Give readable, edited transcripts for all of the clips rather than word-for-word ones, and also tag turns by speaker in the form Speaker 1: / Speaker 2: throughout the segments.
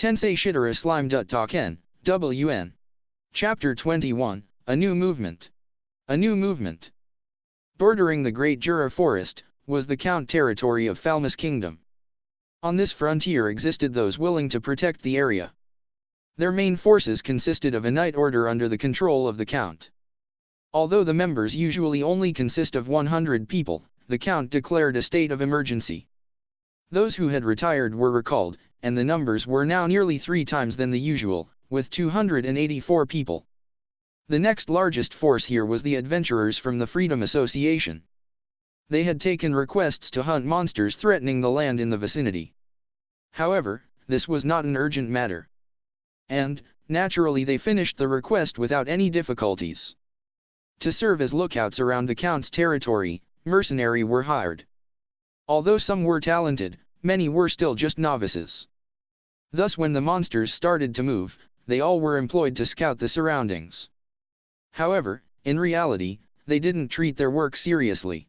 Speaker 1: Tensei Shitara Slime Taken, WN. Chapter 21, A New Movement. A New Movement. Bordering the Great Jura Forest, was the Count territory of Falmus Kingdom. On this frontier existed those willing to protect the area. Their main forces consisted of a knight order under the control of the Count. Although the members usually only consist of 100 people, the Count declared a state of emergency. Those who had retired were recalled, and the numbers were now nearly 3 times than the usual, with 284 people. The next largest force here was the adventurers from the Freedom Association. They had taken requests to hunt monsters threatening the land in the vicinity. However, this was not an urgent matter. And, naturally, they finished the request without any difficulties. To serve as lookouts around the Count's territory, mercenaries were hired. Although some were talented, many were still just novices. Thus when the monsters started to move, they all were employed to scout the surroundings. However, in reality, they didn't treat their work seriously.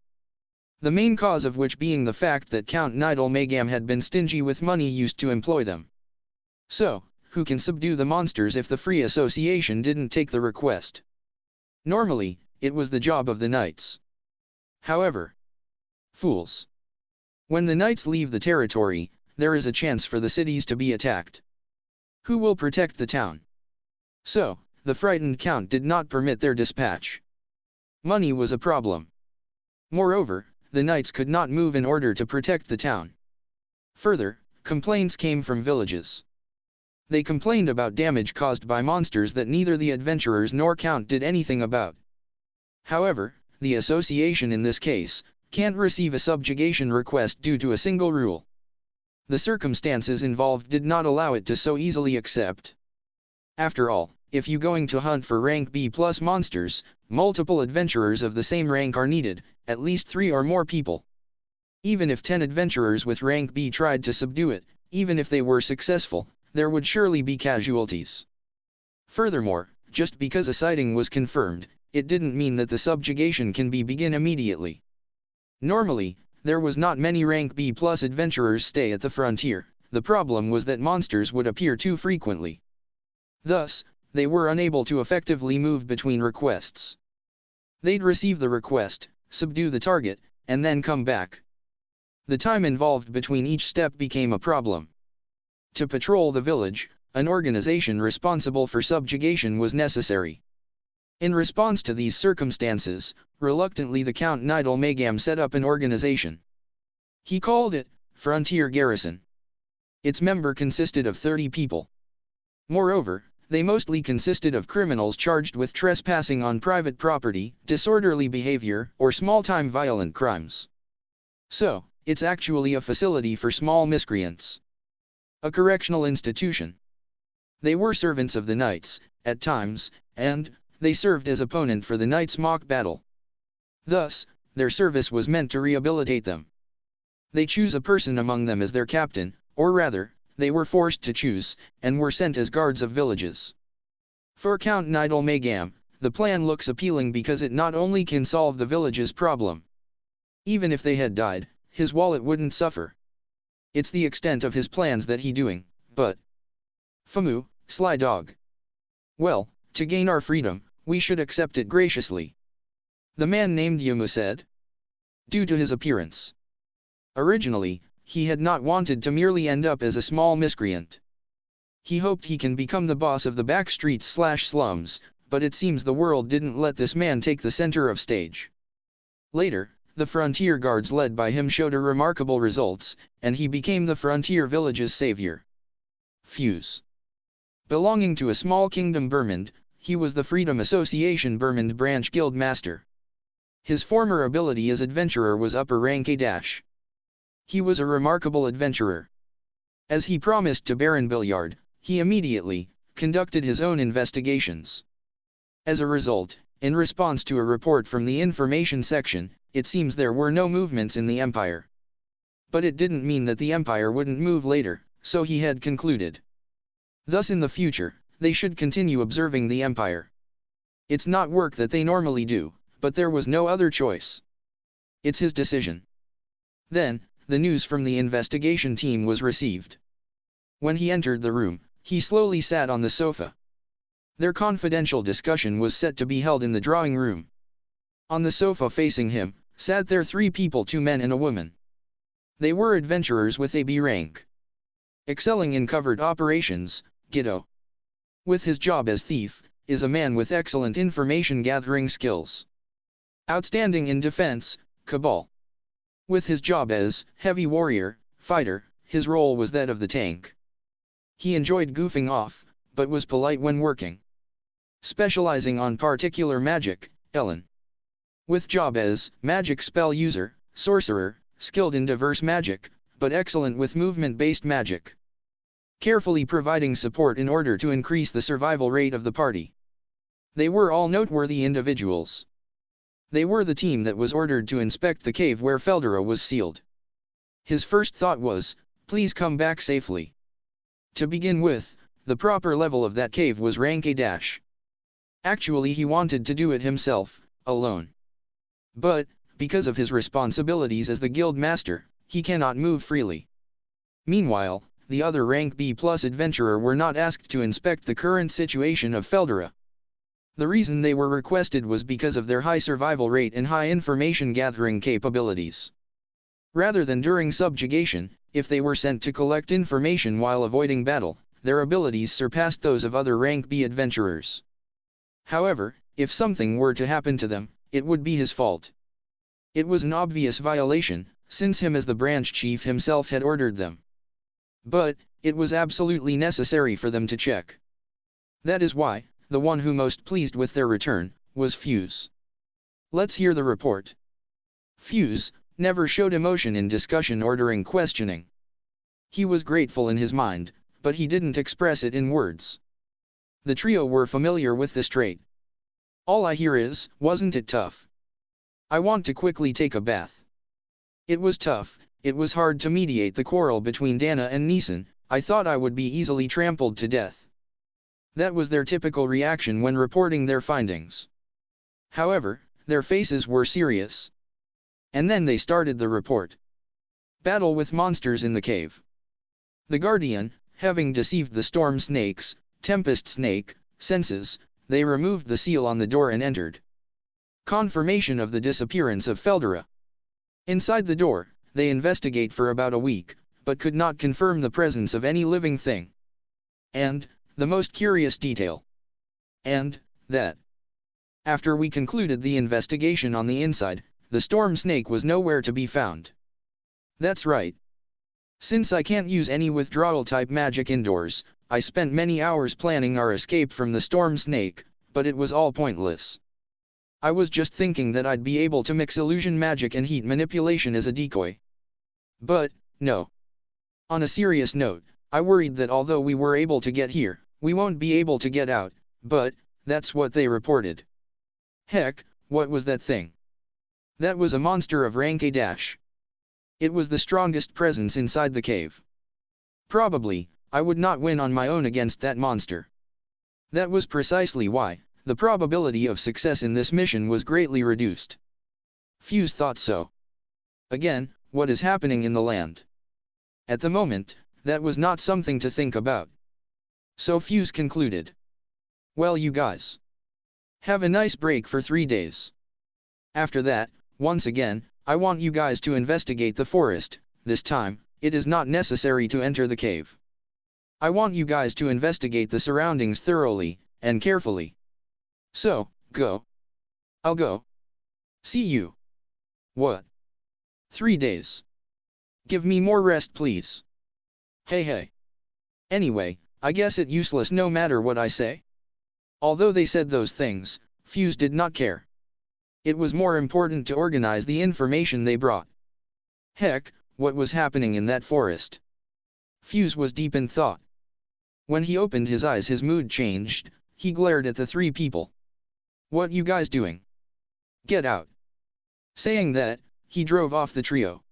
Speaker 1: The main cause of which being the fact that Count Nidal Magam had been stingy with money used to employ them. So, who can subdue the monsters if the Free Association didn't take the request? Normally, it was the job of the knights. However, fools. When the knights leave the territory, there is a chance for the cities to be attacked. Who will protect the town? So, the frightened Count did not permit their dispatch. Money was a problem. Moreover, the knights could not move in order to protect the town. Further, complaints came from villages. They complained about damage caused by monsters that neither the adventurers nor Count did anything about. However, the association in this case can't receive a subjugation request due to a single rule. The circumstances involved did not allow it to so easily accept. After all, if you going to hunt for rank B+ monsters, multiple adventurers of the same rank are needed, at least 3 or more people. Even if 10 adventurers with rank B tried to subdue it, even if they were successful, there would surely be casualties. Furthermore, just because a sighting was confirmed, it didn't mean that the subjugation can be begin immediately. Normally, there was not many rank B+ adventurers stay at the frontier. The problem was that monsters would appear too frequently. Thus, they were unable to effectively move between requests. They'd receive the request, subdue the target, and then come back. The time involved between each step became a problem. To patrol the village, an organization responsible for subjugation was necessary. In response to these circumstances, reluctantly the Count Nidal Magam set up an organization. He called it Frontier Garrison. Its member consisted of 30 people. Moreover, they mostly consisted of criminals charged with trespassing on private property, disorderly behavior, or small-time violent crimes. So, it's actually a facility for small miscreants. A correctional institution. They were servants of the knights, at times, and they served as opponent for the knights' mock battle. Thus, their service was meant to rehabilitate them. They choose a person among them as their captain, or rather, they were forced to choose, and were sent as guards of villages. For Count Nidal Magam, the plan looks appealing because it not only can solve the village's problem. Even if they had died, his wallet wouldn't suffer. It's the extent of his plans that he doing, but... Famu, sly dog. Well, to gain our freedom, we should accept it graciously. The man named Yumu said. Due to his appearance. Originally, he had not wanted to merely end up as a small miscreant. He hoped he can become the boss of the back streets/slums, but it seems the world didn't let this man take the center of stage. Later, the frontier guards led by him showed remarkable results, and he became the frontier village's savior. Fuse. Belonging to a small kingdom Burmand, he was the Freedom Association Burmand branch guild master. His former ability as adventurer was upper rank A-. He was a remarkable adventurer. As he promised to Baron Billiard, he immediately conducted his own investigations. As a result, in response to a report from the information section, it seems there were no movements in the Empire. But it didn't mean that the Empire wouldn't move later, so he had concluded. Thus in the future, they should continue observing the Empire. It's not work that they normally do, but there was no other choice. It's his decision. Then, the news from the investigation team was received. When he entered the room, he slowly sat on the sofa. Their confidential discussion was set to be held in the drawing room. On the sofa facing him, sat there 3 people, 2 men and a woman. They were adventurers with a B rank. Excelling in covert operations, Giddo. With his job as thief, is a man with excellent information gathering skills. Outstanding in defense, Cabal. With his job as heavy warrior, fighter, his role was that of the tank. He enjoyed goofing off, but was polite when working. Specializing on particular magic, Ellen. With job as magic spell user, sorcerer, skilled in diverse magic, but excellent with movement-based magic. Carefully providing support in order to increase the survival rate of the party. They were all noteworthy individuals. They were the team that was ordered to inspect the cave where Feldera was sealed. His first thought was, please come back safely. To begin with, the proper level of that cave was rank A-. Actually he wanted to do it himself, alone. But, because of his responsibilities as the guild master, he cannot move freely. Meanwhile, the other rank B+ adventurer were not asked to inspect the current situation of Feldera. The reason they were requested was because of their high survival rate and high information gathering capabilities. Rather than during subjugation, if they were sent to collect information while avoiding battle, their abilities surpassed those of other rank B adventurers. However, if something were to happen to them, it would be his fault. It was an obvious violation, since him as the branch chief himself had ordered them. But, it was absolutely necessary for them to check. That is why, the one who most pleased with their return, was Fuse. Let's hear the report. Fuse never showed emotion in discussion or during questioning. He was grateful in his mind, but he didn't express it in words. The trio were familiar with this trait. All I hear is, wasn't it tough? I want to quickly take a bath. It was tough, it was hard to mediate the quarrel between Dana and Neeson, I thought I would be easily trampled to death. That was their typical reaction when reporting their findings. However, their faces were serious. And then they started the report. Battle with monsters in the cave. The Guardian, having deceived the Storm Snake's, Tempest Snake, senses, they removed the seal on the door and entered. Confirmation of the disappearance of Feldera. Inside the door, they investigate for about a week, but could not confirm the presence of any living thing. And, the most curious detail. And, that. After we concluded the investigation on the inside, the Storm Snake was nowhere to be found. That's right. Since I can't use any withdrawal-type magic indoors, I spent many hours planning our escape from the Storm Snake, but it was all pointless. I was just thinking that I'd be able to mix illusion magic and heat manipulation as a decoy. But, no. On a serious note, I worried that although we were able to get here, we won't be able to get out, but, that's what they reported. Heck, what was that thing? That was a monster of rank A-. It was the strongest presence inside the cave. Probably, I would not win on my own against that monster. That was precisely why, the probability of success in this mission was greatly reduced. Fuse thought so. Again, what is happening in the land? At the moment, that was not something to think about. So Fuse concluded. Well, you guys. Have a nice break for 3 days. After that, once again, I want you guys to investigate the forest. This time, it is not necessary to enter the cave. I want you guys to investigate the surroundings thoroughly, and carefully. So, go. I'll go. See you. What? 3 days. Give me more rest, please. Hey. Anyway, I guess it's useless no matter what I say. Although they said those things, Fuse did not care. It was more important to organize the information they brought. Heck, what was happening in that forest? Fuse was deep in thought. When he opened his eyes his mood changed, he glared at the 3 people. What you guys doing? Get out. Saying that, he drove off the trio.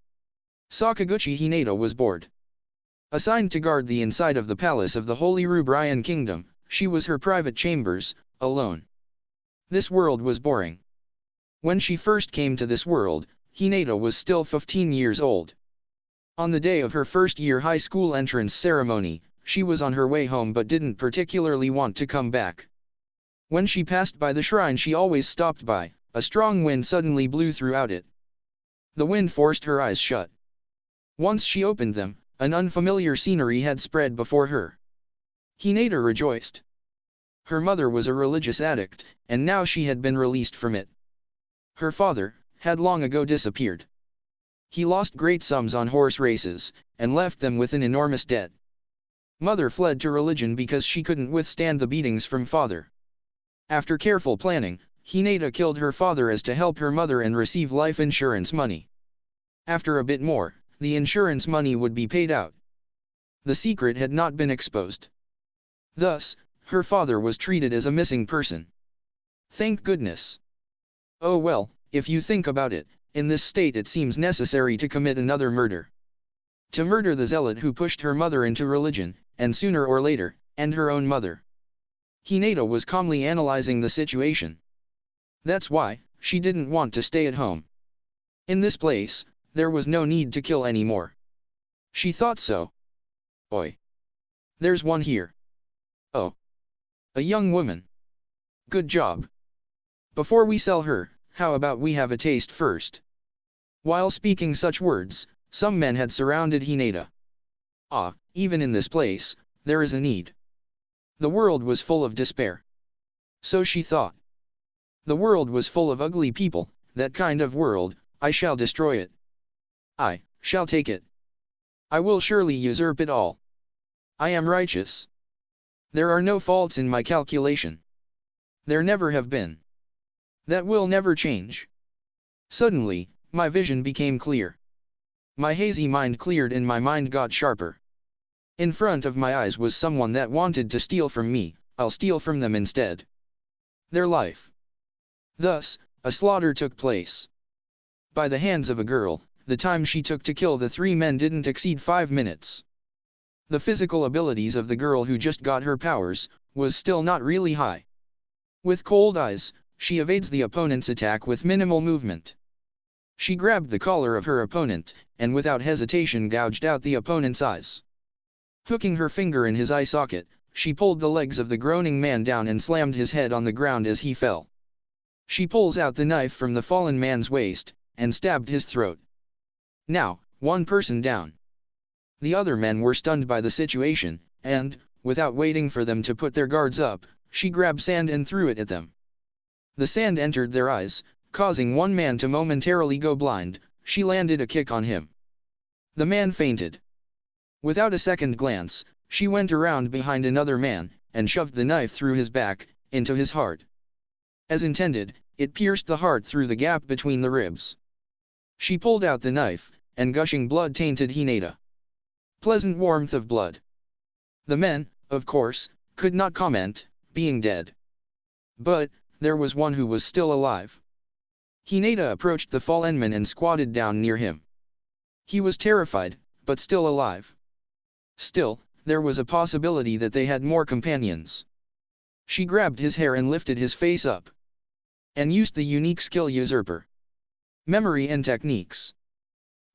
Speaker 1: Sakaguchi Hinata was bored. Assigned to guard the inside of the palace of the Holy Rubrian Kingdom, she was her private chambers, alone. This world was boring. When she first came to this world, Hinata was still 15 years old. On the day of her first-year high school entrance ceremony, she was on her way home but didn't particularly want to come back. When she passed by the shrine she always stopped by, a strong wind suddenly blew throughout it. The wind forced her eyes shut. Once she opened them, an unfamiliar scenery had spread before her. Hinata rejoiced. Her mother was a religious addict, and now she had been released from it. Her father had long ago disappeared. He lost great sums on horse races, and left them with an enormous debt. Mother fled to religion because she couldn't withstand the beatings from father. After careful planning, Hinata killed her father as to help her mother and receive life insurance money. After a bit more, the insurance money would be paid out. The secret had not been exposed. Thus, her father was treated as a missing person. Thank goodness. Oh well, if you think about it, in this state it seems necessary to commit another murder. To murder the zealot who pushed her mother into religion, and sooner or later, end her own mother. Hinata was calmly analyzing the situation. That's why, she didn't want to stay at home. In this place, there was no need to kill anymore. She thought so. Oi. There's one here. Oh. A young woman. Good job. Before we sell her, how about we have a taste first? While speaking such words, some men had surrounded Hinata. Ah, even in this place, there is a need. The world was full of despair. So she thought. The world was full of ugly people, that kind of world, I shall destroy it. I shall take it. I will surely usurp it all. I am righteous. There are no faults in my calculation. There never have been. That will never change. Suddenly, my vision became clear. My hazy mind cleared and my mind got sharper. In front of my eyes was someone that wanted to steal from me, I'll steal from them instead. Their life. Thus, a slaughter took place. By the hands of a girl, the time she took to kill the 3 men didn't exceed 5 minutes. The physical abilities of the girl who just got her powers, was still not really high. With cold eyes, she evades the opponent's attack with minimal movement. She grabbed the collar of her opponent, and without hesitation gouged out the opponent's eyes. Hooking her finger in his eye socket, she pulled the legs of the groaning man down and slammed his head on the ground as he fell. She pulls out the knife from the fallen man's waist, and stabbed his throat. Now, one person down. The other men were stunned by the situation, and, without waiting for them to put their guards up, she grabbed sand and threw it at them. The sand entered their eyes, causing one man to momentarily go blind. She landed a kick on him. The man fainted. Without a second glance, she went around behind another man, and shoved the knife through his back, into his heart. As intended, it pierced the heart through the gap between the ribs. She pulled out the knife, and gushing blood tainted Hinata. Pleasant warmth of blood. The men, of course, could not comment, being dead. But, there was one who was still alive. Hinata approached the fallen man and squatted down near him. He was terrified, but still alive. Still, there was a possibility that they had more companions. She grabbed his hair and lifted his face up. And used the unique skill usurper. Memory and techniques.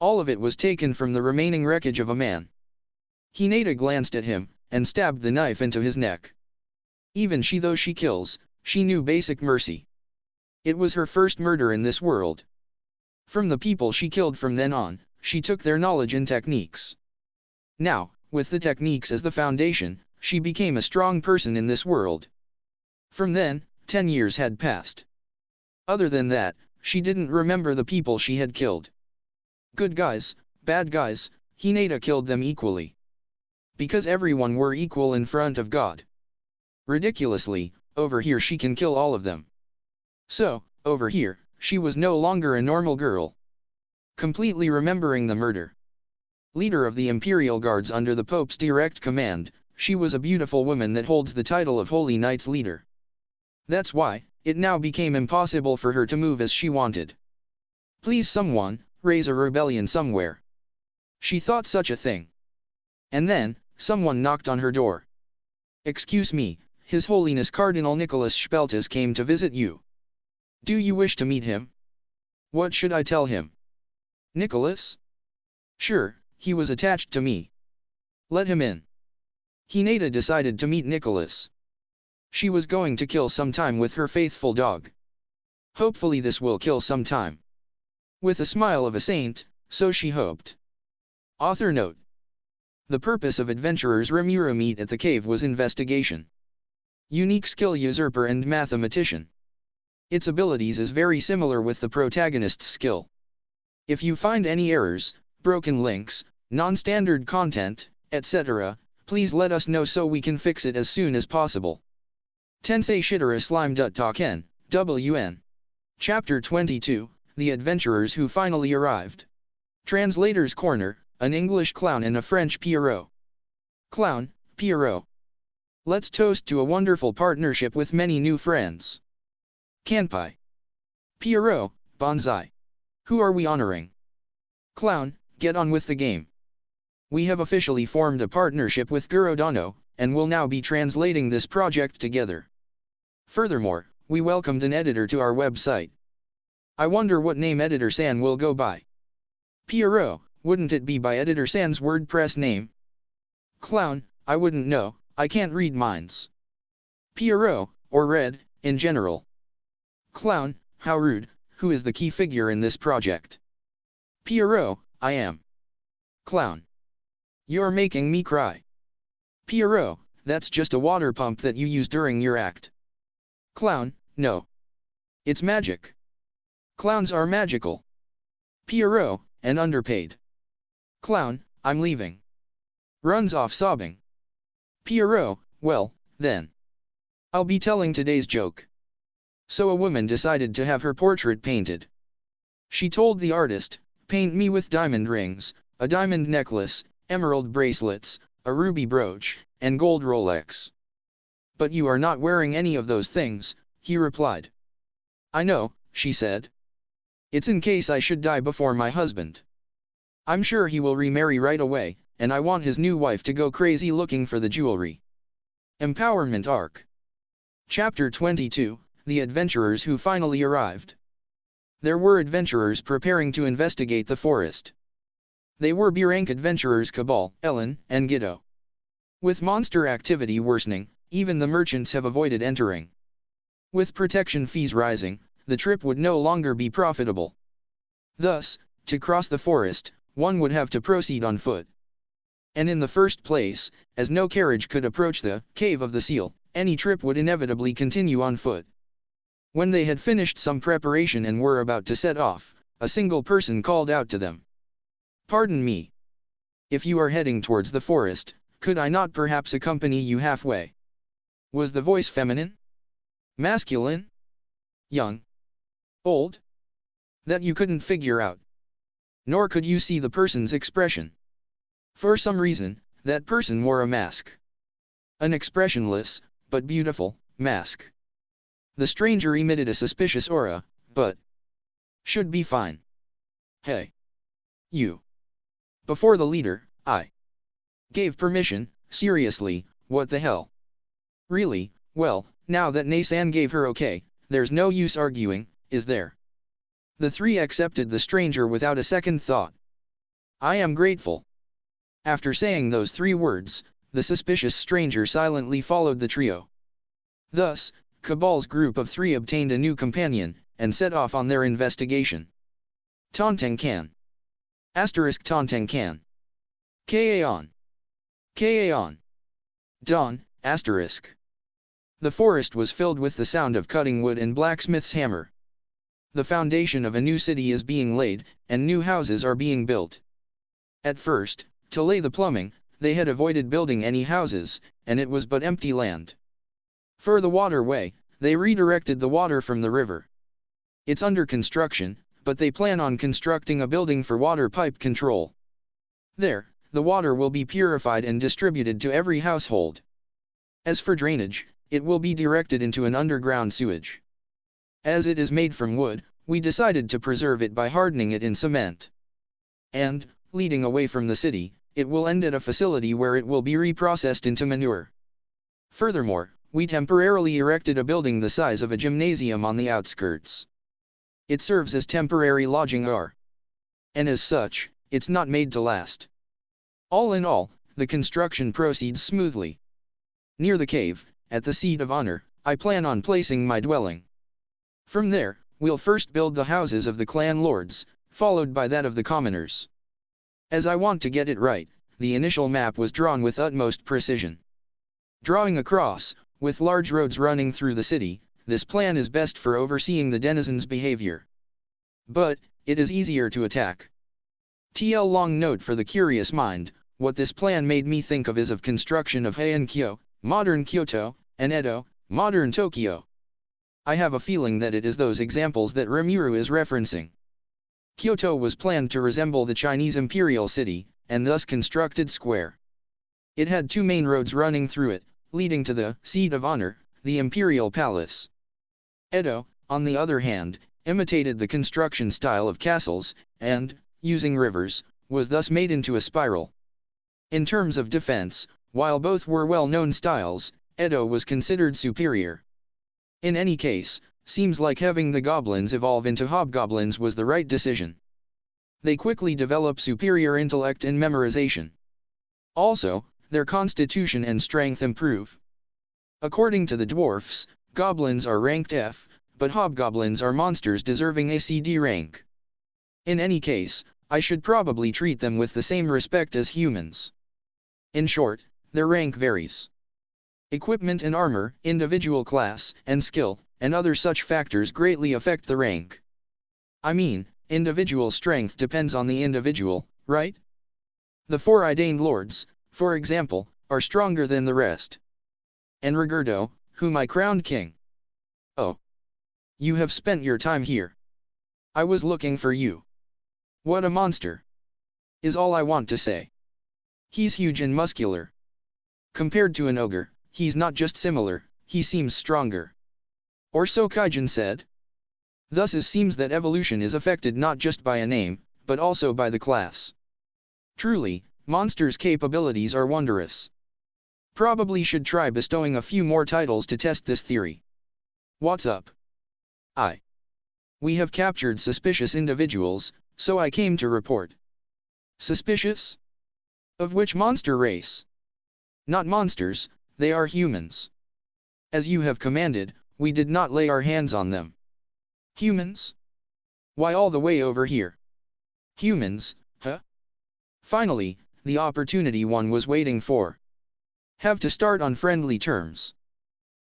Speaker 1: All of it was taken from the remaining wreckage of a man. Hinata glanced at him, and stabbed the knife into his neck. Even though she kills, she knew basic mercy. It was her first murder in this world. From the people she killed from then on, she took their knowledge and techniques. Now, with the techniques as the foundation, she became a strong person in this world. From then, 10 years had passed. Other than that, she didn't remember the people she had killed. Good guys, bad guys, Hinata killed them equally. Because everyone were equal in front of God. Ridiculously, over here she can kill all of them. So, over here, she was no longer a normal girl. Completely remembering the murder. Leader of the Imperial Guards under the Pope's direct command, she was a beautiful woman that holds the title of Holy Knights Leader. That's why, it now became impossible for her to move as she wanted. Please someone, raise a rebellion somewhere. She thought such a thing. And then, someone knocked on her door. Excuse me, His Holiness Cardinal Nicholas Speltas came to visit you. Do you wish to meet him? What should I tell him? Nicholas? Sure, he was attached to me. Let him in. Hinata decided to meet Nicholas. She was going to kill some time with her faithful dog. Hopefully this will kill some time. With a smile of a saint, so she hoped. Author note. The purpose of adventurers Remura meet at the cave was investigation. Unique skill usurper and mathematician. Its abilities is very similar with the protagonist's skill. If you find any errors, broken links, non-standard content, etc., please let us know so we can fix it as soon as possible. Tensei Shitara Slime Talken, WN. Chapter 22, The Adventurers Who Finally Arrived. Translator's Corner, an English clown and a French Pierrot. Clown, Pierrot. Let's toast to a wonderful partnership with many new friends. Kanpai. Pierrot, Bonsai. Who are we honoring? Clown, get on with the game. We have officially formed a partnership with Gurodano, and will now be translating this project together. Furthermore, we welcomed an editor to our website. I wonder what name Editor-san will go by. Pierrot, wouldn't it be by Editor-san's WordPress name? Clown, I wouldn't know, I can't read minds. Pierrot, or Red, in general. Clown, how rude, who is the key figure in this project? Pierrot, I am. Clown. You're making me cry. Pierrot, that's just a water pump that you use during your act. Clown, no. It's magic. Clowns are magical. Pierrot, and underpaid. Clown, I'm leaving. Runs off sobbing. Pierrot, well, then. I'll be telling today's joke. So a woman decided to have her portrait painted. She told the artist, paint me with diamond rings, a diamond necklace, emerald bracelets, a ruby brooch, and gold Rolex. But you are not wearing any of those things, he replied. I know, she said. It's in case I should die before my husband. I'm sure he will remarry right away, and I want his new wife to go crazy looking for the jewelry. Empowerment Arc. Chapter 22, The Adventurers Who Finally Arrived. There were adventurers preparing to investigate the forest. They were B-rank adventurers Cabal, Ellen, and Giddo. With monster activity worsening, even the merchants have avoided entering. With protection fees rising, the trip would no longer be profitable. Thus, to cross the forest, one would have to proceed on foot. And in the first place, as no carriage could approach the Cave of the Seal, any trip would inevitably continue on foot. When they had finished some preparation and were about to set off, a single person called out to them. Pardon me. If you are heading towards the forest, could I not perhaps accompany you halfway? Was the voice feminine? Masculine? Young? Old? That you couldn't figure out. Nor could you see the person's expression. For some reason, that person wore a mask. An expressionless, but beautiful, mask. The stranger emitted a suspicious aura, but should be fine. Hey. You. Before the leader, I gave permission, seriously, what the hell? Really, well, now that Nasan gave her okay, there's no use arguing, is there? The three accepted the stranger without a second thought. I am grateful. After saying those three words, the suspicious stranger silently followed the trio. Thus, Cabal's group of three obtained a new companion, and set off on their investigation. Tontenkan. Tontenkan. Kaon. Kaon. Dawn, asterisk. The forest was filled with the sound of cutting wood and blacksmith's hammer. The foundation of a new city is being laid, and new houses are being built. At first, to lay the plumbing, they had avoided building any houses, and it was but empty land. For the waterway, they redirected the water from the river. It's under construction, but they plan on constructing a building for water pipe control. There, the water will be purified and distributed to every household. As for drainage, it will be directed into an underground sewage. As it is made from wood, we decided to preserve it by hardening it in cement. And, leading away from the city, it will end at a facility where it will be reprocessed into manure. Furthermore, we temporarily erected a building the size of a gymnasium on the outskirts. It serves as temporary lodging and as such, it's not made to last. All in all, the construction proceeds smoothly. Near the cave, at the seat of honor, I plan on placing my dwelling. From there, we'll first build the houses of the clan lords, followed by that of the commoners. As I want to get it right, the initial map was drawn with utmost precision. Drawing across, with large roads running through the city, this plan is best for overseeing the denizens' behavior. But, it is easier to attack. TL long note for the curious mind, what this plan made me think of is of construction of Heian-kyo, modern Kyoto, and Edo, modern Tokyo. I have a feeling that it is those examples that Rimuru is referencing. Kyoto was planned to resemble the Chinese imperial city, and thus constructed square. It had two main roads running through it, leading to the seat of honor, the imperial palace. Edo, on the other hand, imitated the construction style of castles, and, using rivers, was thus made into a spiral. In terms of defense, while both were well-known styles, Edo was considered superior. In any case, seems like having the goblins evolve into hobgoblins was the right decision. They quickly develop superior intellect and memorization. Also, their constitution and strength improve. According to the dwarfs, goblins are ranked F, but hobgoblins are monsters deserving a CD rank. In any case, I should probably treat them with the same respect as humans. In short, their rank varies. Equipment and armor, individual class, and skill, and other such factors greatly affect the rank. I mean, individual strength depends on the individual, right? The four ordained lords, for example, are stronger than the rest. And Rigurdo, whom I crowned king. Oh. You have spent your time here. I was looking for you. What a monster. Is all I want to say. He's huge and muscular. Compared to an ogre, he's not just similar, he seems stronger. Or so Kaijin said. Thus it seems that evolution is affected not just by a name, but also by the class. Truly, monsters' capabilities are wondrous. Probably should try bestowing a few more titles to test this theory. What's up? We have captured suspicious individuals, so I came to report. Suspicious? Of which monster race? Not monsters, they are humans. As you have commanded, we did not lay our hands on them. Humans? Why all the way over here? Humans, huh? Finally, the opportunity one was waiting for. Have to start on friendly terms.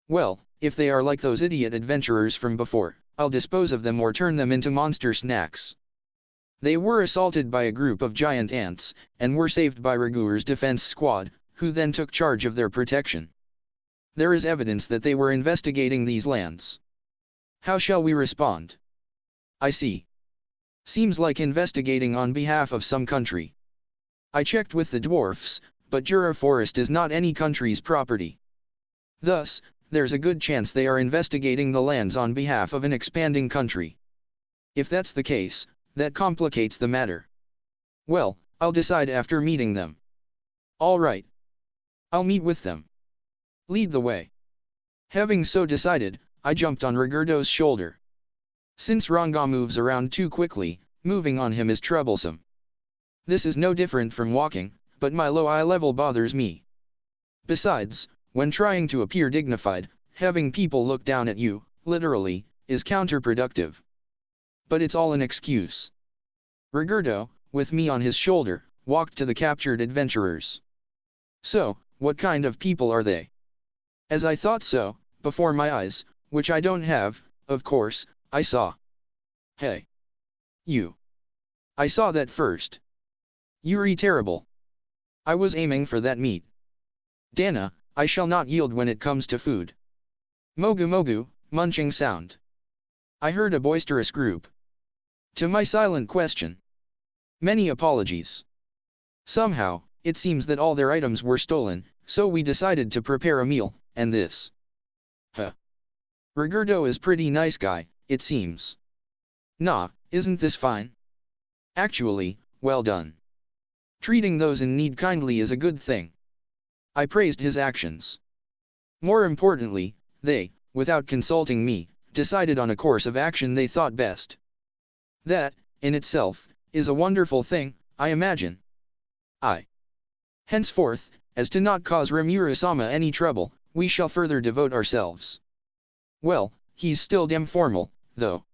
Speaker 1: Well, if they are like those idiot adventurers from before, I'll dispose of them or turn them into monster snacks. They were assaulted by a group of giant ants, and were saved by Rigure's defense squad, who then took charge of their protection. There is evidence that they were investigating these lands. How shall we respond? I see. Seems like investigating on behalf of some country. I checked with the dwarfs, but Jura Forest is not any country's property. Thus, there's a good chance they are investigating the lands on behalf of an expanding country. If that's the case, that complicates the matter. Well, I'll decide after meeting them. All right. I'll meet with them. Lead the way. Having so decided, I jumped on Rigurdo's shoulder. Since Ranga moves around too quickly, moving on him is troublesome. This is no different from walking, but my low eye level bothers me. Besides, when trying to appear dignified, having people look down at you, literally, is counterproductive. But it's all an excuse. Rigurdo, with me on his shoulder, walked to the captured adventurers. So, what kind of people are they? As I thought so, before my eyes, which I don't have, of course, I saw. Hey. You. I saw that first. You're terrible. I was aiming for that meat. Dana, I shall not yield when it comes to food. Mogu mogu, munching sound. I heard a boisterous group. To my silent question. Many apologies. Somehow, it seems that all their items were stolen, so we decided to prepare a meal, and this. Huh. Rigurdo is pretty nice guy, it seems. Nah, isn't this fine? Actually, well done. Treating those in need kindly is a good thing. I praised his actions. More importantly, they, without consulting me, decided on a course of action they thought best. That, in itself, is a wonderful thing, I imagine. Henceforth, as to not cause Rimuru-sama any trouble, we shall further devote ourselves. Well, he's still damn formal, though.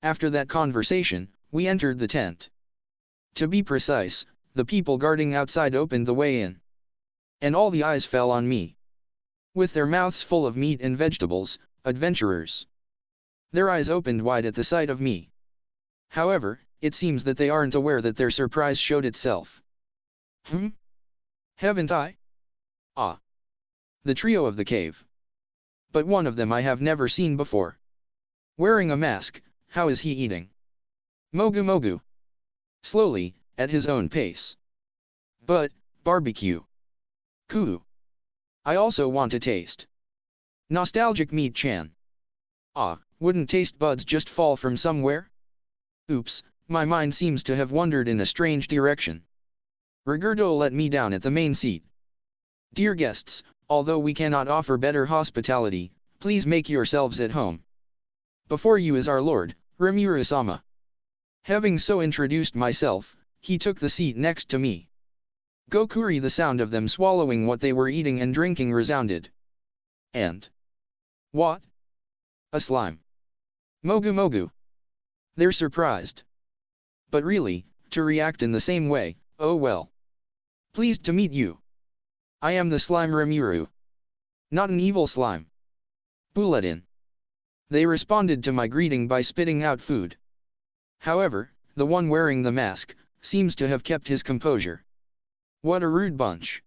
Speaker 1: After that conversation, we entered the tent. To be precise, the people guarding outside opened the way in. And all the eyes fell on me. With their mouths full of meat and vegetables, adventurers. Their eyes opened wide at the sight of me. However, it seems that they aren't aware that their surprise showed itself. Haven't I? Ah. The trio of the cave. But one of them I have never seen before. Wearing a mask, how is he eating? Mogu mogu. Slowly, at his own pace. But, barbecue. Koo. I also want to taste. Nostalgic meat chan. Ah, wouldn't taste buds just fall from somewhere? Oops, my mind seems to have wandered in a strange direction. Rigurdo let me down at the main seat. Dear guests, although we cannot offer better hospitality, please make yourselves at home. Before you is our Lord, Rimuru-sama. Having so introduced myself, he took the seat next to me. Gokuri, the sound of them swallowing what they were eating and drinking resounded. And? What? A slime. Mogu mogu. They're surprised. But really, to react in the same way, oh well. Pleased to meet you. I am the slime Rimuru. Not an evil slime. Bulletin. They responded to my greeting by spitting out food. However, the one wearing the mask seems to have kept his composure. What a rude bunch.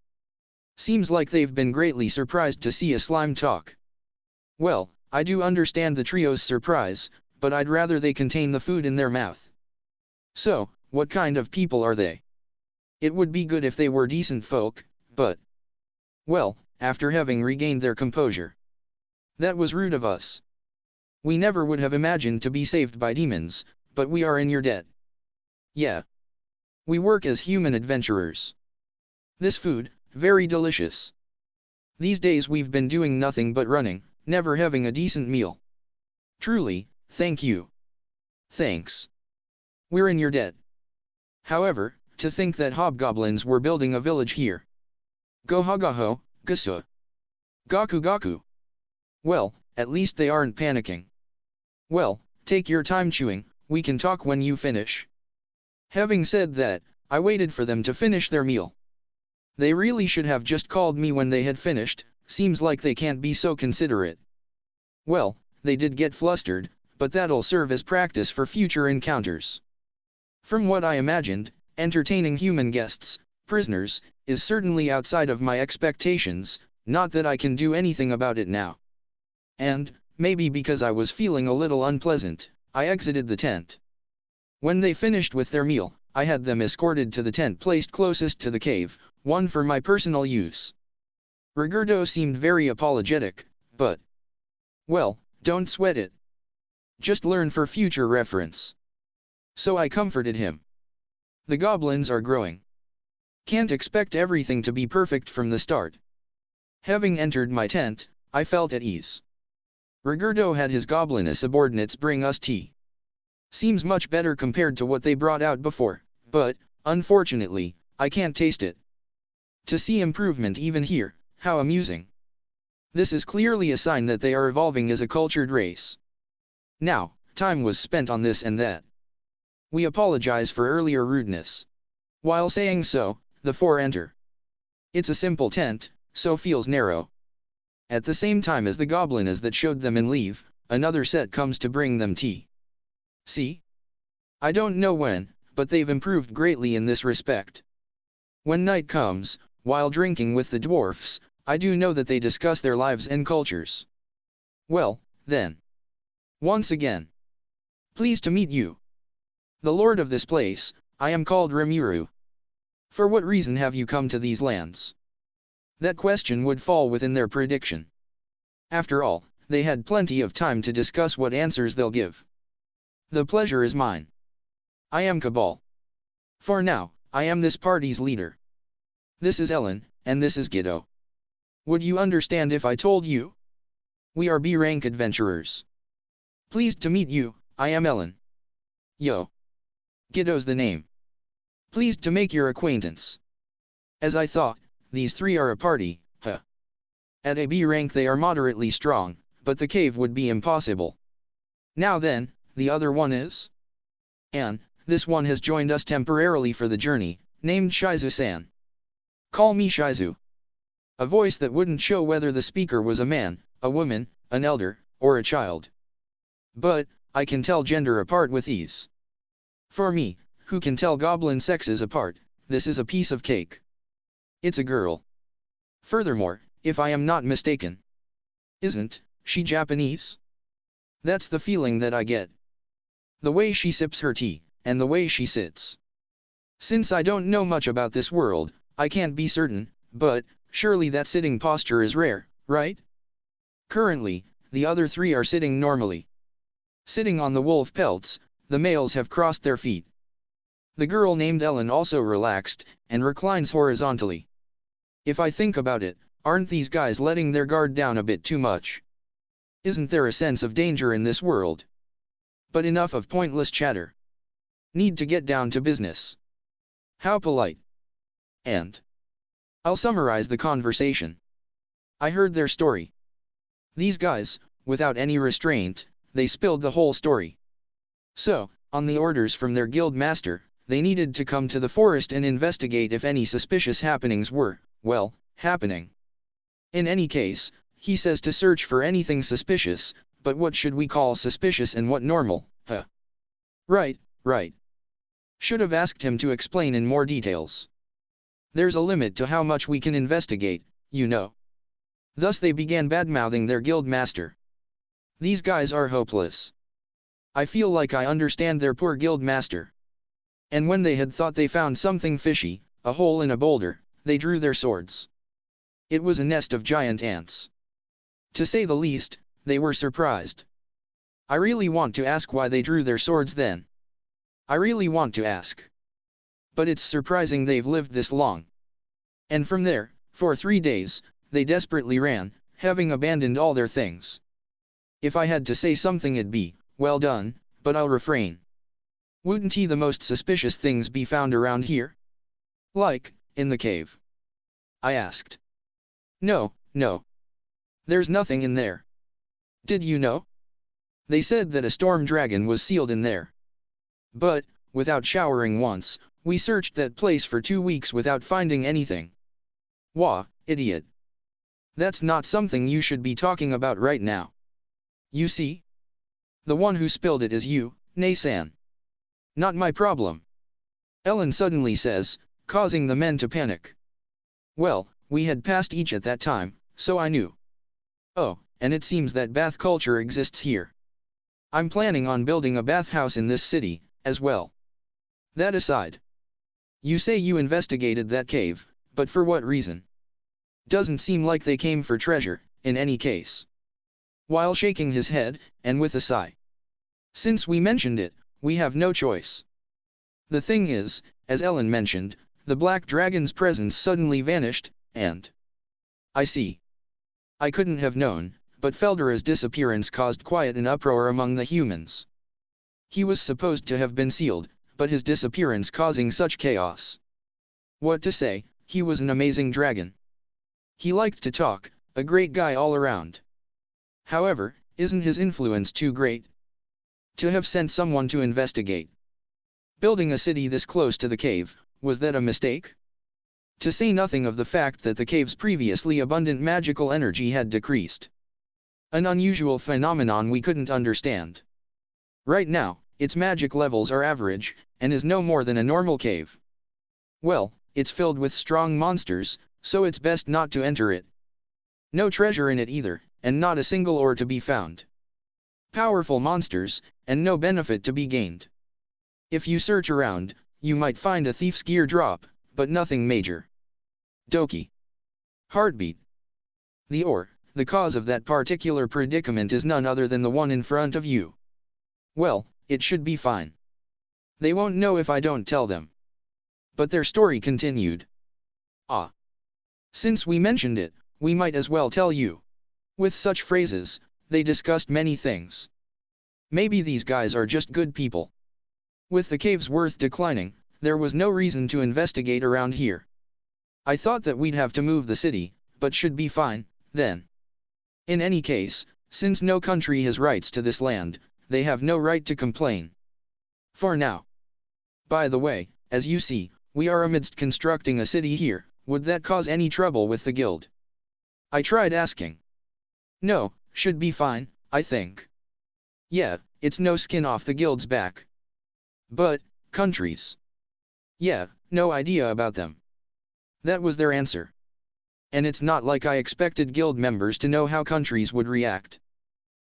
Speaker 1: Seems like they've been greatly surprised to see a slime talk. Well, I do understand the trio's surprise, but I'd rather they contain the food in their mouth. So, what kind of people are they? It would be good if they were decent folk, but... Well, after having regained their composure. That was rude of us. We never would have imagined to be saved by demons, but we are in your debt. Yeah. We work as human adventurers. This food, very delicious. These days we've been doing nothing but running, never having a decent meal. Truly, thank you. Thanks. We're in your debt. However, to think that hobgoblins were building a village here. Goho, gasu. Gaku gaku. Well, at least they aren't panicking. Well, take your time chewing, we can talk when you finish. Having said that, I waited for them to finish their meal. They really should have just called me when they had finished, seems like they can't be so considerate. Well, they did get flustered, but that'll serve as practice for future encounters. From what I imagined, entertaining human guests, prisoners, is certainly outside of my expectations, not that I can do anything about it now. And, maybe because I was feeling a little unpleasant, I exited the tent. When they finished with their meal, I had them escorted to the tent placed closest to the cave, one for my personal use. Rigurdo seemed very apologetic, but... Well, don't sweat it. Just learn for future reference. So I comforted him. The goblins are growing. Can't expect everything to be perfect from the start. Having entered my tent, I felt at ease. Rigurdo had his goblin subordinates bring us tea. Seems much better compared to what they brought out before, but, unfortunately, I can't taste it. To see improvement even here, how amusing. This is clearly a sign that they are evolving as a cultured race. Now, time was spent on this and that. We apologize for earlier rudeness. While saying so, the four enter. It's a simple tent, so feels narrow. At the same time as the goblinas that showed them in leave, another set comes to bring them tea. See? I don't know when, but they've improved greatly in this respect. When night comes, while drinking with the dwarfs, I do know that they discuss their lives and cultures. Well, then. Once again. Pleased to meet you. The lord of this place, I am called Rimuru. For what reason have you come to these lands? That question would fall within their prediction. After all, they had plenty of time to discuss what answers they'll give. The pleasure is mine. I am Cabal. For now, I am this party's leader. This is Ellen, and this is Giddo. Would you understand if I told you? We are B-rank adventurers. Pleased to meet you, I am Ellen. Yo. Giddo's the name. Pleased to make your acquaintance. As I thought, these three are a party, huh? At a B rank they are moderately strong, but the cave would be impossible. Now then, the other one is? An, this one has joined us temporarily for the journey, named Shizu-san. Call me Shizu. A voice that wouldn't show whether the speaker was a man, a woman, an elder, or a child. But, I can tell gender apart with ease. For me, who can tell goblin sexes apart, this is a piece of cake. It's a girl. Furthermore, if I am not mistaken, isn't she Japanese? That's the feeling that I get. The way she sips her tea, and the way she sits. Since I don't know much about this world, I can't be certain, but surely that sitting posture is rare, right? Currently, the other three are sitting normally. Sitting on the wolf pelts, the males have crossed their feet. The girl named Ellen also relaxed, and reclines horizontally. If I think about it, aren't these guys letting their guard down a bit too much? Isn't there a sense of danger in this world? But enough of pointless chatter. Need to get down to business. How polite. And I'll summarize the conversation. I heard their story. These guys, without any restraint, they spilled the whole story. So, on the orders from their guild master, they needed to come to the forest and investigate if any suspicious happenings were, well, happening. In any case, he says to search for anything suspicious, but what should we call suspicious and what normal, huh? Right. Should have asked him to explain in more details. There's a limit to how much we can investigate, you know. Thus they began badmouthing their guild master. These guys are hopeless. I feel like I understand their poor guild master. And when they had thought they found something fishy, a hole in a boulder, they drew their swords. It was a nest of giant ants. To say the least, they were surprised. I really want to ask why they drew their swords then. I really want to ask. But it's surprising they've lived this long. And from there, for 3 days, they desperately ran, having abandoned all their things. If I had to say something it'd be, well done, but I'll refrain. Wouldn't the most suspicious things be found around here? Like, in the cave? I asked. No. There's nothing in there. Did you know? They said that a storm dragon was sealed in there. But, without showering once, we searched that place for 2 weeks without finding anything. Wah, idiot. That's not something you should be talking about right now. You see? The one who spilled it is you, Nei-san. Not my problem. Ellen suddenly says, causing the men to panic. Well, we had passed each at that time, so I knew. Oh, and it seems that bath culture exists here. I'm planning on building a bathhouse in this city, as well. That aside. You say you investigated that cave, but for what reason? Doesn't seem like they came for treasure, in any case. While shaking his head, and with a sigh. Since we mentioned it, we have no choice. The thing is, as Ellen mentioned, the black dragon's presence suddenly vanished, and... I see. I couldn't have known, but Feldera's disappearance caused quite an uproar among the humans. He was supposed to have been sealed, but his disappearance causing such chaos. What to say, he was an amazing dragon. He liked to talk, a great guy all around. However, isn't his influence too great? To have sent someone to investigate. Building a city this close to the cave, was that a mistake? To say nothing of the fact that the cave's previously abundant magical energy had decreased. An unusual phenomenon we couldn't understand. Right now, its magic levels are average, and is no more than a normal cave. Well, it's filled with strong monsters, so it's best not to enter it. No treasure in it either, and not a single ore to be found. Powerful monsters, and no benefit to be gained. If you search around, you might find a thief's gear drop, but nothing major. Doki. Heartbeat. The ore, the cause of that particular predicament is none other than the one in front of you. Well, it should be fine. They won't know if I don't tell them. But their story continued. Ah. Since we mentioned it, we might as well tell you. With such phrases, they discussed many things. Maybe these guys are just good people. With the cave's worth declining, there was no reason to investigate around here. I thought that we'd have to move the city, but should be fine, then. In any case, since no country has rights to this land, they have no right to complain. For now. By the way, as you see, we are amidst constructing a city here, would that cause any trouble with the guild? I tried asking. No, should be fine, I think. Yeah, it's no skin off the guild's back. But, countries. Yeah, no idea about them. That was their answer. And it's not like I expected guild members to know how countries would react.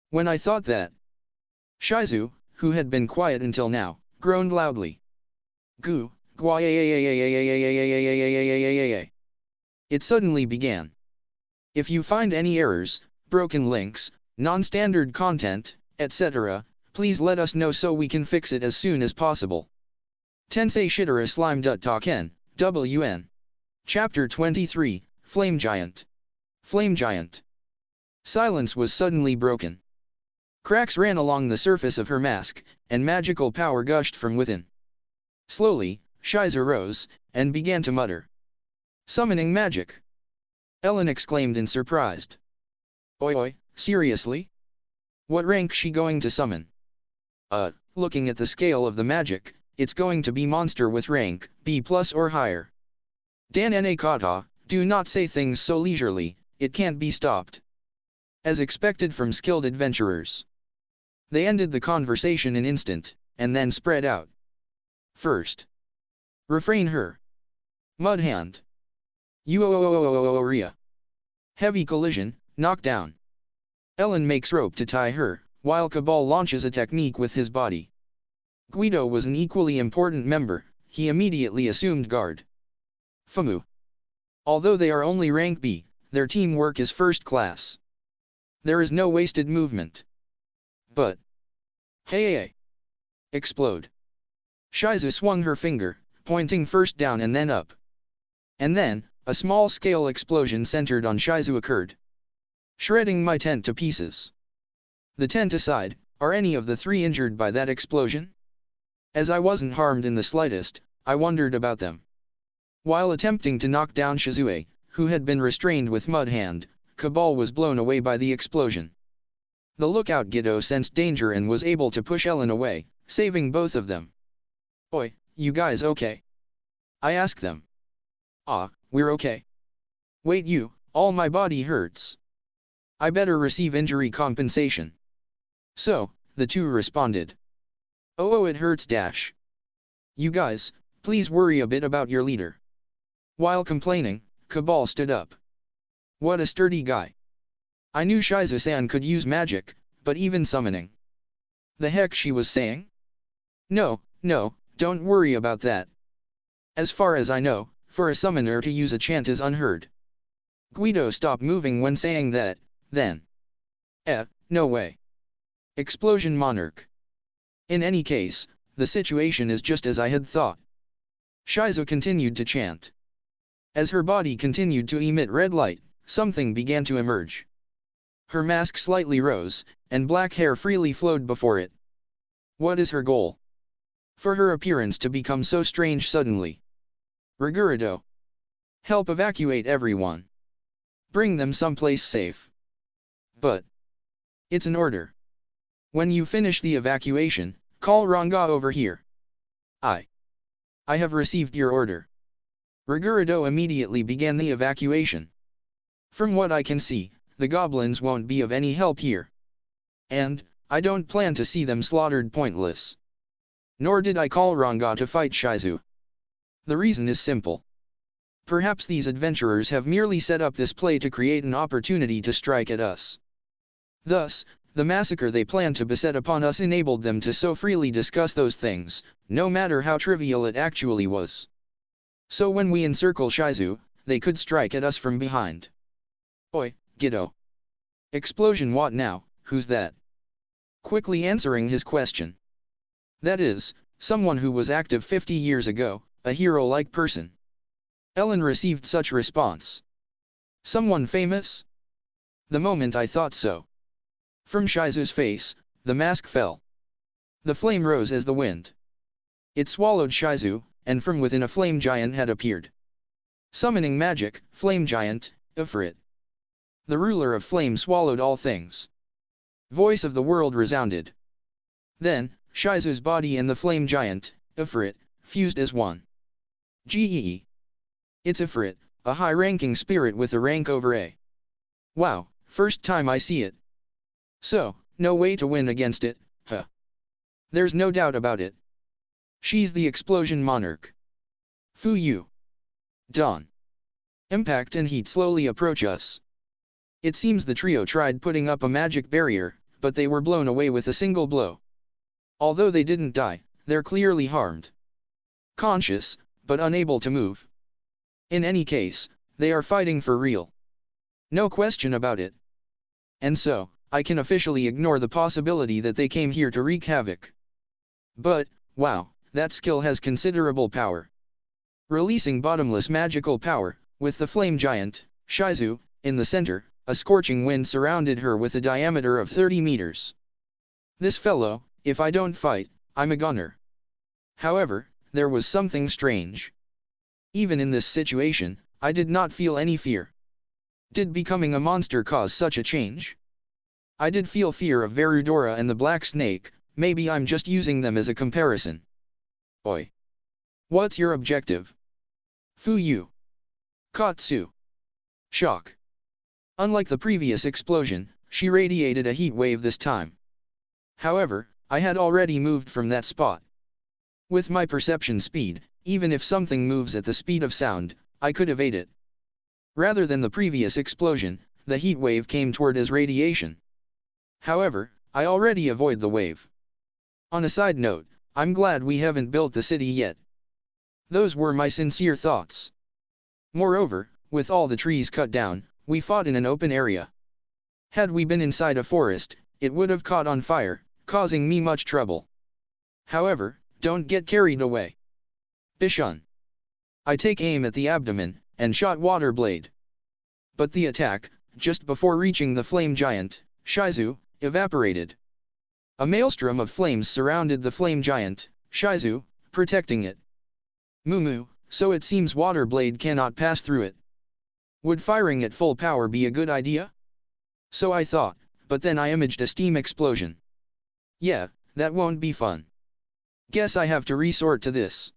Speaker 1: When I thought that, Shizu, who had been quiet until now, groaned loudly. Goo, gua. It suddenly began. If you find any errors, broken links, non-standard content, etc., please let us know so we can fix it as soon as possible. Tensei Shitara Slime Ken, WN. Chapter 23, Flame Giant. Flame Giant. Silence was suddenly broken. Cracks ran along the surface of her mask, and magical power gushed from within. Slowly, Shizu rose, and began to mutter. Summoning magic. Ellen exclaimed in surprise. Oi, seriously? What rank she going to summon? Looking at the scale of the magic, it's going to be monster with rank B+ or higher. Dan na kata, do not say things so leisurely, it can't be stopped. As expected from skilled adventurers. They ended the conversation in instant, and then spread out. First. Refrain her. Mud hand. Uoria. Heavy collision, knockdown. Ellen makes rope to tie her, while Cabal launches a technique with his body. Guido was an equally important member, he immediately assumed guard. Famu. Although they are only rank B, their teamwork is first class. There is no wasted movement. But. Hey! Explode. Shizu swung her finger, pointing first down and then up. And then, a small-scale explosion centered on Shizu occurred. Shredding my tent to pieces. The tent aside, are any of the three injured by that explosion? As I wasn't harmed in the slightest, I wondered about them. While attempting to knock down Shizue, who had been restrained with mud hand, Cabal was blown away by the explosion. The lookout Guido sensed danger and was able to push Ellen away, saving both of them. Oi, you guys okay? I asked them. We're okay. Wait you, all my body hurts. I better receive injury compensation. So, the two responded. Oh it hurts dash. You guys, please worry a bit about your leader. While complaining, Cabal stood up. What a sturdy guy. I knew Shizu-san could use magic, but even summoning. The heck she was saying? No, don't worry about that. As far as I know, for a summoner to use a chant is unheard. Guido stopped moving when saying that, then. No way. Explosion Monarch. In any case, the situation is just as I had thought. Shizu continued to chant. As her body continued to emit red light, something began to emerge. Her mask slightly rose, and black hair freely flowed before it. What is her goal? For her appearance to become so strange suddenly. Rigurido. Help evacuate everyone. Bring them someplace safe. But. It's an order. When you finish the evacuation, call Ranga over here. I have received your order. Rigurido immediately began the evacuation. From what I can see, the goblins won't be of any help here. And, I don't plan to see them slaughtered pointless. Nor did I call Ranga to fight Shizu. The reason is simple. Perhaps these adventurers have merely set up this play to create an opportunity to strike at us. Thus, the massacre they planned to beset upon us enabled them to so freely discuss those things, no matter how trivial it actually was. So when we encircle Shizu, they could strike at us from behind. Oi, Guido. Explosion what now, who's that? Quickly answering his question. That is, someone who was active 50 years ago, a hero-like person. Ellen received such response. Someone famous? The moment I thought so. From Shizu's face, the mask fell. The flame rose as the wind. It swallowed Shizu, and from within a flame giant had appeared. Summoning magic, flame giant, Ifrit. The ruler of flame swallowed all things. Voice of the world resounded. Then, Shizu's body and the flame giant, Ifrit, fused as one. Gee. It's Ifrit, a high-ranking spirit with a rank over A. Wow, first time I see it. So, no way to win against it, huh? There's no doubt about it. She's the explosion monarch. Fu Yu. Dawn. Impact and heat slowly approach us. It seems the trio tried putting up a magic barrier, but they were blown away with a single blow. Although they didn't die, they're clearly harmed. Conscious, but unable to move. In any case, they are fighting for real. No question about it. And so, I can officially ignore the possibility that they came here to wreak havoc. But, wow, that skill has considerable power. Releasing bottomless magical power, with the flame giant, Shizu, in the center, a scorching wind surrounded her with a diameter of 30 meters. This fellow, if I don't fight, I'm a gunner. However, there was something strange. Even in this situation, I did not feel any fear. Did becoming a monster cause such a change? I did feel fear of Verudora and the Black Snake, maybe I'm just using them as a comparison. Oi. What's your objective? Fu Yu. Katsu. Shock. Unlike the previous explosion, she radiated a heat wave this time. However, I had already moved from that spot. With my perception speed, even if something moves at the speed of sound, I could evade it. Rather than the previous explosion, the heat wave came toward as radiation. However, I already avoid the wave. On a side note, I'm glad we haven't built the city yet. Those were my sincere thoughts. Moreover, with all the trees cut down, we fought in an open area. Had we been inside a forest, it would have caught on fire, causing me much trouble. However, don't get carried away. Bishun. I take aim at the abdomen, and shot water blade. But the attack, just before reaching the flame giant, Shizu, evaporated. A maelstrom of flames surrounded the flame giant, Shizu, protecting it. Mumu, so it seems water blade cannot pass through it. Would firing at full power be a good idea? So I thought, but then I imaged a steam explosion. Yeah, that won't be fun. Guess I have to resort to this.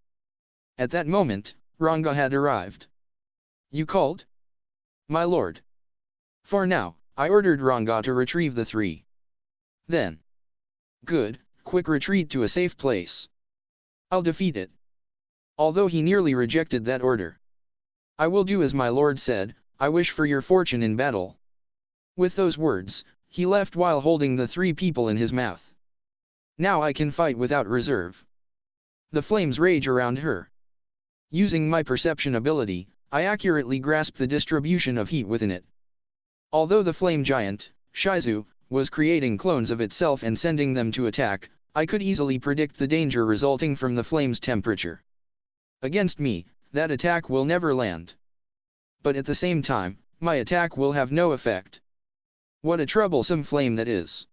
Speaker 1: At that moment, Ranga had arrived. You called? My lord. For now, I ordered Ranga to retrieve the three. Then. Good, quick retreat to a safe place. I'll defeat it. Although he nearly rejected that order. I will do as my lord said, I wish for your fortune in battle. With those words, he left while holding the three people in his mouth. Now I can fight without reserve. The flames rage around her. Using my perception ability, I accurately grasp the distribution of heat within it. Although the flame giant, Shizu, was creating clones of itself and sending them to attack, I could easily predict the danger resulting from the flame's temperature. Against me, that attack will never land. But at the same time, my attack will have no effect. What a troublesome flame that is.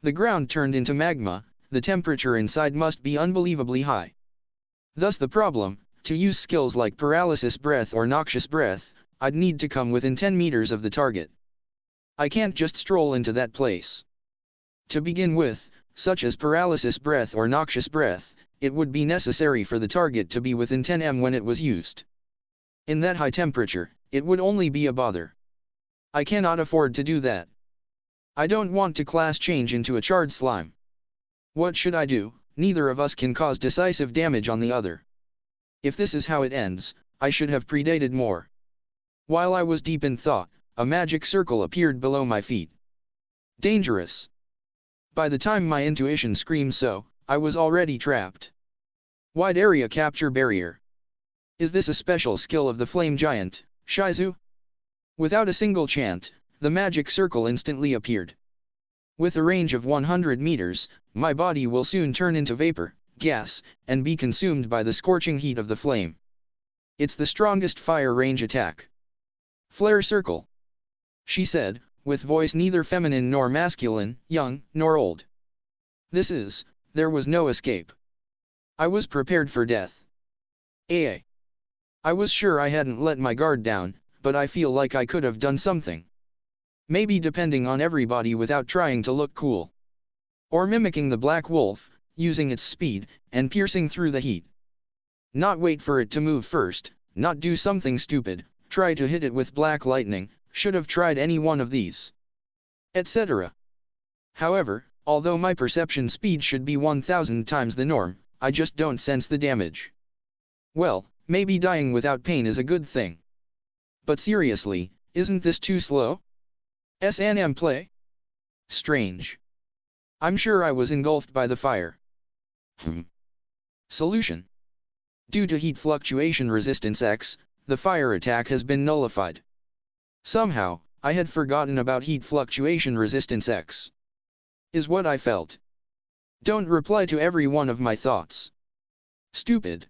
Speaker 1: The ground turned into magma, the temperature inside must be unbelievably high. Thus the problem, to use skills like paralysis breath or noxious breath, I'd need to come within 10 meters of the target. I can't just stroll into that place. To begin with, such as paralysis breath or noxious breath, it would be necessary for the target to be within 10 m when it was used. In that high temperature, it would only be a bother. I cannot afford to do that. I don't want to class change into a charred slime. What should I do? Neither of us can cause decisive damage on the other. If this is how it ends, I should have predated more. While I was deep in thought, a magic circle appeared below my feet. Dangerous. By the time my intuition screamed so, I was already trapped. Wide area capture barrier. Is this a special skill of the flame giant, Shizu? Without a single chant, the magic circle instantly appeared. With a range of 100 meters, my body will soon turn into vapor, gas, and be consumed by the scorching heat of the flame. It's the strongest fire range attack. Flare circle. She said, with voice neither feminine nor masculine, young, nor old. There was no escape. I was prepared for death. I was sure I hadn't let my guard down, but I feel like I could have done something. Maybe depending on everybody without trying to look cool. Or mimicking the black wolf, using its speed, and piercing through the heat. Not wait for it to move first, not do something stupid, try to hit it with black lightning, should have tried any one of these. Etc. However, although my perception speed should be 1000 times the norm, I just don't sense the damage. Well, maybe dying without pain is a good thing. But seriously, isn't this too slow? S&M play? Strange. I'm sure I was engulfed by the fire. Solution. Due to heat fluctuation resistance X, the fire attack has been nullified. Somehow, I had forgotten about heat fluctuation resistance X. Is what I felt. Don't reply to every one of my thoughts. Stupid.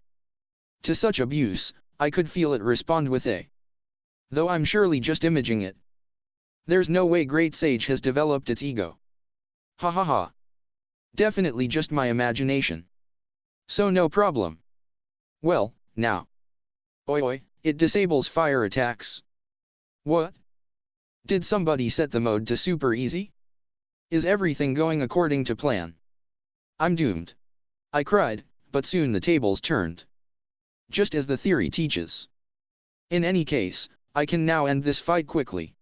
Speaker 1: To such abuse, I could feel it respond with a. Though I'm surely just imaging it. There's no way Great Sage has developed its ego. Ha ha ha. Definitely just my imagination. So no problem. Well, now. Oi, it disables fire attacks. What? Did somebody set the mode to super easy? Is everything going according to plan? I'm doomed. I cried, but soon the tables turned. Just as the theory teaches. In any case, I can now end this fight quickly.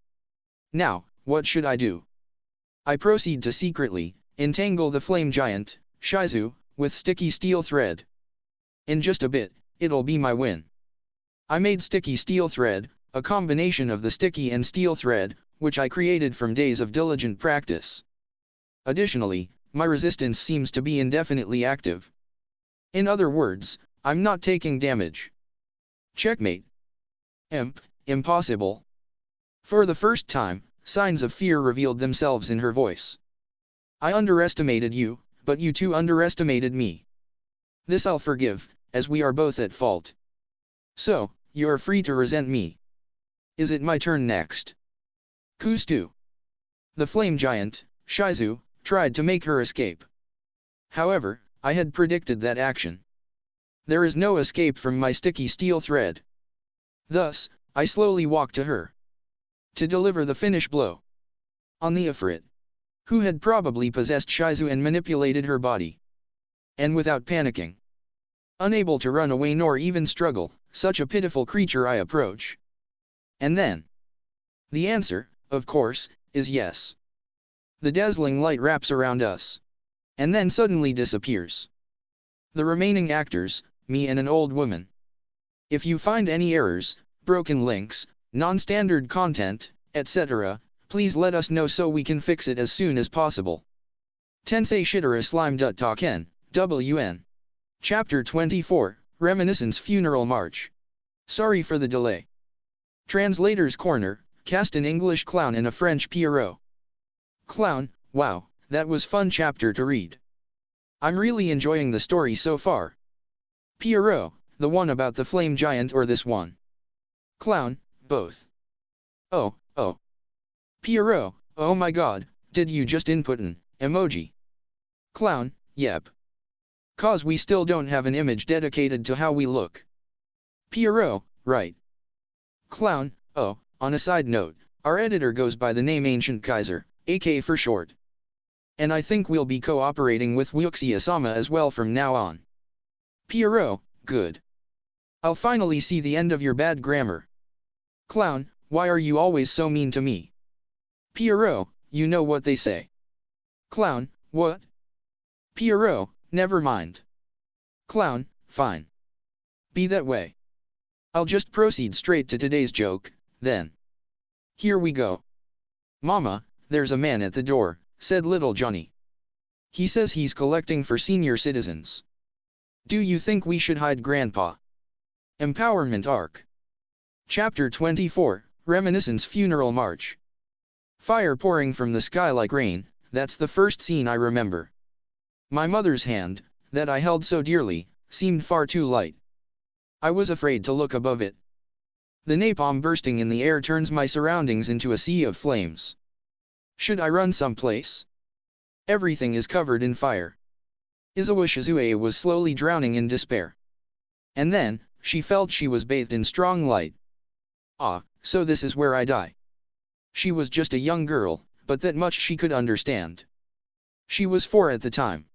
Speaker 1: Now, what should I do? I proceed to secretly entangle the flame giant, Shizu, with sticky steel thread. In just a bit, it'll be my win. I made sticky steel thread, a combination of the sticky and steel thread, which I created from days of diligent practice. Additionally, my resistance seems to be indefinitely active. In other words, I'm not taking damage. Checkmate. Impossible. For the first time, signs of fear revealed themselves in her voice. I underestimated you, but you too underestimated me. This I'll forgive, as we are both at fault. So, you're free to resent me. Is it my turn next? Kustu. The flame giant, Shizu, tried to make her escape. However, I had predicted that action. There is no escape from my sticky steel thread. Thus, I slowly walked to her. To deliver the finish blow. On the Ifrit. Who had probably possessed Shizu and manipulated her body. And without panicking. Unable to run away nor even struggle, such a pitiful creature I approach. And then. The answer, of course, is yes. The dazzling light wraps around us. And then suddenly disappears. The remaining actors, me and an old woman. If you find any errors, broken links, non-standard content, etc., please let us know so we can fix it as soon as possible. Tensei Shitara Slime Taken, WN. Chapter 24, Reminiscence Funeral March. Sorry for the delay. Translator's Corner, cast an English clown and a French Pierrot. Clown, wow, that was fun chapter to read. I'm really enjoying the story so far. Pierrot, the one about the flame giant or this one? Clown, both. Oh. Pierrot, oh my god, did you just input an emoji? Clown, yep. Cause we still don't have an image dedicated to how we look. Pierrot, right. Clown, oh, on a side note, our editor goes by the name Ancient Kaiser, AK for short. And I think we'll be cooperating with Wuxia-sama as well from now on. Pierrot, good. I'll finally see the end of your bad grammar. Clown, why are you always so mean to me? Pierrot, you know what they say. Clown, what? Pierrot, never mind. Clown, fine. Be that way. I'll just proceed straight to today's joke, then. Here we go. Mama, there's a man at the door, said little Johnny. He says he's collecting for senior citizens. Do you think we should hide Grandpa? Empowerment Arc. Chapter 24, Reminiscence Funeral March. Fire pouring from the sky like rain, that's the first scene I remember. My mother's hand, that I held so dearly, seemed far too light. I was afraid to look above it. The napalm bursting in the air turns my surroundings into a sea of flames. Should I run someplace? Everything is covered in fire. Izawa Shizue was slowly drowning in despair. And then, she felt she was bathed in strong light. Ah, so this is where I die. She was just a young girl, but that much she could understand. She was 4 at the time.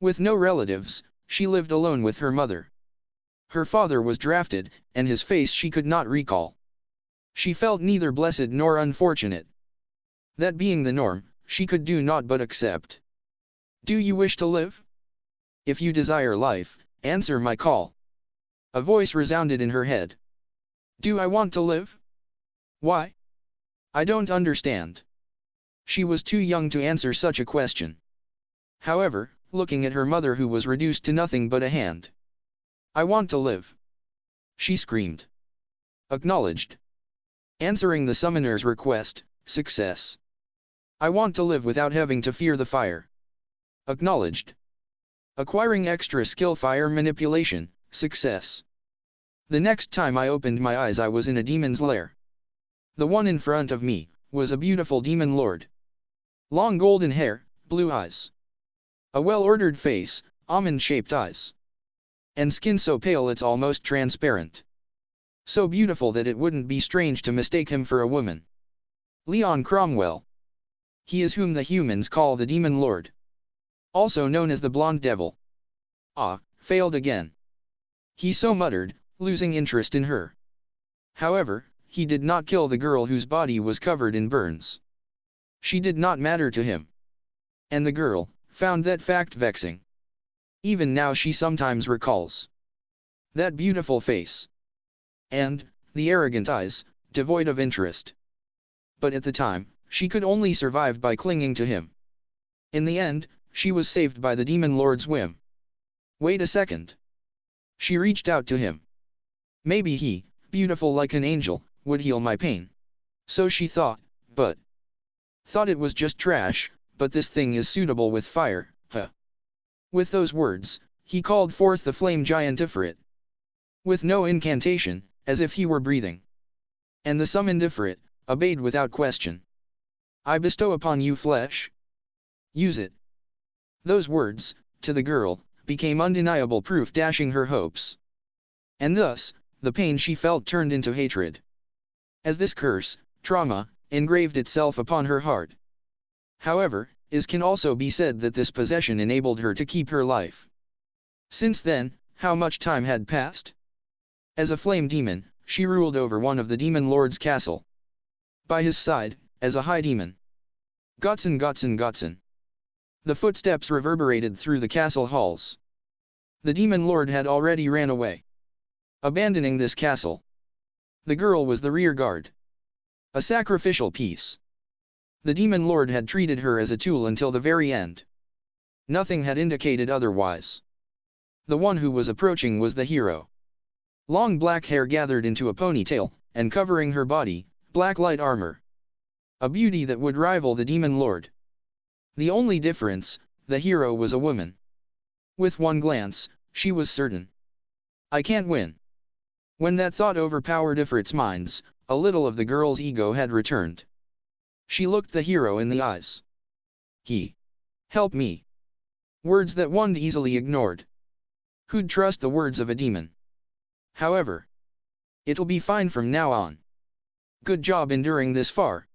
Speaker 1: With no relatives, she lived alone with her mother. Her father was drafted, and his face she could not recall. She felt neither blessed nor unfortunate. That being the norm, she could do naught but accept. Do you wish to live? If you desire life, answer my call. A voice resounded in her head. Do I want to live? Why? I don't understand. She was too young to answer such a question. However, looking at her mother who was reduced to nothing but a hand. I want to live. She screamed. Acknowledged. Answering the summoner's request, success. I want to live without having to fear the fire. Acknowledged. Acquiring extra skill fire manipulation, success. The next time I opened my eyes I was in a demon's lair. The one in front of me was a beautiful demon lord. Long golden hair, blue eyes. A well-ordered face, almond-shaped eyes. And skin so pale it's almost transparent. So beautiful that it wouldn't be strange to mistake him for a woman. Leon Cromwell. He is whom the humans call the Demon Lord. Also known as the Blonde Devil. Ah, failed again. He so muttered, losing interest in her. However, he did not kill the girl whose body was covered in burns. She did not matter to him. And the girl found that fact vexing. Even now she sometimes recalls that beautiful face. And the arrogant eyes, devoid of interest. But at the time, she could only survive by clinging to him. In the end, she was saved by the Demon Lord's whim. Wait a second. She reached out to him. Maybe he, beautiful like an angel, would heal my pain. So she thought, but thought it was just trash, but this thing is suitable with fire, huh. With those words, he called forth the flame giant Ifrit. With no incantation, as if he were breathing. And the summoned Ifrit obeyed without question. I bestow upon you flesh. Use it. Those words, to the girl, became undeniable proof dashing her hopes. And thus, the pain she felt turned into hatred. As this curse, trauma, engraved itself upon her heart. However, it can also be said that this possession enabled her to keep her life. Since then, how much time had passed? As a flame demon, she ruled over one of the Demon Lord's castle. By his side, as a high demon. Gotsen Gotsen Gotsen. The footsteps reverberated through the castle halls. The Demon Lord had already ran away. Abandoning this castle. The girl was the rear guard. A sacrificial piece. The Demon Lord had treated her as a tool until the very end. Nothing had indicated otherwise. The one who was approaching was the hero. Long black hair gathered into a ponytail, and covering her body, black light armor. A beauty that would rival the Demon Lord. The only difference, the hero was a woman. With one glance, she was certain. I can't win. When that thought overpowered Ifrit's minds, a little of the girl's ego had returned. She looked the hero in the eyes. He. Help me. Words that one easily ignored. Who'd trust the words of a demon? However, it'll be fine from now on. Good job enduring this far.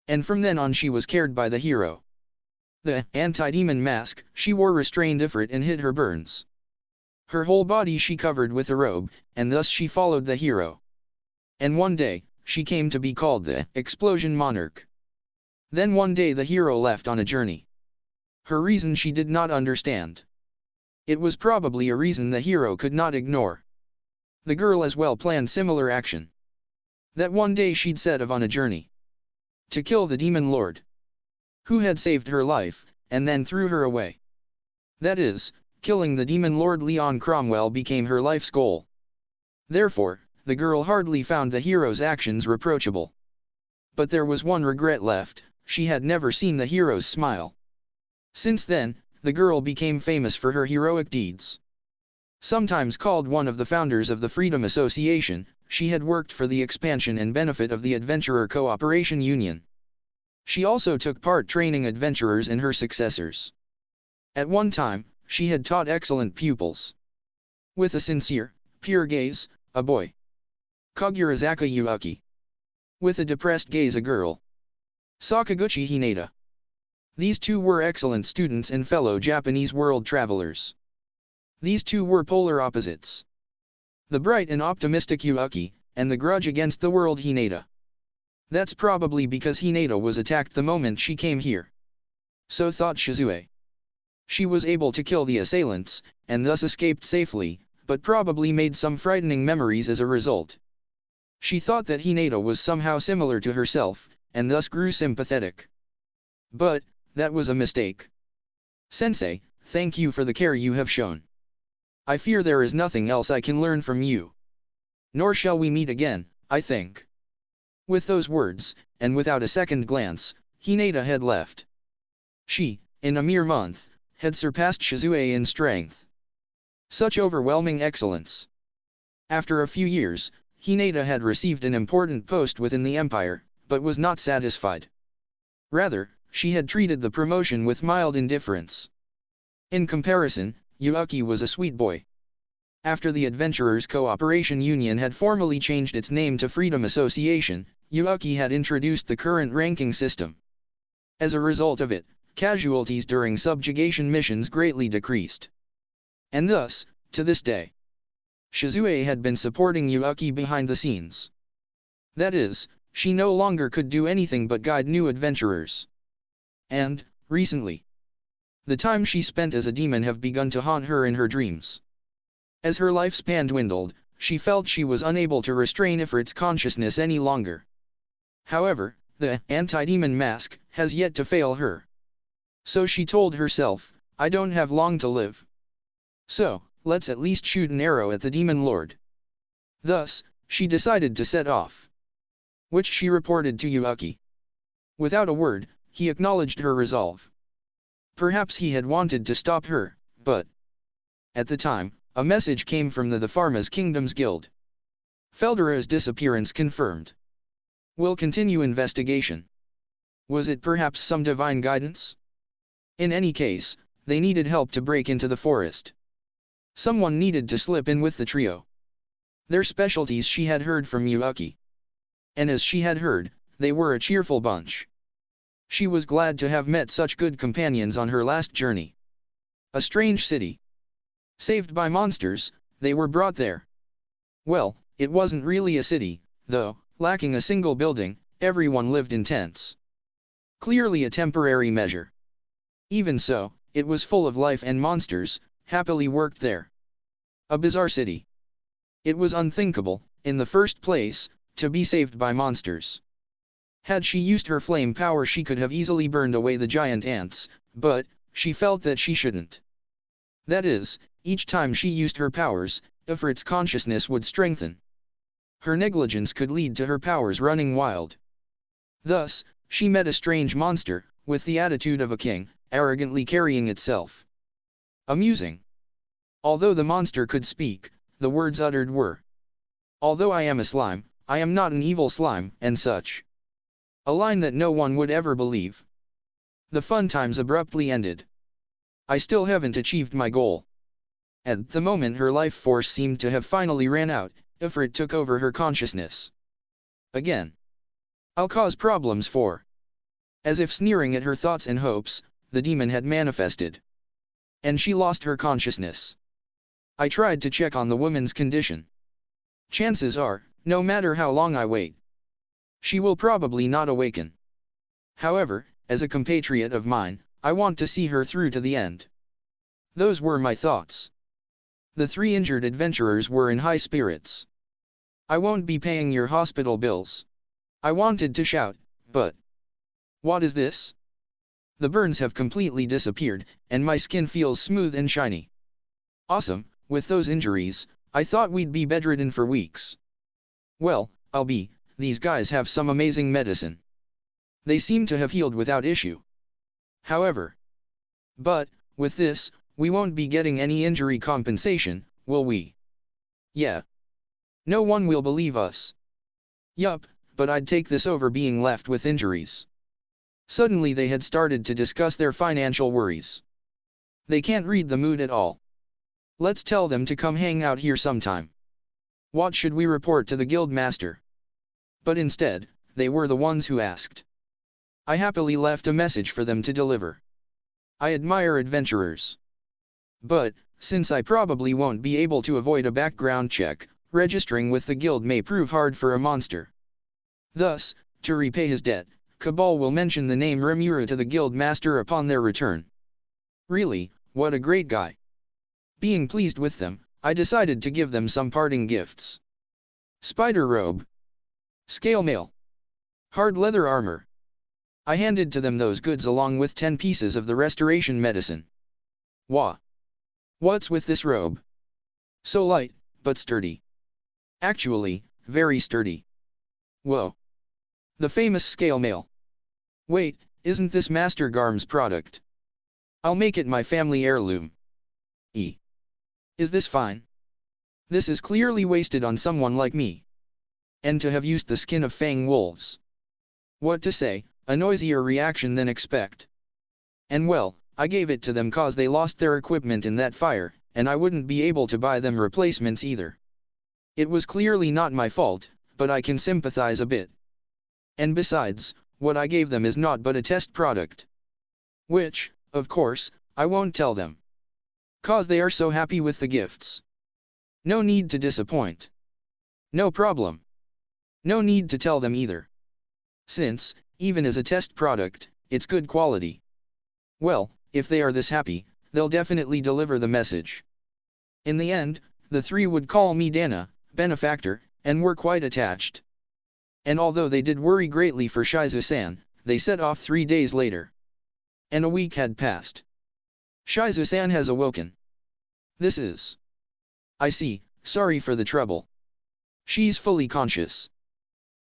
Speaker 1: And from then on she was cared by the hero. The anti-demon mask she wore restrained Ifrit and hid her burns. Her whole body she covered with a robe, and thus she followed the hero. And one day, she came to be called the Explosion Monarch. Then one day the hero left on a journey. Her reason she did not understand. It was probably a reason the hero could not ignore. The girl as well planned similar action. That one day she'd set off on a journey. To kill the Demon Lord. Who had saved her life, and then threw her away. That is, killing the Demon Lord Leon Cromwell became her life's goal. Therefore, the girl hardly found the hero's actions reproachable. But there was one regret left, she had never seen the hero's smile. Since then, the girl became famous for her heroic deeds. Sometimes called one of the founders of the Freedom Association, she had worked for the expansion and benefit of the Adventurer Cooperation Union. She also took part training adventurers and her successors. At one time, she had taught excellent pupils. With a sincere, pure gaze, a boy. Kagura Zakayuki. With a depressed gaze a girl. Sakaguchi Hinata. These two were excellent students and fellow Japanese world travelers. These two were polar opposites. The bright and optimistic Yuuki, and the grudge against the world Hinata. That's probably because Hinata was attacked the moment she came here. So thought Shizue. She was able to kill the assailants, and thus escaped safely, but probably made some frightening memories as a result. She thought that Hinata was somehow similar to herself, and thus grew sympathetic. But, that was a mistake. Sensei, thank you for the care you have shown. I fear there is nothing else I can learn from you. Nor shall we meet again, I think. With those words, and without a second glance, Hinata had left. She, in a mere month, had surpassed Shizue in strength. Such overwhelming excellence. After a few years, Hinata had received an important post within the empire, but was not satisfied. Rather, she had treated the promotion with mild indifference. In comparison, Yuuki was a sweet boy. After the Adventurers Cooperation Union had formally changed its name to Freedom Association, Yuuki had introduced the current ranking system. As a result of it, casualties during subjugation missions greatly decreased. And thus, to this day, Shizue had been supporting Yuuki behind the scenes. That is, she no longer could do anything but guide new adventurers. And, recently, the time she spent as a demon have begun to haunt her in her dreams. As her lifespan dwindled, she felt she was unable to restrain Ifrit's consciousness any longer. However, the anti-demon mask has yet to fail her. So she told herself, I don't have long to live. So, let's at least shoot an arrow at the demon lord. Thus, she decided to set off. Which she reported to Yuuki. Without a word, he acknowledged her resolve. Perhaps he had wanted to stop her, but at the time, a message came from the Pharma's Kingdoms Guild. Feldera's disappearance confirmed. Will continue investigation. Was it perhaps some divine guidance? In any case, they needed help to break into the forest. Someone needed to slip in with the trio. Their specialties she had heard from Yuuki. And as she had heard, they were a cheerful bunch. She was glad to have met such good companions on her last journey. A strange city. Saved by monsters, they were brought there. Well, it wasn't really a city, though, lacking a single building, everyone lived in tents. Clearly a temporary measure. Even so, it was full of life and monsters, happily worked there. A bizarre city. It was unthinkable, in the first place, to be saved by monsters. Had she used her flame power she could have easily burned away the giant ants, but, she felt that she shouldn't. That is, each time she used her powers, Ifrit's consciousness would strengthen. Her negligence could lead to her powers running wild. Thus, she met a strange monster, with the attitude of a king, arrogantly carrying itself. Amusing. Although the monster could speak, the words uttered were, although I am a slime, I am not an evil slime, and such. A line that no one would ever believe. The fun times abruptly ended. I still haven't achieved my goal. At the moment her life force seemed to have finally ran out, Ifrit took over her consciousness. Again. I'll cause problems for. As if sneering at her thoughts and hopes, the demon had manifested. And she lost her consciousness. I tried to check on the woman's condition. Chances are, no matter how long I wait, she will probably not awaken. However, as a compatriot of mine, I want to see her through to the end. Those were my thoughts. The three injured adventurers were in high spirits. I won't be paying your hospital bills. I wanted to shout, but what is this? The burns have completely disappeared, and my skin feels smooth and shiny. Awesome, with those injuries, I thought we'd be bedridden for weeks. Well, I'll be, these guys have some amazing medicine. They seem to have healed without issue. However, but, with this, we won't be getting any injury compensation, will we? Yeah. No one will believe us. Yup, but I'd take this over being left with injuries. Suddenly they had started to discuss their financial worries. They can't read the mood at all. Let's tell them to come hang out here sometime. What should we report to the guild master? But instead, they were the ones who asked. I happily left a message for them to deliver. I admire adventurers. But, since I probably won't be able to avoid a background check, registering with the guild may prove hard for a monster. Thus, to repay his debt, Cabal will mention the name Rimuru to the guild master upon their return. Really, what a great guy. Being pleased with them, I decided to give them some parting gifts. Spider robe. Scale mail. Hard leather armor. I handed to them those goods along with 10 pieces of the restoration medicine. Wah! What's with this robe? So light, but sturdy. Actually, very sturdy. Whoa. The famous scale mail. Wait, isn't this Master Garm's product? I'll make it my family heirloom. Is this fine? This is clearly wasted on someone like me. And to have used the skin of fang wolves. What to say, a noisier reaction than expect. And well, I gave it to them cause they lost their equipment in that fire, and I wouldn't be able to buy them replacements either. It was clearly not my fault, but I can sympathize a bit. And besides, what I gave them is not but a test product. Which, of course, I won't tell them. Cause they are so happy with the gifts. No need to disappoint. No problem. No need to tell them either. Since, even as a test product, it's good quality. Well, if they are this happy, they'll definitely deliver the message. In the end, the three would call me Dana, benefactor, and were quite attached. And although they did worry greatly for Shizu-san, they set off 3 days later. And a week had passed. Shizu-san has awoken. This is. I see, sorry for the trouble. She's fully conscious.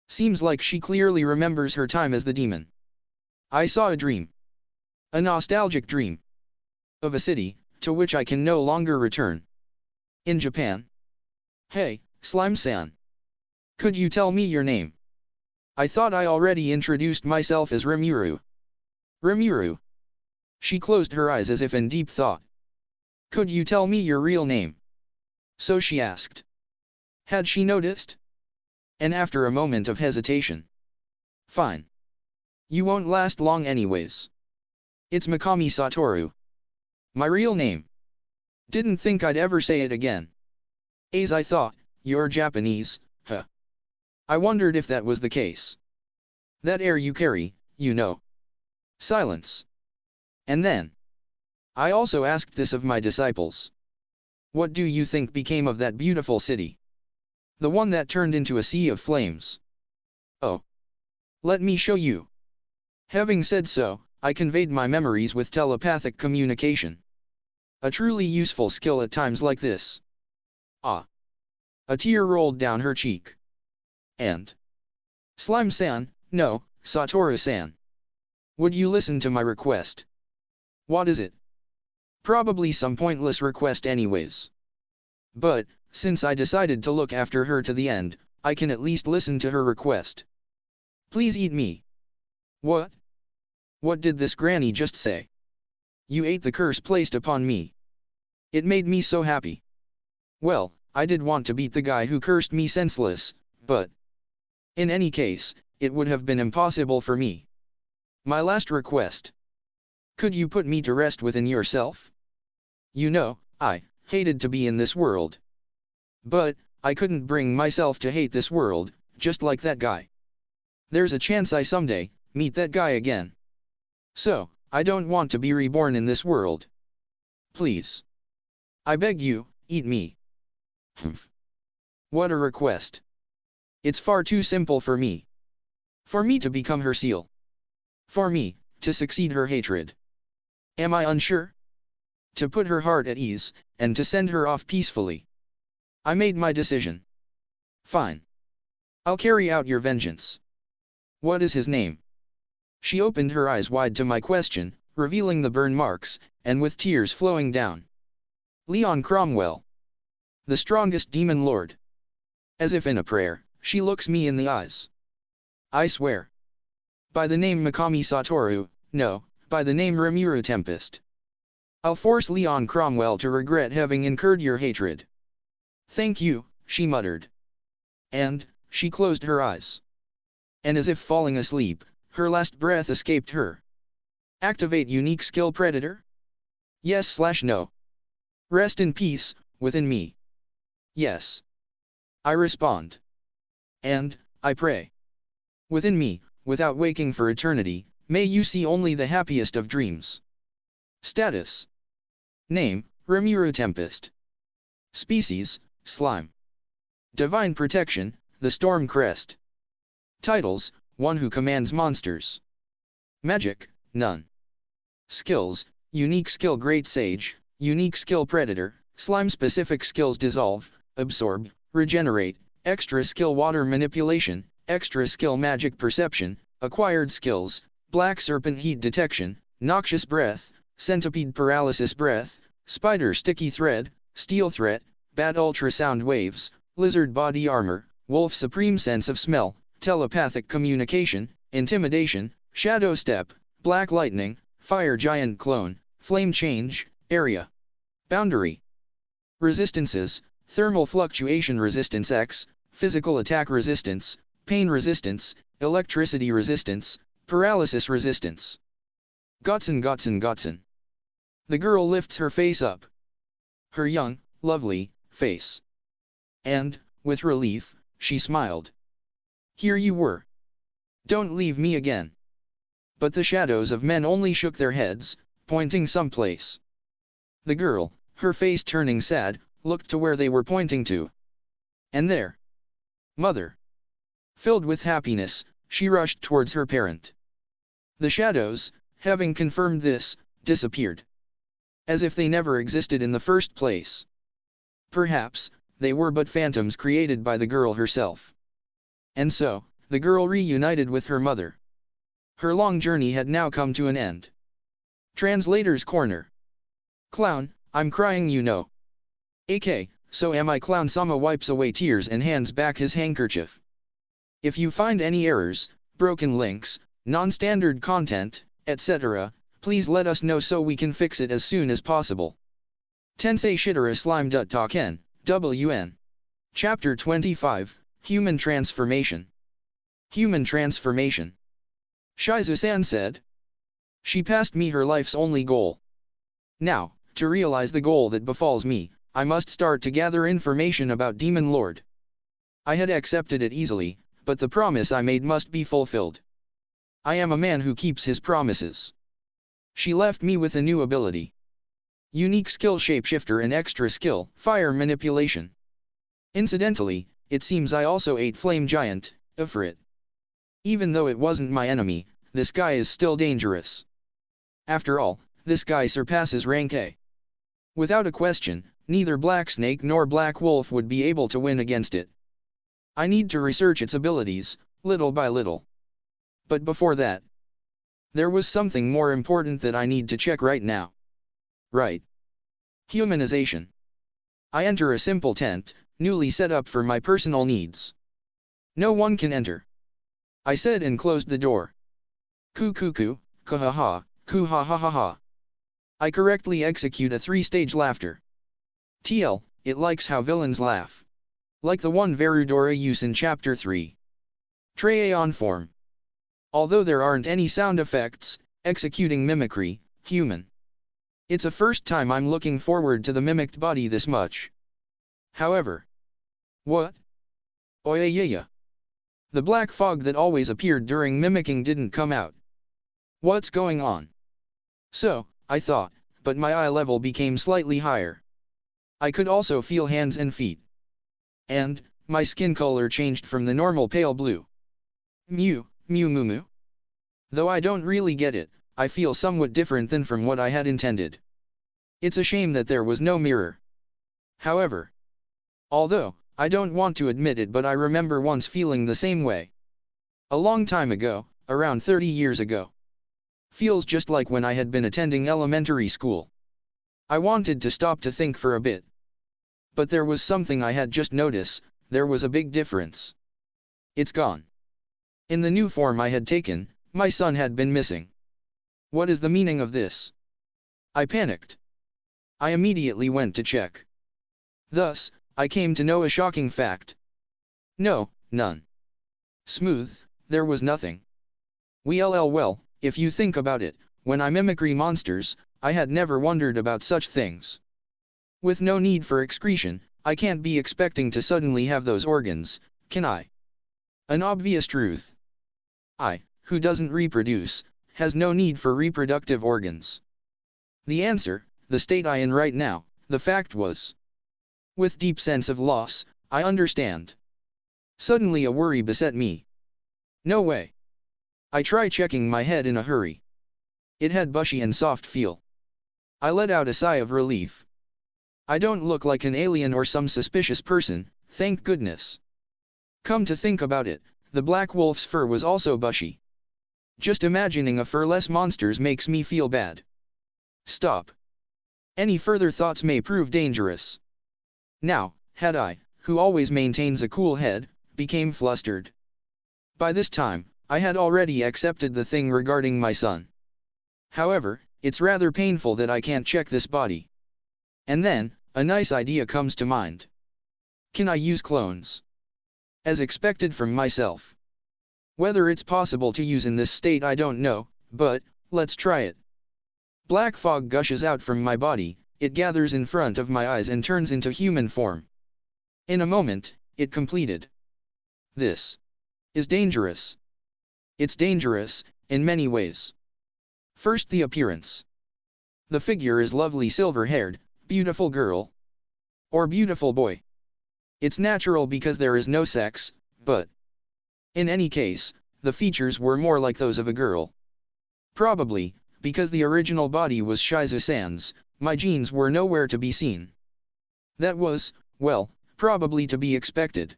Speaker 1: Seems like she clearly remembers her time as the demon. I saw a dream. A nostalgic dream. Of a city, to which I can no longer return. In Japan. Hey, Slime-san. Could you tell me your name? I thought I already introduced myself as Rimuru. Rimuru. She closed her eyes as if in deep thought. Could you tell me your real name? So she asked. Had she noticed? And after a moment of hesitation. Fine. You won't last long anyways. It's Mikami Satoru. My real name. Didn't think I'd ever say it again. As I thought, you're Japanese, huh? I wondered if that was the case. That air you carry, you know. Silence. And then. I also asked this of my disciples. What do you think became of that beautiful city? The one that turned into a sea of flames. Oh. Let me show you. Having said so, I conveyed my memories with telepathic communication. A truly useful skill at times like this. Ah. A tear rolled down her cheek. And. Slime-san, no, Satoru-san. Would you listen to my request? What is it? Probably some pointless request anyways. But, since I decided to look after her to the end, I can at least listen to her request. Please eat me. What? What did this granny just say? You ate the curse placed upon me. It made me so happy. Well, I did want to beat the guy who cursed me senseless, but... in any case, it would have been impossible for me. My last request. Could you put me to rest within yourself? You know, I hated to be in this world. But, I couldn't bring myself to hate this world, just like that guy. There's a chance I someday meet that guy again. So, I don't want to be reborn in this world. Please. I beg you, eat me. Humph. What a request. It's far too simple for me. For me to become her seal. For me, to succeed her hatred. Am I unsure? To put her heart at ease, and to send her off peacefully. I made my decision. Fine. I'll carry out your vengeance. What is his name? She opened her eyes wide to my question, revealing the burn marks, and with tears flowing down. Leon Cromwell. The strongest demon lord. As if in a prayer, she looks me in the eyes. I swear. By the name Mikami Satoru, no, by the name Rimuru Tempest. I'll force Leon Cromwell to regret having incurred your hatred. Thank you, she muttered. And, she closed her eyes. And as if falling asleep, her last breath escaped her. Activate unique skill Predator? Yes/no. Rest in peace, within me. Yes. I respond. And, I pray. Within me, without waking for eternity, may you see only the happiest of dreams. Status. Name, Rimuru Tempest. Species, Slime. Divine Protection, the Storm Crest. Titles, one who commands monsters. Magic, none. Skills, unique skill Great Sage, unique skill Predator, slime-specific skills Dissolve, Absorb, Regenerate, extra skill Water Manipulation, extra skill Magic Perception, acquired skills, Black Serpent Heat Detection, Noxious Breath, Centipede Paralysis Breath, Spider Sticky Thread, Steel Threat, Bat Ultrasound Waves, Lizard Body Armor, Wolf Supreme Sense of Smell, Telepathic Communication, Intimidation, Shadow Step, Black Lightning, Fire Giant Clone, Flame Change, Area. Boundary. Resistances, Thermal Fluctuation Resistance X, Physical Attack Resistance, Pain Resistance, Electricity Resistance, Paralysis Resistance. Gotsen. The girl lifts her face up. Her young, lovely, face. And, with relief, she smiled. Here you were. Don't leave me again. But the shadows of men only shook their heads, pointing someplace. The girl, her face turning sad, looked to where they were pointing to. And there. Mother. Filled with happiness, she rushed towards her parent. The shadows, having confirmed this, disappeared. As if they never existed in the first place. Perhaps, they were but phantoms created by the girl herself. And so, the girl reunited with her mother. Her long journey had now come to an end. Translator's Corner. Clown, I'm crying you know. AK, so am I. Clown-sama wipes away tears and hands back his handkerchief. If you find any errors, broken links, non-standard content, etc., please let us know so we can fix it as soon as possible. Tensei Shitara Slime Taken, WN. Chapter 25, Human Transformation. Human Transformation. Shizu-san said. She passed me her life's only goal. Now, to realize the goal that befalls me, I must start to gather information about Demon Lord. I had accepted it easily, but the promise I made must be fulfilled. I am a man who keeps his promises. She left me with a new ability. Unique skill Shapeshifter and extra skill, Fire Manipulation. Incidentally, it seems I also ate Flame Giant, Ifrit. Even though it wasn't my enemy, this guy is still dangerous. After all, this guy surpasses rank A. Without a question, neither Black Snake nor Black Wolf would be able to win against it. I need to research its abilities, little by little. But before that, there was something more important that I need to check right now. Right. Humanization. I enter a simple tent, newly set up for my personal needs. No one can enter. I said and closed the door. Ku-ha-ha, ku-ha-ha-ha-ha. I correctly execute a 3-stage laughter. TL, it likes how villains laugh. Like the one Verudora used in Chapter 3. Treaon form. Although there aren't any sound effects, executing mimicry, human. It's a first time I'm looking forward to the mimicked body this much. However. What? Oya. The black fog that always appeared during mimicking didn't come out. What's going on? So, I thought, but my eye level became slightly higher. I could also feel hands and feet. And, my skin color changed from the normal pale blue. Mew. Though I don't really get it, I feel somewhat different than from what I had intended. It's a shame that there was no mirror. However, although, I don't want to admit it, but I remember once feeling the same way. A long time ago, around 30 years ago. Feels just like when I had been attending elementary school. I wanted to stop to think for a bit. But there was something I had just noticed, there was a big difference. It's gone. In the new form I had taken, my son had been missing. What is the meaning of this? I panicked. I immediately went to check. Thus, I came to know a shocking fact. No, none. Smooth, There was nothing. Well, if you think about it, when I mimicry monsters, I had never wondered about such things. With no need for excretion, I can't be expecting to suddenly have those organs, can I? An obvious truth. I, who doesn't reproduce, has no need for reproductive organs. The answer, the state I in right now, the fact was. With deep sense of loss, I understand. Suddenly a worry beset me. No way. I try checking my head in a hurry. It had bushy and soft feel. I let out a sigh of relief. I don't look like an alien or some suspicious person, thank goodness. Come to think about it, the black wolf's fur was also bushy. Just imagining a furless monsters makes me feel bad. Stop. Any further thoughts may prove dangerous. Now, had I, who always maintains a cool head, became flustered. By this time, I had already accepted the thing regarding my son. However, it's rather painful that I can't check this body. And then, a nice idea comes to mind. Can I use clones? As expected from myself. Whether it's possible to use in this state I don't know, but, let's try it. Black fog gushes out from my body, it gathers in front of my eyes and turns into human form. In a moment, it completed. This is dangerous. It's dangerous, in many ways. First, the appearance. The figure is lovely silver-haired, beautiful girl. Or beautiful boy. It's natural because there is no sex, but in any case, the features were more like those of a girl. Probably, because the original body was Shizu-san's, my genes were nowhere to be seen. That was, well, probably to be expected.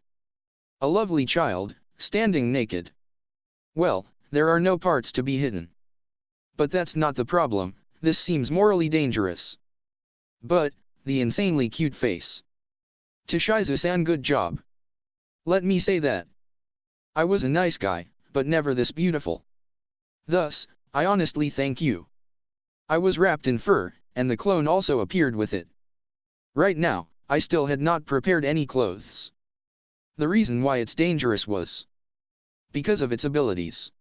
Speaker 1: A lovely child, standing naked. Well, there are no parts to be hidden. But that's not the problem, this seems morally dangerous. But, the insanely cute face. To Shizu-san, good job. Let me say that. I was a nice guy, but never this beautiful. Thus, I honestly thank you. I was wrapped in fur, and the clone also appeared with it. Right now, I still had not prepared any clothes. The reason why it's dangerous was because of its abilities.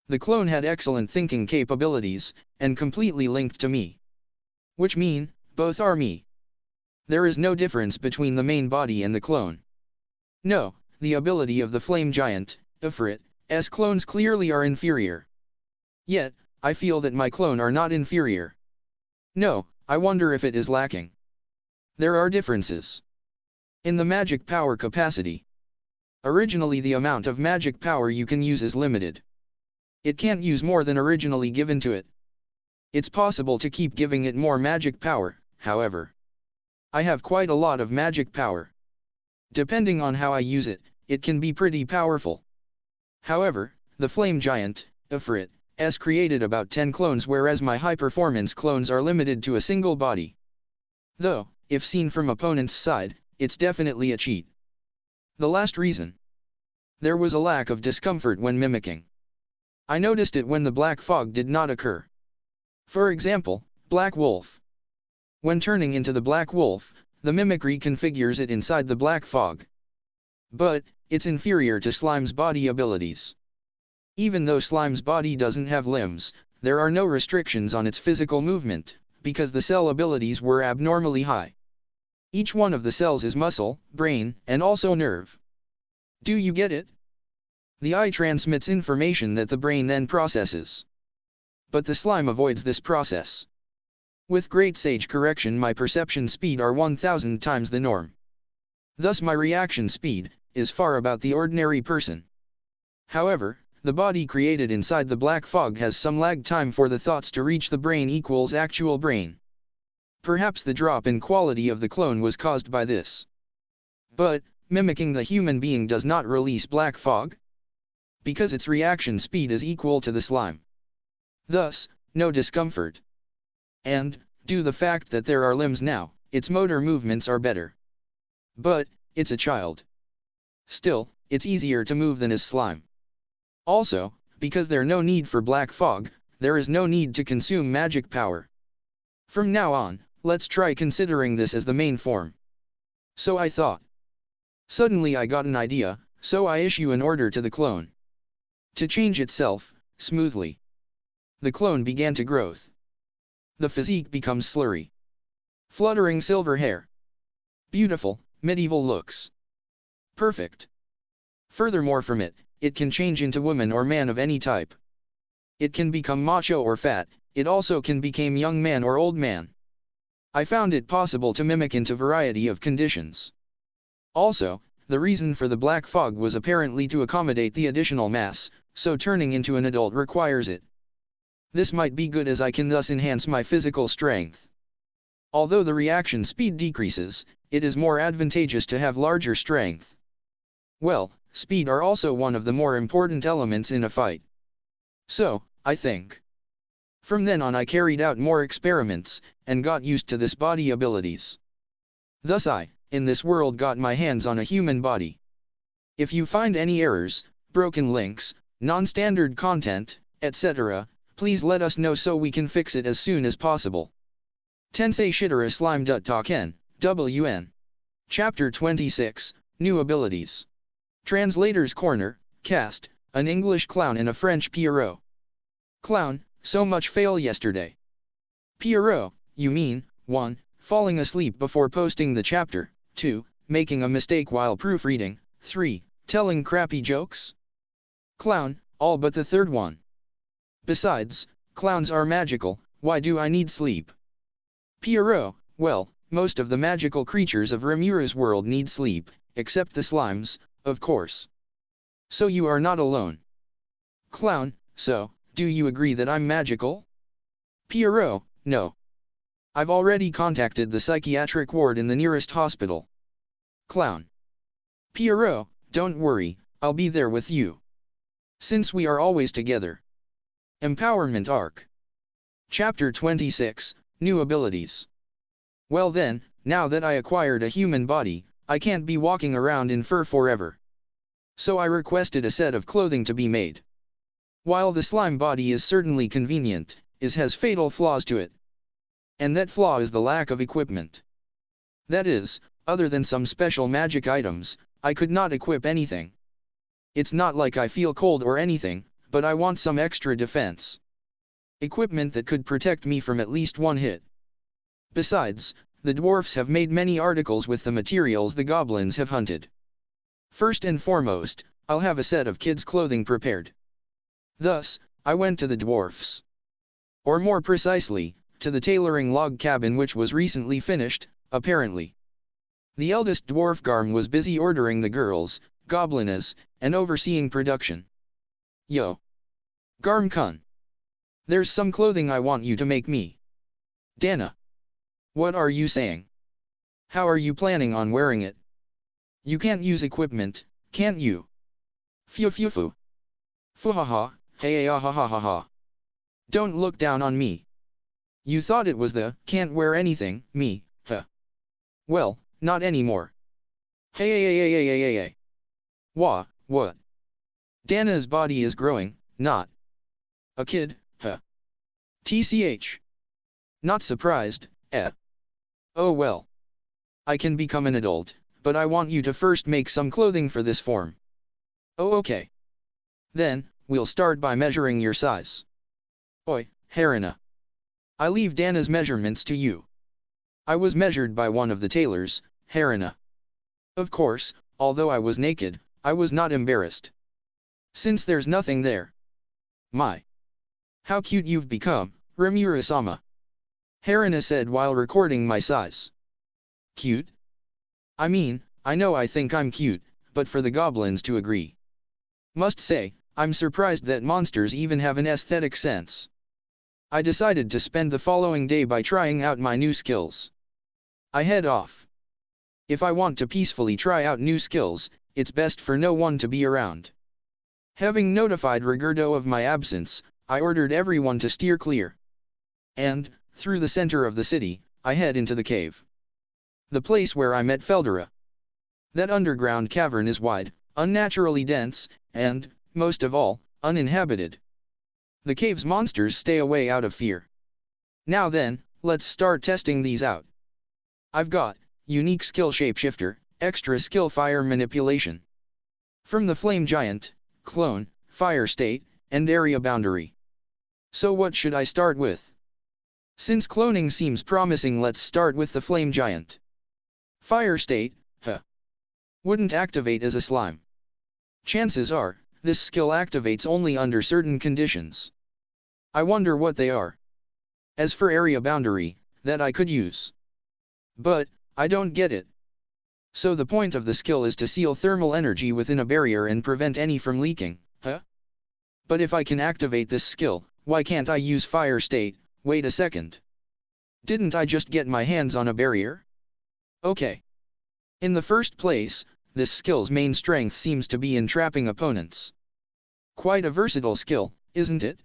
Speaker 1: The clone had excellent thinking capabilities, and completely linked to me. Which mean, both are me. There is no difference between the main body and the clone. No, the ability of the flame giant, Ifrit's clones clearly are inferior. Yet, I feel that my clone are not inferior. No, I wonder if it is lacking. There are differences. In the magic power capacity. Originally the amount of magic power you can use is limited. It can't use more than originally given to it. It's possible to keep giving it more magic power, however. I have quite a lot of magic power. Depending on how I use it, it can be pretty powerful. However, the flame giant, Ifrit's created about 10 clones, whereas my high-performance clones are limited to a single body. Though, if seen from opponent's side, it's definitely a cheat. The last reason. There was a lack of discomfort when mimicking. I noticed it when the black fog did not occur. For example, Black Wolf. When turning into the Black Wolf, the mimicry configures it inside the black fog. But, it's inferior to Slime's body abilities. Even though Slime's body doesn't have limbs, there are no restrictions on its physical movement, because the cell abilities were abnormally high. Each one of the cells is muscle, brain, and also nerve. Do you get it? The eye transmits information that the brain then processes. But the slime avoids this process. With great sage correction, my perception speed are 1000 times the norm. Thus my reaction speed is far about the ordinary person. However, the body created inside the black fog has some lag time for the thoughts to reach the brain equals actual brain. Perhaps the drop in quality of the clone was caused by this. But, mimicking the human being does not release black fog, because its reaction speed is equal to the slime. Thus, no discomfort. And, due to the fact that there are limbs now, its motor movements are better. But, it's a child. Still, it's easier to move than is slime. Also, because there's no need for black fog, there is no need to consume magic power. From now on, let's try considering this as the main form. So I thought. Suddenly I got an idea, so I issue an order to the clone. to change itself, smoothly. The clone began to growth. The physique becomes slurry. Fluttering silver hair. Beautiful, medieval looks. Perfect. Furthermore from it, it can change into woman or man of any type. It can become macho or fat, it also can become young man or old man. I found it possible to mimic into variety of conditions. Also, the reason for the black fog was apparently to accommodate the additional mass, so turning into an adult requires it. This might be good as I can thus enhance my physical strength. Although the reaction speed decreases, it is more advantageous to have larger strength. Well, speed are also one of the more important elements in a fight. So, I think. From then on I carried out more experiments, and got used to this body abilities. Thus I, in this world got my hands on a human body. If you find any errors, broken links, non-standard content, etc., please let us know so we can fix it as soon as possible. Tensei Shitara Slime Talken, WN. Chapter 26, New Abilities. Translator's Corner, Cast, an English clown and a French Pierrot. Clown, so much fail yesterday. Pierrot, you mean, 1. Falling asleep before posting the chapter, 2. Making a mistake while proofreading, 3. Telling crappy jokes? Clown, all but the third one. Besides, clowns are magical, why do I need sleep? Pierrot, well, most of the magical creatures of Rimura's world need sleep, except the slimes, of course. So you are not alone. Clown, so, do you agree that I'm magical? Pierrot, no. I've already contacted the psychiatric ward in the nearest hospital. Clown. Pierrot, don't worry, I'll be there with you. Since we are always together. Empowerment Arc. Chapter 26, New Abilities. Well then, now that I acquired a human body, I can't be walking around in fur forever. So I requested a set of clothing to be made. While the slime body is certainly convenient, it has fatal flaws to it. And that flaw is the lack of equipment. That is, other than some special magic items, I could not equip anything. It's not like I feel cold or anything, but I want some extra defense. Equipment that could protect me from at least one hit. Besides, the dwarfs have made many articles with the materials the goblins have hunted. First and foremost, I'll have a set of kids' clothing prepared. Thus, I went to the dwarfs. Or more precisely, to the tailoring log cabin which was recently finished, apparently. The eldest dwarf Garm was busy ordering the girls, goblinas, and overseeing production. Yo. Garm-kun. There's some clothing I want you to make me. Dana. What are you saying? How are you planning on wearing it? You can't use equipment, can't you? Phew phew phew. Fuhaha, hey ah ha ha ha ha. Don't look down on me. You thought it was the can't wear anything, me, huh? Well, not anymore. Hey hey hey hey hey hey hey. Wah, what? Dana's body is growing, not a kid, huh? TCH. Not surprised, eh? Oh well. I can become an adult, but I want you to first make some clothing for this form. Oh okay. Then, we'll start by measuring your size. Oi, Harina. I leave Dana's measurements to you. I was measured by one of the tailors, Harina. Of course, although I was naked, I was not embarrassed. Since there's nothing there. My. How cute you've become, Rimura-sama. Harina said while recording my size. Cute? I mean, I know I think I'm cute, but for the goblins to agree. Must say, I'm surprised that monsters even have an aesthetic sense. I decided to spend the following day by trying out my new skills. I head off. If I want to peacefully try out new skills, it's best for no one to be around. Having notified Rigurdo of my absence, I ordered everyone to steer clear. And, through the center of the city, I head into the cave. The place where I met Feldera. That underground cavern is wide, unnaturally dense, and, most of all, uninhabited. The cave's monsters stay away out of fear. Now then, let's start testing these out. I've got, unique skill Shapeshifter, extra skill Fire Manipulation. From the Flame Giant, clone, fire state, and area boundary. So what should I start with? Since cloning seems promising, let's start with the flame giant. Fire state, wouldn't activate as a slime. Chances are, this skill activates only under certain conditions. I wonder what they are. As for area boundary, that I could use. But, I don't get it. So the point of the skill is to seal thermal energy within a barrier and prevent any from leaking, But if I can activate this skill, why can't I use fire state? Wait a second. Didn't I just get my hands on a barrier? Okay. In the first place, this skill's main strength seems to be in trapping opponents. Quite a versatile skill, isn't it?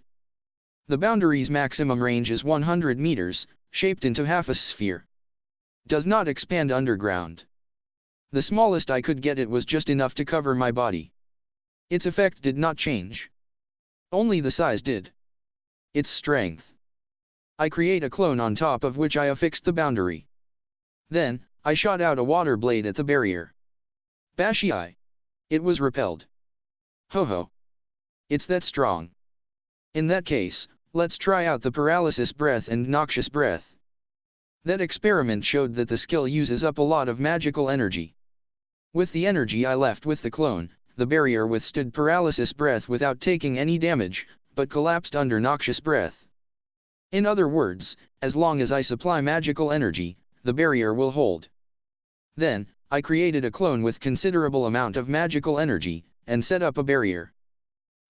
Speaker 1: The boundary's maximum range is 100 meters, shaped into half a sphere. Does not expand underground. The smallest I could get it was just enough to cover my body. Its effect did not change. Only the size did. Its strength. I create a clone on top of which I affixed the boundary. Then, I shot out a water blade at the barrier. Bashii. It was repelled. Ho ho. It's that strong. In that case, let's try out the paralysis breath and noxious breath. That experiment showed that the skill uses up a lot of magical energy. With the energy I left with the clone, the barrier withstood paralysis breath without taking any damage, but collapsed under noxious breath. In other words, as long as I supply magical energy, the barrier will hold. Then, I created a clone with considerable amount of magical energy, and set up a barrier.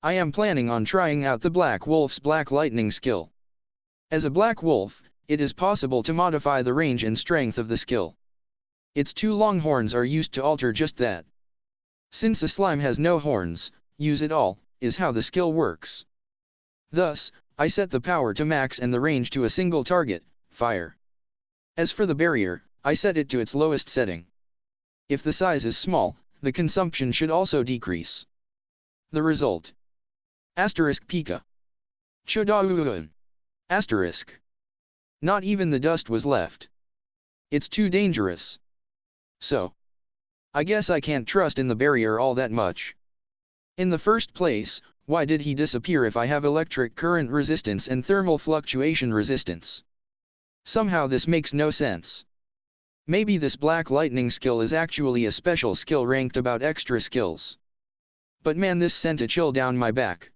Speaker 1: I am planning on trying out the Black Wolf's Black Lightning skill. As a Black Wolf, it is possible to modify the range and strength of the skill. Its two long horns are used to alter just that. Since a slime has no horns, use it all, is how the skill works. Thus, I set the power to max and the range to a single target, fire. As for the barrier, I set it to its lowest setting. If the size is small, the consumption should also decrease. The result. Asterisk Pika. Chodauun. Asterisk. Not even the dust was left. It's too dangerous. So. I guess I can't trust in the barrier all that much. In the first place, why did he disappear if I have electric current resistance and thermal fluctuation resistance? Somehow this makes no sense. Maybe this Black Lightning skill is actually a special skill ranked about extra skills. But man, this sent a chill down my back.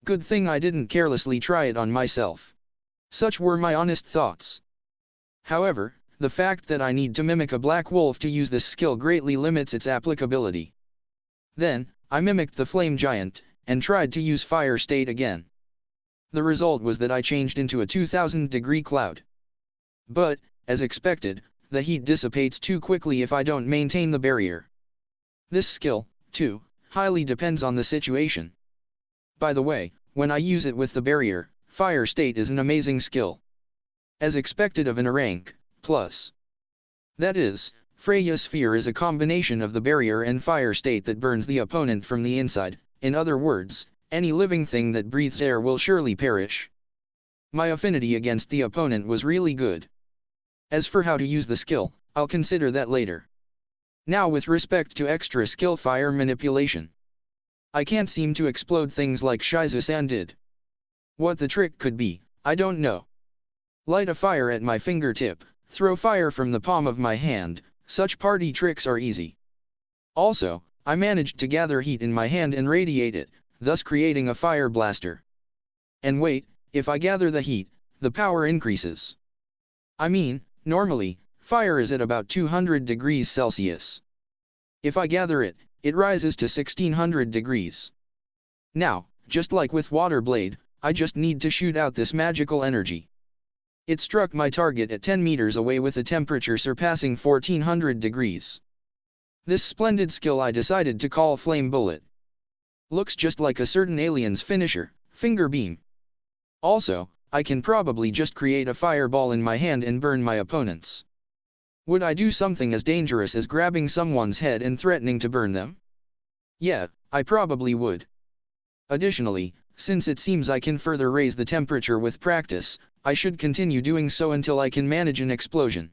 Speaker 1: Good thing I didn't carelessly try it on myself. Such were my honest thoughts. However, the fact that I need to mimic a black wolf to use this skill greatly limits its applicability. Then, I mimicked the flame giant, and tried to use fire state again. The result was that I changed into a 2000-degree cloud. But, as expected, the heat dissipates too quickly if I don't maintain the barrier. This skill, too, highly depends on the situation. By the way, when I use it with the barrier, fire state is an amazing skill. As expected of an rank, plus. That is, Freya Sphere is a combination of the barrier and fire state that burns the opponent from the inside. In other words, any living thing that breathes air will surely perish. My affinity against the opponent was really good. As for how to use the skill, I'll consider that later. Now with respect to extra skill fire manipulation. I can't seem to explode things like Shizu-san did. What the trick could be, I don't know. Light a fire at my fingertip, throw fire from the palm of my hand, such party tricks are easy. Also, I managed to gather heat in my hand and radiate it, thus creating a fire blaster. And wait, if I gather the heat, the power increases. I mean, normally, fire is at about 200 degrees Celsius. If I gather it, it rises to 1600 degrees. Now, just like with water blade, I just need to shoot out this magical energy. It struck my target at 10 meters away with a temperature surpassing 1400 degrees. This splendid skill I decided to call Flame Bullet. Looks just like a certain alien's finisher, Finger Beam. Also, I can probably just create a fireball in my hand and burn my opponents. Would I do something as dangerous as grabbing someone's head and threatening to burn them? Yeah, I probably would. Additionally, since it seems I can further raise the temperature with practice, I should continue doing so until I can manage an explosion.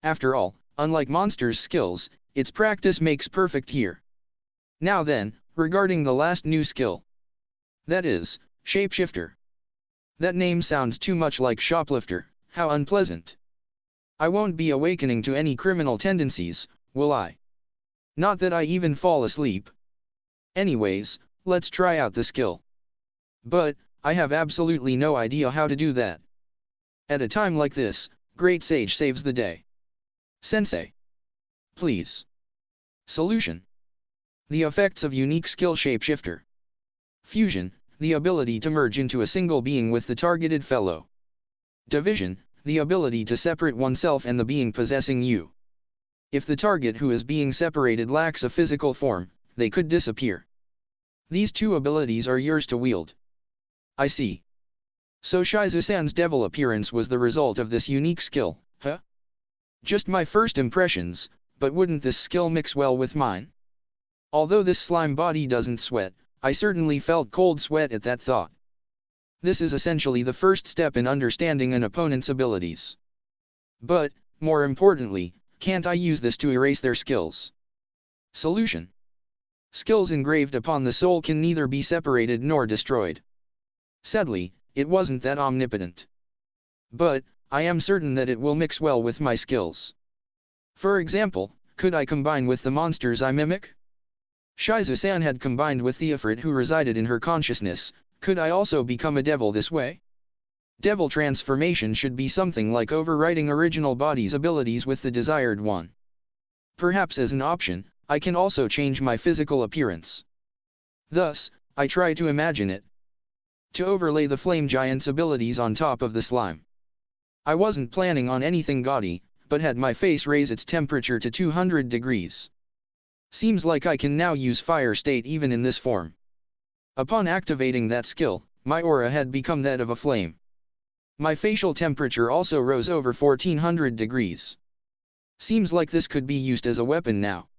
Speaker 1: After all, unlike monsters' skills, its practice makes perfect here. Now then, regarding the last new skill. That is, Shapeshifter. That name sounds too much like shoplifter, how unpleasant. I won't be awakening to any criminal tendencies, will I? Not that I even fall asleep. Anyways, let's try out the skill. But, I have absolutely no idea how to do that. At a time like this, Great Sage saves the day. Sensei. Please. Solution. The effects of unique skill Shapeshifter Fusion, the ability to merge into a single being with the targeted fellow. Division, the ability to separate oneself and the being possessing you. If the target who is being separated lacks a physical form, they could disappear. These two abilities are yours to wield. I see. So Shizu-san's devil appearance was the result of this unique skill, huh? Just my first impressions, but wouldn't this skill mix well with mine? Although this slime body doesn't sweat, I certainly felt cold sweat at that thought. This is essentially the first step in understanding an opponent's abilities. But, more importantly, can't I use this to erase their skills? Solution. Skills engraved upon the soul can neither be separated nor destroyed. Sadly, it wasn't that omnipotent. But, I am certain that it will mix well with my skills. For example, could I combine with the monsters I mimic? Shizu-san had combined with the Ifrit who resided in her consciousness, could I also become a devil this way? Devil transformation should be something like overwriting original body's abilities with the desired one. Perhaps as an option, I can also change my physical appearance. Thus, I try to imagine it. To overlay the flame giant's abilities on top of the slime. I wasn't planning on anything gaudy, but had my face raise its temperature to 200 degrees. Seems like I can now use fire state even in this form. Upon activating that skill, my aura had become that of a flame. My facial temperature also rose over 1400 degrees. Seems like this could be used as a weapon now.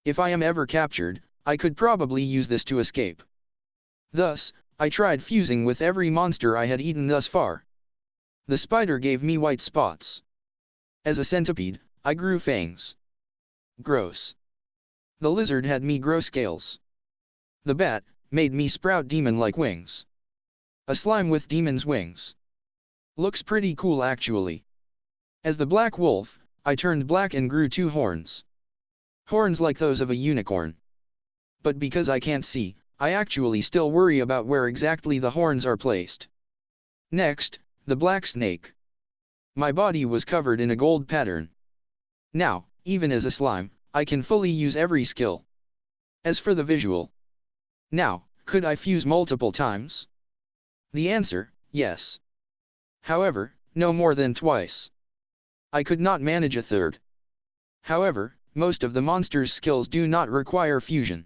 Speaker 1: If I am ever captured, I could probably use this to escape. Thus, I tried fusing with every monster I had eaten thus far. The spider gave me white spots. As a centipede, I grew fangs. Gross. The lizard had me grow scales. The bat made me sprout demon-like wings. A slime with demon's wings. Looks pretty cool actually. As the black wolf, I turned black and grew 2 horns. Horns like those of a unicorn. But because I can't see, I actually still worry about where exactly the horns are placed. Next, the black snake. My body was covered in a gold pattern. Now, even as a slime, I can fully use every skill. As for the visual. Now, could I fuse multiple times? The answer, yes. However, no more than twice. I could not manage a third. However, most of the monster's skills do not require fusion.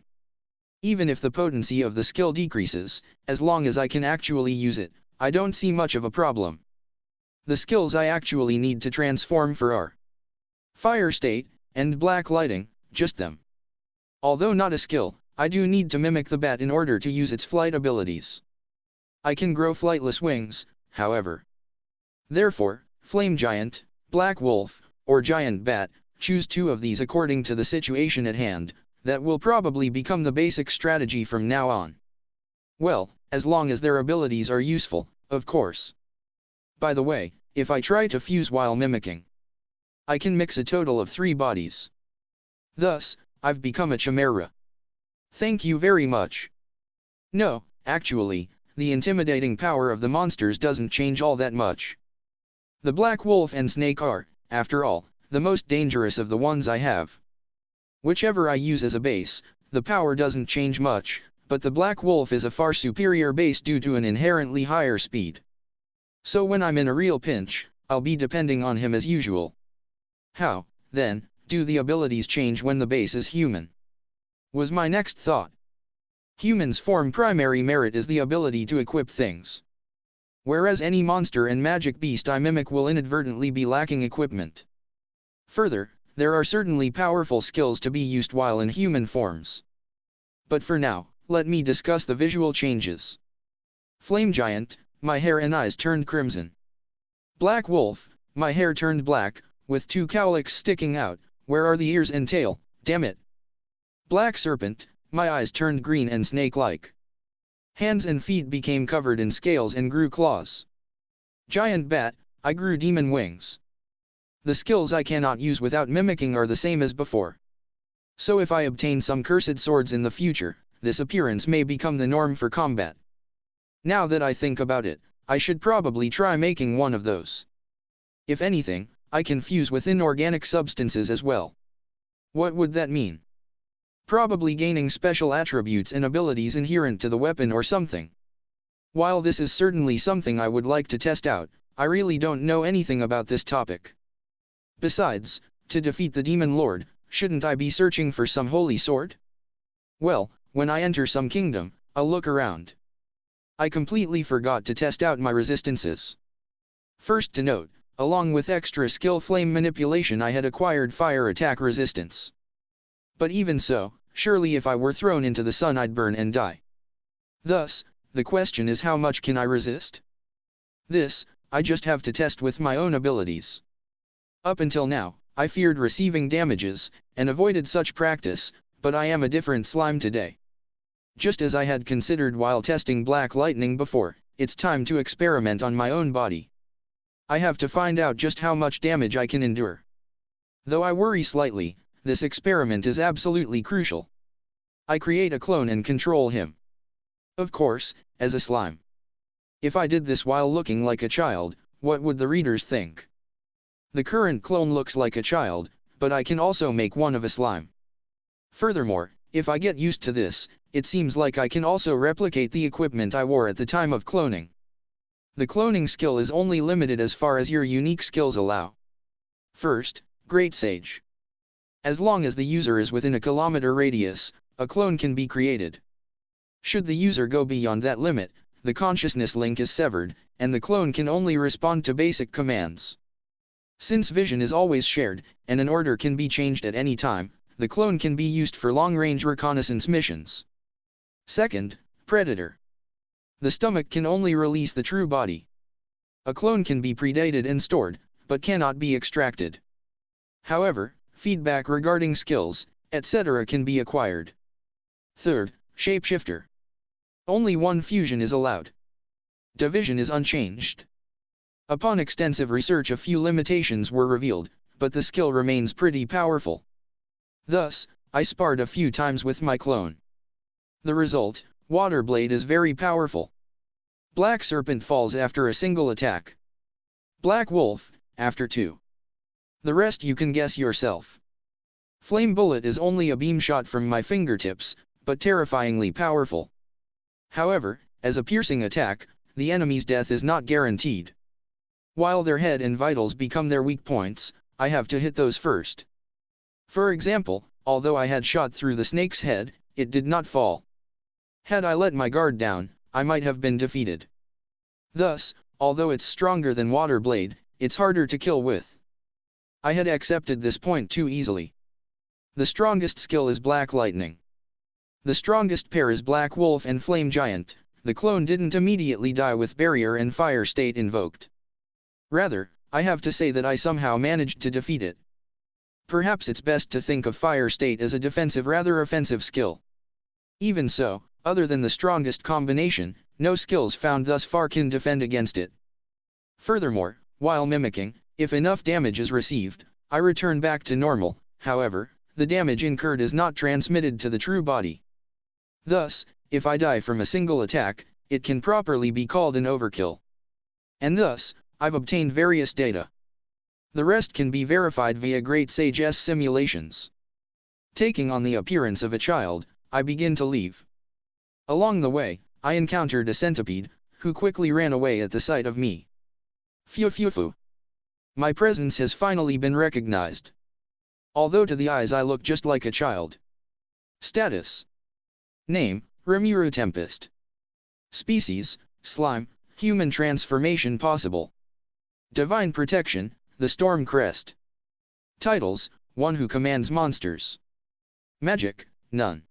Speaker 1: Even if the potency of the skill decreases, as long as I can actually use it, I don't see much of a problem. The skills I actually need to transform for are fire state, and black lighting, just them. Although not a skill, I do need to mimic the bat in order to use its flight abilities. I can grow flightless wings, however. Therefore, flame giant, black wolf, or giant bat, choose 2 of these according to the situation at hand. That will probably become the basic strategy from now on. Well, as long as their abilities are useful, of course. By the way, if I try to fuse while mimicking, I can mix a total of 3 bodies. Thus, I've become a chimera. Thank you very much. No, actually, the intimidating power of the monsters doesn't change all that much. The black wolf and snake are, after all, the most dangerous of the ones I have. Whichever I use as a base, the power doesn't change much, but the black wolf is a far superior base due to an inherently higher speed. So when I'm in a real pinch, I'll be depending on him as usual. How, then, do the abilities change when the base is human? Was my next thought. Humans' form primary merit is the ability to equip things. Whereas any monster and magic beast I mimic will inadvertently be lacking equipment. Further, there are certainly powerful skills to be used while in human forms. But for now, let me discuss the visual changes. Flame giant, my hair and eyes turned crimson. Black wolf, my hair turned black, with 2 cowlicks sticking out. Where are the ears and tail, damn it? Black serpent, my eyes turned green and snake-like. Hands and feet became covered in scales and grew claws. Giant bat, I grew demon wings. The skills I cannot use without mimicking are the same as before. So if I obtain some cursed swords in the future, this appearance may become the norm for combat. Now that I think about it, I should probably try making one of those. If anything, I can fuse with inorganic substances as well. What would that mean? Probably gaining special attributes and abilities inherent to the weapon or something. While this is certainly something I would like to test out, I really don't know anything about this topic. Besides, to defeat the Demon Lord, shouldn't I be searching for some holy sword? Well, when I enter some kingdom, I'll look around. I completely forgot to test out my resistances. First to note, along with extra skill flame manipulation I had acquired fire attack resistance. But even so, surely if I were thrown into the sun I'd burn and die. Thus, the question is how much can I resist? This, I just have to test with my own abilities. Up until now, I feared receiving damages, and avoided such practice, but I am a different slime today. Just as I had considered while testing Black Lightning before, it's time to experiment on my own body. I have to find out just how much damage I can endure. Though I worry slightly, this experiment is absolutely crucial. I create a clone and control him. Of course, as a slime. If I did this while looking like a child, what would the readers think? The current clone looks like a child, but I can also make one of a slime. Furthermore, if I get used to this, it seems like I can also replicate the equipment I wore at the time of cloning. The cloning skill is only limited as far as your unique skills allow. First, Great Sage. As long as the user is within a kilometer radius, a clone can be created. Should the user go beyond that limit, the consciousness link is severed, and the clone can only respond to basic commands. Since vision is always shared, and an order can be changed at any time, the clone can be used for long-range reconnaissance missions. Second, Predator. The stomach can only release the true body. A clone can be predated and stored, but cannot be extracted. However, feedback regarding skills, etc. can be acquired. Third, Shapeshifter. Only one fusion is allowed. Division is unchanged. Upon extensive research a few limitations were revealed, but the skill remains pretty powerful. Thus, I sparred a few times with my clone. The result, Waterblade is very powerful. Black Serpent falls after a single attack. Black Wolf, after 2. The rest you can guess yourself. Flame Bullet is only a beam shot from my fingertips, but terrifyingly powerful. However, as a piercing attack, the enemy's death is not guaranteed. While their head and vitals become their weak points, I have to hit those first. For example, although I had shot through the snake's head, it did not fall. Had I let my guard down, I might have been defeated. Thus, although it's stronger than Waterblade, it's harder to kill with. I had accepted this point too easily. The strongest skill is Black Lightning. The strongest pair is Black Wolf and Flame Giant. The clone didn't immediately die with Barrier and Fire State invoked. Rather, I have to say that I somehow managed to defeat it. Perhaps it's best to think of Fire State as a defensive rather offensive skill. Even so, other than the strongest combination, no skills found thus far can defend against it. Furthermore, while mimicking, if enough damage is received, I return back to normal. However, the damage incurred is not transmitted to the true body. Thus, if I die from a single attack, it can properly be called an overkill. And thus, I've obtained various data. The rest can be verified via Great Sage's simulations. Taking on the appearance of a child, I begin to leave. Along the way, I encountered a centipede, who quickly ran away at the sight of me. Phew phew phew. My presence has finally been recognized. Although to the eyes I look just like a child. Status. Name, Rimuru Tempest. Species, Slime, Human transformation possible. Divine Protection, the Storm Crest. Titles, One who commands monsters. Magic, none.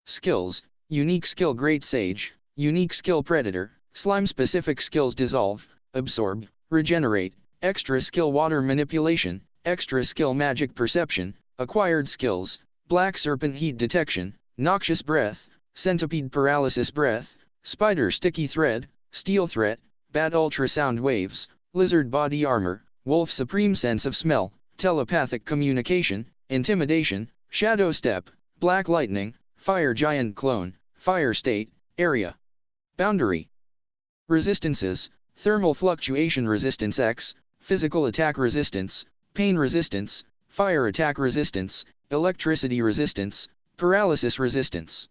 Speaker 1: Skills, Unique skill Great Sage, Unique skill Predator, Slime-specific skills Dissolve, Absorb, Regenerate, Extra skill Water Manipulation, Extra skill Magic Perception, Acquired skills, Black Serpent Heat Detection, Noxious Breath, Centipede Paralysis Breath, spider sticky thread, steel threat, bat ultrasound waves, lizard body armor, wolf supreme sense of smell, telepathic communication, intimidation, shadow step, black lightning, fire giant clone, fire state, area. Boundary. Resistances, thermal fluctuation resistance X, physical attack resistance, pain resistance, fire attack resistance, electricity resistance, paralysis resistance.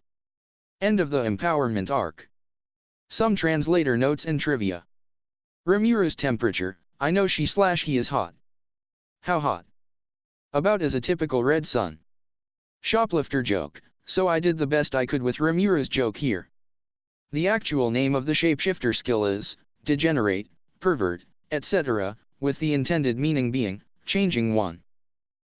Speaker 1: End of the empowerment arc. Some translator notes and trivia. Rimuru's temperature, I know he is hot. How hot? About as a typical red sun. Shoplifter joke, so I did the best I could with Rimuru's joke here. The actual name of the shapeshifter skill is, degenerate, pervert, etc., with the intended meaning being, changing one.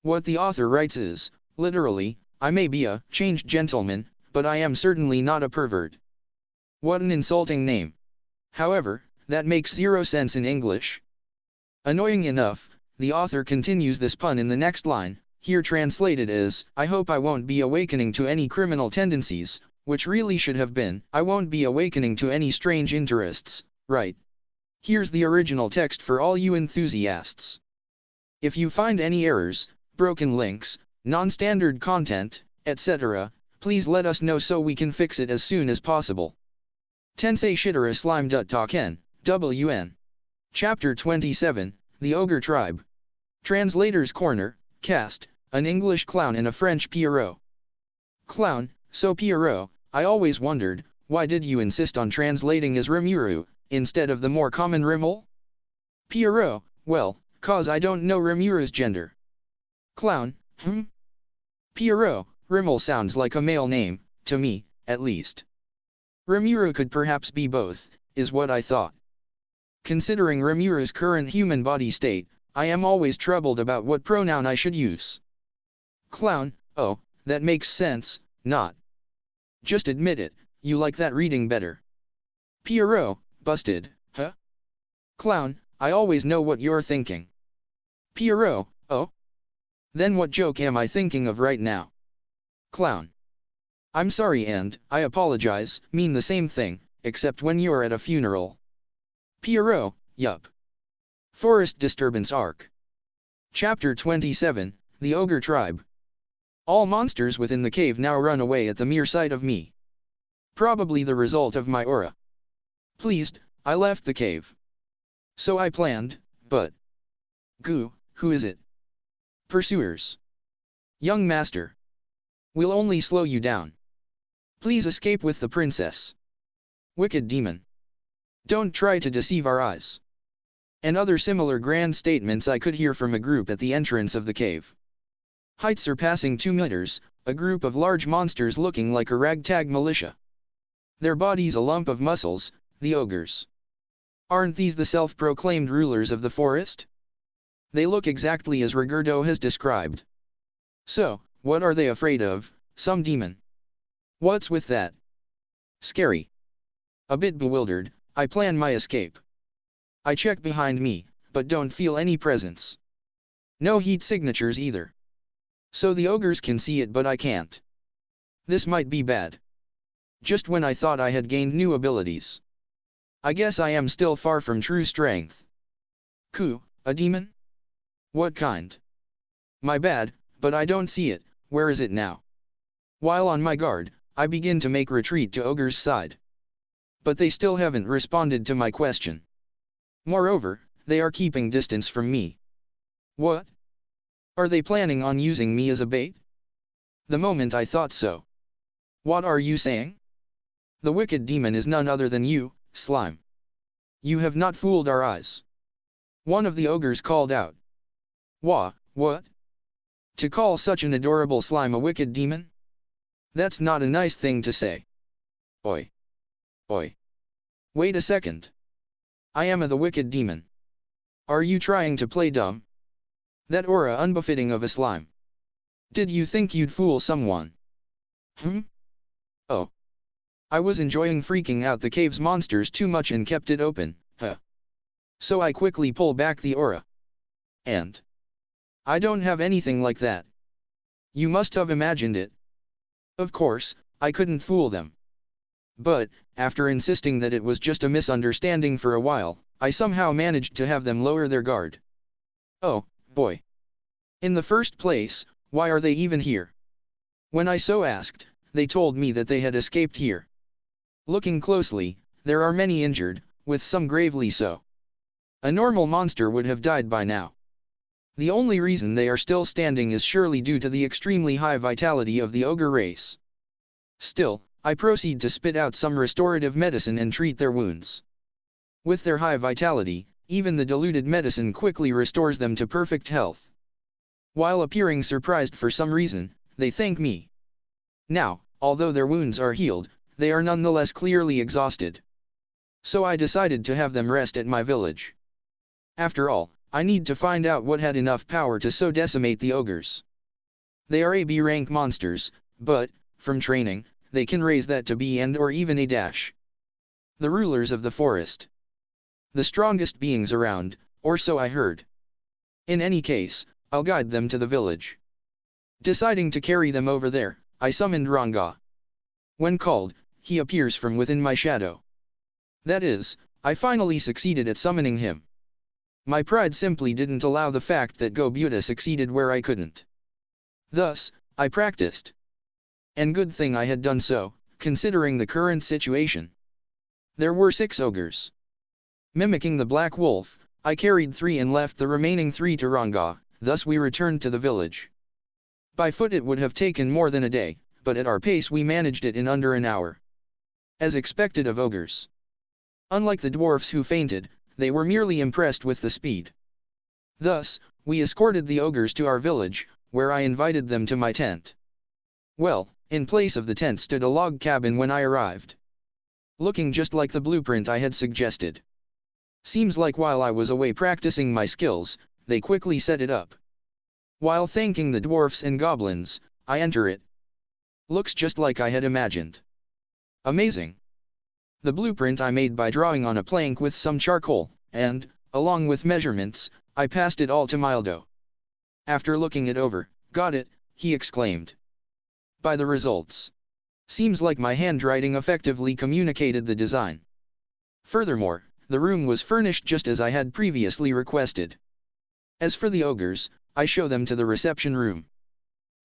Speaker 1: What the author writes is, literally, I may be a changed gentleman, but I am certainly not a pervert. What an insulting name. However, that makes zero sense in English. Annoying enough, the author continues this pun in the next line, here translated as, I hope I won't be awakening to any criminal tendencies, which really should have been, I won't be awakening to any strange interests, right? Here's the original text for all you enthusiasts. If you find any errors, broken links, non-standard content, etc., please let us know so we can fix it as soon as possible. Tensei Shitara Slime Talken, WN. Chapter 27, The Ogre Tribe. Translator's Corner, cast, an English clown and a French Pierrot. Clown, so Pierrot, I always wondered, why did you insist on translating as Rimuru, instead of the more common Rimmel? Pierrot, well, cause I don't know Rimuru's gender. Clown, Pierrot, Rimmel sounds like a male name, to me, at least. Rimuru could perhaps be both, is what I thought. Considering Rimuru's current human body state, I am always troubled about what pronoun I should use. Clown, oh, that makes sense, not. Just admit it, you like that reading better. Pierrot, busted, huh? Clown, I always know what you're thinking. Pierrot, oh? Then what joke am I thinking of right now? Clown. I'm sorry and, I apologize, mean the same thing, except when you're at a funeral. Pierrot, yup. Forest Disturbance Arc. Chapter 27, The Ogre Tribe. All monsters within the cave now run away at the mere sight of me. Probably the result of my aura. Pleased, I left the cave. So I planned, but... Goo, who is it? Pursuers. Young master. We'll only slow you down. Please escape with the princess. Wicked demon. Don't try to deceive our eyes. And other similar grand statements I could hear from a group at the entrance of the cave. Height surpassing 2 meters, a group of large monsters looking like a ragtag militia. Their bodies a lump of muscles, the ogres. Aren't these the self-proclaimed rulers of the forest? They look exactly as Rigurdo has described. So, what are they afraid of, some demon? What's with that? Scary. A bit bewildered, I plan my escape. I check behind me, but don't feel any presence. No heat signatures either. So the ogres can see it but I can't. This might be bad. Just when I thought I had gained new abilities. I guess I am still far from true strength. Ku, a demon? What kind? My bad, but I don't see it, where is it now? While on my guard, I begin to make retreat to ogre's side. But they still haven't responded to my question. Moreover, they are keeping distance from me. What? Are they planning on using me as a bait? The moment I thought so. What are you saying? The wicked demon is none other than you, slime. You have not fooled our eyes. One of the ogres called out. Wah, what? To call such an adorable slime a wicked demon? That's not a nice thing to say. Oi. Oi. Wait a second. I am the wicked demon. Are you trying to play dumb? That aura unbefitting of a slime. Did you think you'd fool someone? Oh. I was enjoying freaking out the cave's monsters too much and kept it open, huh. So I quickly pull back the aura. And I don't have anything like that. You must have imagined it. Of course, I couldn't fool them. But, after insisting that it was just a misunderstanding for a while, I somehow managed to have them lower their guard. Oh, boy. In the first place, why are they even here? When I so asked, they told me that they had escaped here. Looking closely, there are many injured, with some gravely so. A normal monster would have died by now. The only reason they are still standing is surely due to the extremely high vitality of the ogre race. Still, I proceed to spit out some restorative medicine and treat their wounds. With their high vitality, even the diluted medicine quickly restores them to perfect health. While appearing surprised for some reason, they thank me. Now, although their wounds are healed, they are nonetheless clearly exhausted. So I decided to have them rest at my village. After all, I need to find out what had enough power to so decimate the ogres. They are AB rank monsters, but, from training, they can raise that to B and or even A-. The rulers of the forest. The strongest beings around, or so I heard. In any case, I'll guide them to the village. Deciding to carry them over there, I summoned Ranga. When called, he appears from within my shadow. That is, I finally succeeded at summoning him. My pride simply didn't allow the fact that Gobuta succeeded where I couldn't. Thus, I practiced. And good thing I had done so, considering the current situation. There were 6 ogres. Mimicking the black wolf, I carried 3 and left the remaining 3 to Ranga, thus we returned to the village. By foot it would have taken more than a day, but at our pace we managed it in under an hour. As expected of ogres. Unlike the dwarfs who fainted, they were merely impressed with the speed. Thus, we escorted the ogres to our village, where I invited them to my tent. Well, in place of the tent stood a log cabin when I arrived. Looking just like the blueprint I had suggested. Seems like while I was away practicing my skills, they quickly set it up. While thanking the dwarfs and goblins, I enter it. Looks just like I had imagined. Amazing. The blueprint I made by drawing on a plank with some charcoal, and, along with measurements, I passed it all to Mildo. After looking it over, got it, he exclaimed. By the results. Seems like my handwriting effectively communicated the design. Furthermore, the room was furnished just as I had previously requested. As for the ogres, I show them to the reception room.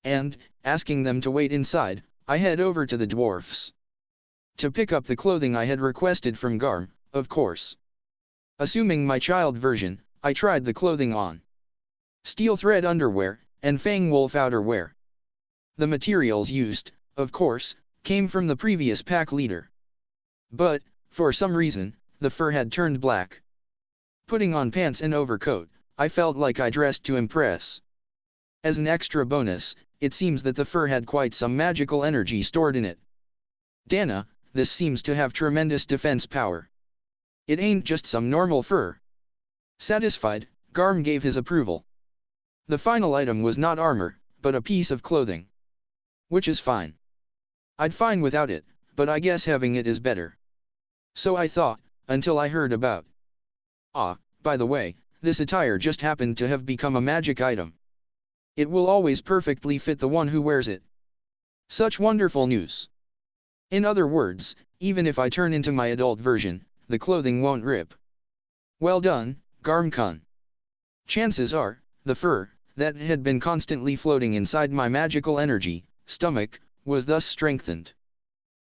Speaker 1: And, asking them to wait inside, I head over to the dwarfs. To pick up the clothing I had requested from Garm, of course. Assuming my child version, I tried the clothing on. Steel thread underwear, and fang wolf outerwear. The materials used, of course, came from the previous pack leader. But, for some reason, the fur had turned black. Putting on pants and overcoat, I felt like I dressed to impress. As an extra bonus, it seems that the fur had quite some magical energy stored in it. Dana, this seems to have tremendous defense power. It ain't just some normal fur. Satisfied, Garm gave his approval. The final item was not armor, but a piece of clothing. Which is fine. I'd fine without it, but I guess having it is better. So I thought, until I heard about. By the way, this attire just happened to have become a magic item. It will always perfectly fit the one who wears it. Such wonderful news. In other words, even if I turn into my adult version, the clothing won't rip. Well done, Garm-kun. Chances are, the fur, that had been constantly floating inside my magical energy, stomach, was thus strengthened.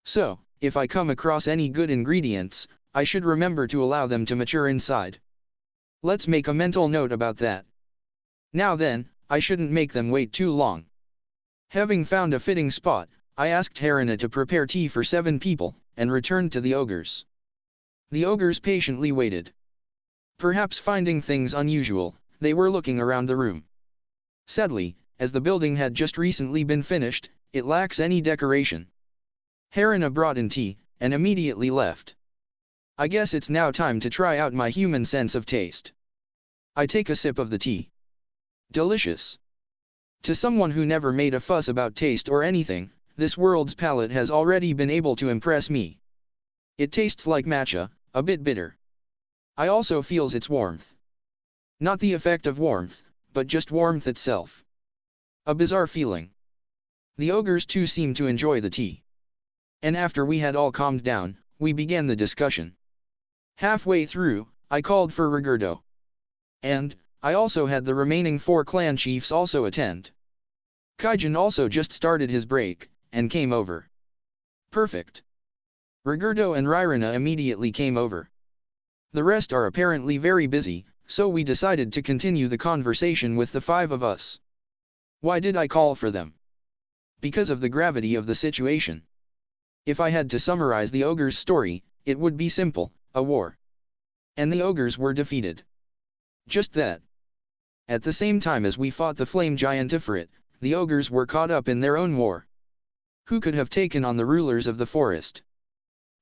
Speaker 1: So, if I come across any good ingredients, I should remember to allow them to mature inside. Let's make a mental note about that. Now then, I shouldn't make them wait too long. Having found a fitting spot, I asked Harina to prepare tea for 7 people, and returned to the ogres. The ogres patiently waited. Perhaps finding things unusual, they were looking around the room. Sadly, as the building had just recently been finished, it lacks any decoration. Harina brought in tea, and immediately left. I guess it's now time to try out my human sense of taste. I take a sip of the tea. Delicious. To someone who never made a fuss about taste or anything, this world's palate has already been able to impress me. It tastes like matcha, a bit bitter. I also feels its warmth. Not the effect of warmth, but just warmth itself. A bizarre feeling. The ogres too seem to enjoy the tea. And after we had all calmed down, we began the discussion. Halfway through, I called for Rigurdo. And, I also had the remaining 4 clan chiefs also attend. Kaijin also just started his break, and came over. Perfect. Rigurdo and Ryrina immediately came over. The rest are apparently very busy, so we decided to continue the conversation with the 5 of us. Why did I call for them? Because of the gravity of the situation. If I had to summarize the ogre's story, it would be simple, a war. And the ogres were defeated. Just that. At the same time as we fought the flame giant Ifrit, the ogres were caught up in their own war. Who could have taken on the rulers of the forest?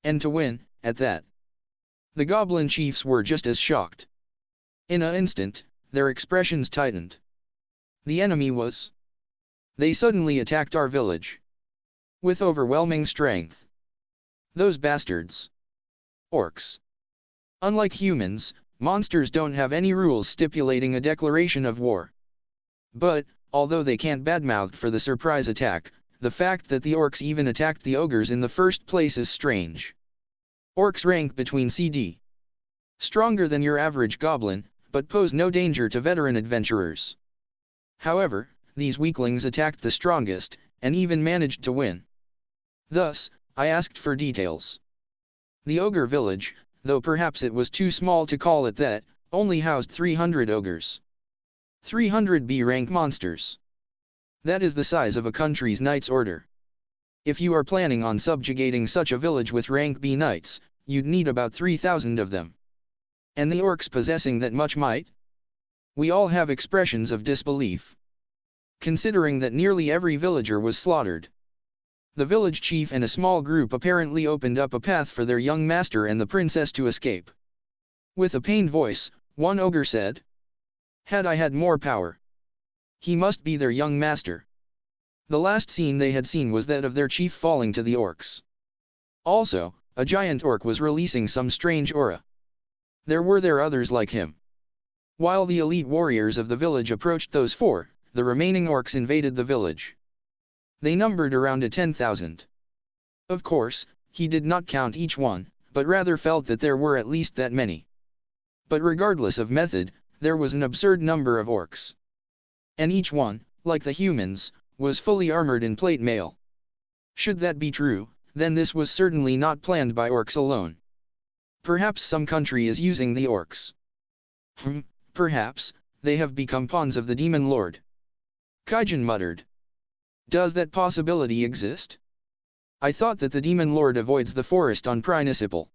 Speaker 1: And to win, at that. The goblin chiefs were just as shocked. In an instant, their expressions tightened. The enemy was. They suddenly attacked our village. With overwhelming strength. Those bastards. Orcs. Unlike humans, monsters don't have any rules stipulating a declaration of war. But, although they can't badmouth for the surprise attack, the fact that the orcs even attacked the ogres in the first place is strange. Orcs rank between CD. Stronger than your average goblin, but pose no danger to veteran adventurers. However, these weaklings attacked the strongest, and even managed to win. Thus, I asked for details. The ogre village, though perhaps it was too small to call it that, only housed 300 ogres. 300 B-rank monsters. That is the size of a country's knights' order. If you are planning on subjugating such a village with rank B knights, you'd need about 3,000 of them. And the orcs possessing that much might? We all have expressions of disbelief. Considering that nearly every villager was slaughtered. The village chief and a small group apparently opened up a path for their young master and the princess to escape. With a pained voice, one ogre said, "Had I had more power. He must be their young master." The last scene they had seen was that of their chief falling to the orcs. Also, a giant orc was releasing some strange aura. Were there others like him? While the elite warriors of the village approached those 4, the remaining orcs invaded the village. They numbered around 10,000. Of course, he did not count each one, but rather felt that there were at least that many. But regardless of method, there was an absurd number of orcs. And each one, like the humans, was fully armored in plate mail. Should that be true, then this was certainly not planned by orcs alone. Perhaps some country is using the orcs. Perhaps, they have become pawns of the demon lord. Kaijin muttered. Does that possibility exist? I thought that the demon lord avoids the forest on Principal.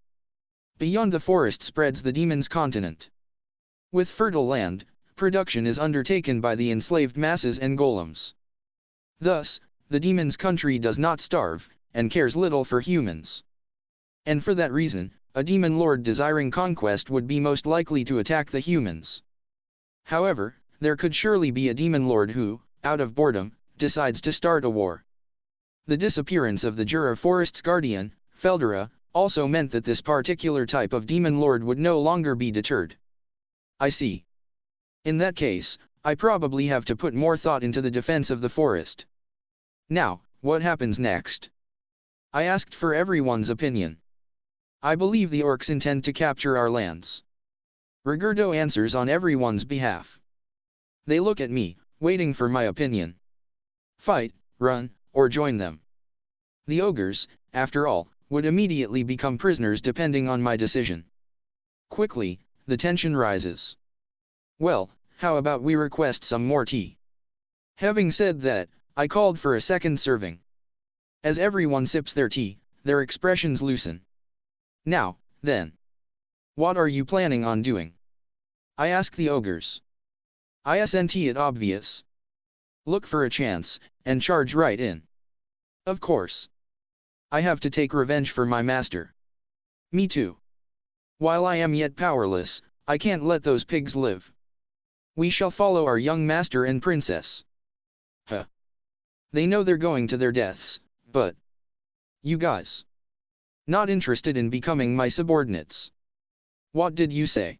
Speaker 1: Beyond the forest spreads the demon's continent. With fertile land, production is undertaken by the enslaved masses and golems. Thus, the demon's country does not starve, and cares little for humans. And for that reason, a demon lord desiring conquest would be most likely to attack the humans. However, there could surely be a demon lord who, out of boredom, decides to start a war. The disappearance of the Jura Forest's guardian, Feldera, also meant that this particular type of demon lord would no longer be deterred. I see. In that case, I probably have to put more thought into the defense of the forest. Now, what happens next? I asked for everyone's opinion. I believe the orcs intend to capture our lands. Rigurdo answers on everyone's behalf. They look at me, waiting for my opinion. Fight, run, or join them. The ogres, after all, would immediately become prisoners depending on my decision. Quickly, the tension rises. Well, how about we request some more tea? Having said that, I called for a second serving. As everyone sips their tea, their expressions loosen. Now, then. What are you planning on doing? I ask the ogres. Isn't it obvious? Look for a chance, and charge right in. Of course. I have to take revenge for my master. Me too. While I am yet powerless, I can't let those pigs live. We shall follow our young master and princess. Huh. They know they're going to their deaths, but... You guys. Not interested in becoming my subordinates. What did you say?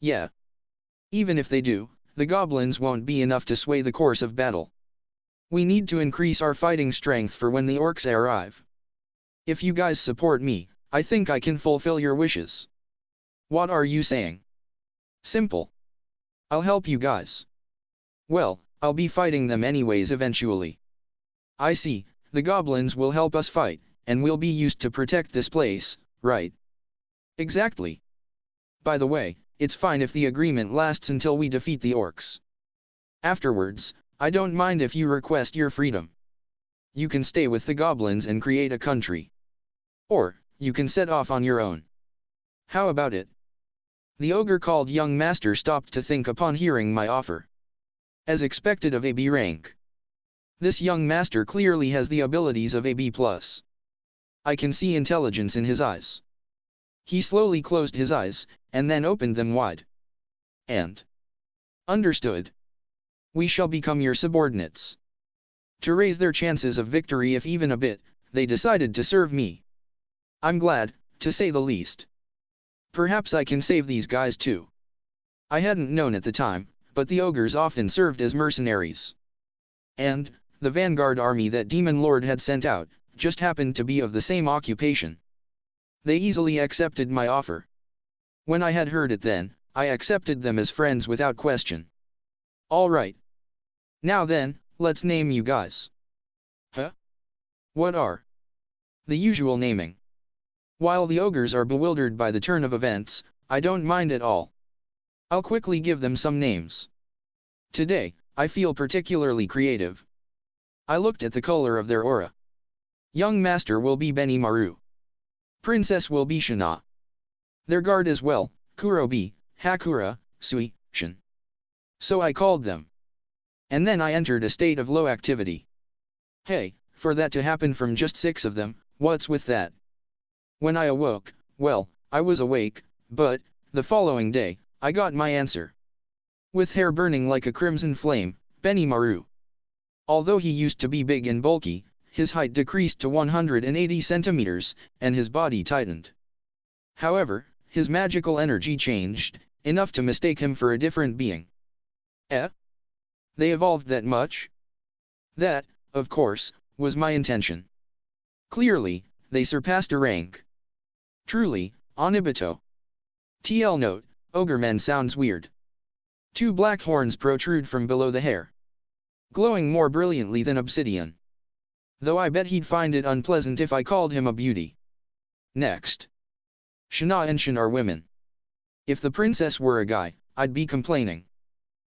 Speaker 1: Yeah. Even if they do, the goblins won't be enough to sway the course of battle. We need to increase our fighting strength for when the orcs arrive. If you guys support me, I think I can fulfill your wishes. What are you saying? Simple. I'll help you guys. Well, I'll be fighting them anyways eventually. I see, the goblins will help us fight, and we'll be used to protect this place, right? Exactly. By the way, it's fine if the agreement lasts until we defeat the orcs. Afterwards, I don't mind if you request your freedom. You can stay with the goblins and create a country. Or, you can set off on your own. How about it? The ogre called young master stopped to think upon hearing my offer. As expected of a B rank. This young master clearly has the abilities of a B+. I can see intelligence in his eyes. He slowly closed his eyes, and then opened them wide. And understood. We shall become your subordinates. To raise their chances of victory if even a bit, they decided to serve me. I'm glad, to say the least. Perhaps I can save these guys too. I hadn't known at the time, but the ogres often served as mercenaries. And, the vanguard army that Demon Lord had sent out, just happened to be of the same occupation. They easily accepted my offer. When I had heard it then, I accepted them as friends without question. Alright. Now then, let's name you guys. Huh? What are? The usual naming. While the ogres are bewildered by the turn of events, I don't mind at all. I'll quickly give them some names. Today, I feel particularly creative. I looked at the color of their aura. Young master will be Benimaru. Princess will be Shana. Their guard as well, Kurobi, Hakura, Sui, Shin. So I called them. And then I entered a state of low activity. Hey, for that to happen from just 6 of them, what's with that? When I awoke, well, I was awake, but, the following day, I got my answer. With hair burning like a crimson flame, Benimaru. Although he used to be big and bulky, his height decreased to 180 centimeters, and his body tightened. However, his magical energy changed, enough to mistake him for a different being. Eh? They evolved that much? That, of course, was my intention. Clearly, they surpassed a rank. Truly, Onibito. TL note, Ogreman sounds weird. 2 black horns protrude from below the hair. Glowing more brilliantly than obsidian. Though I bet he'd find it unpleasant if I called him a beauty. Next. Shana and Shin are women. If the princess were a guy, I'd be complaining.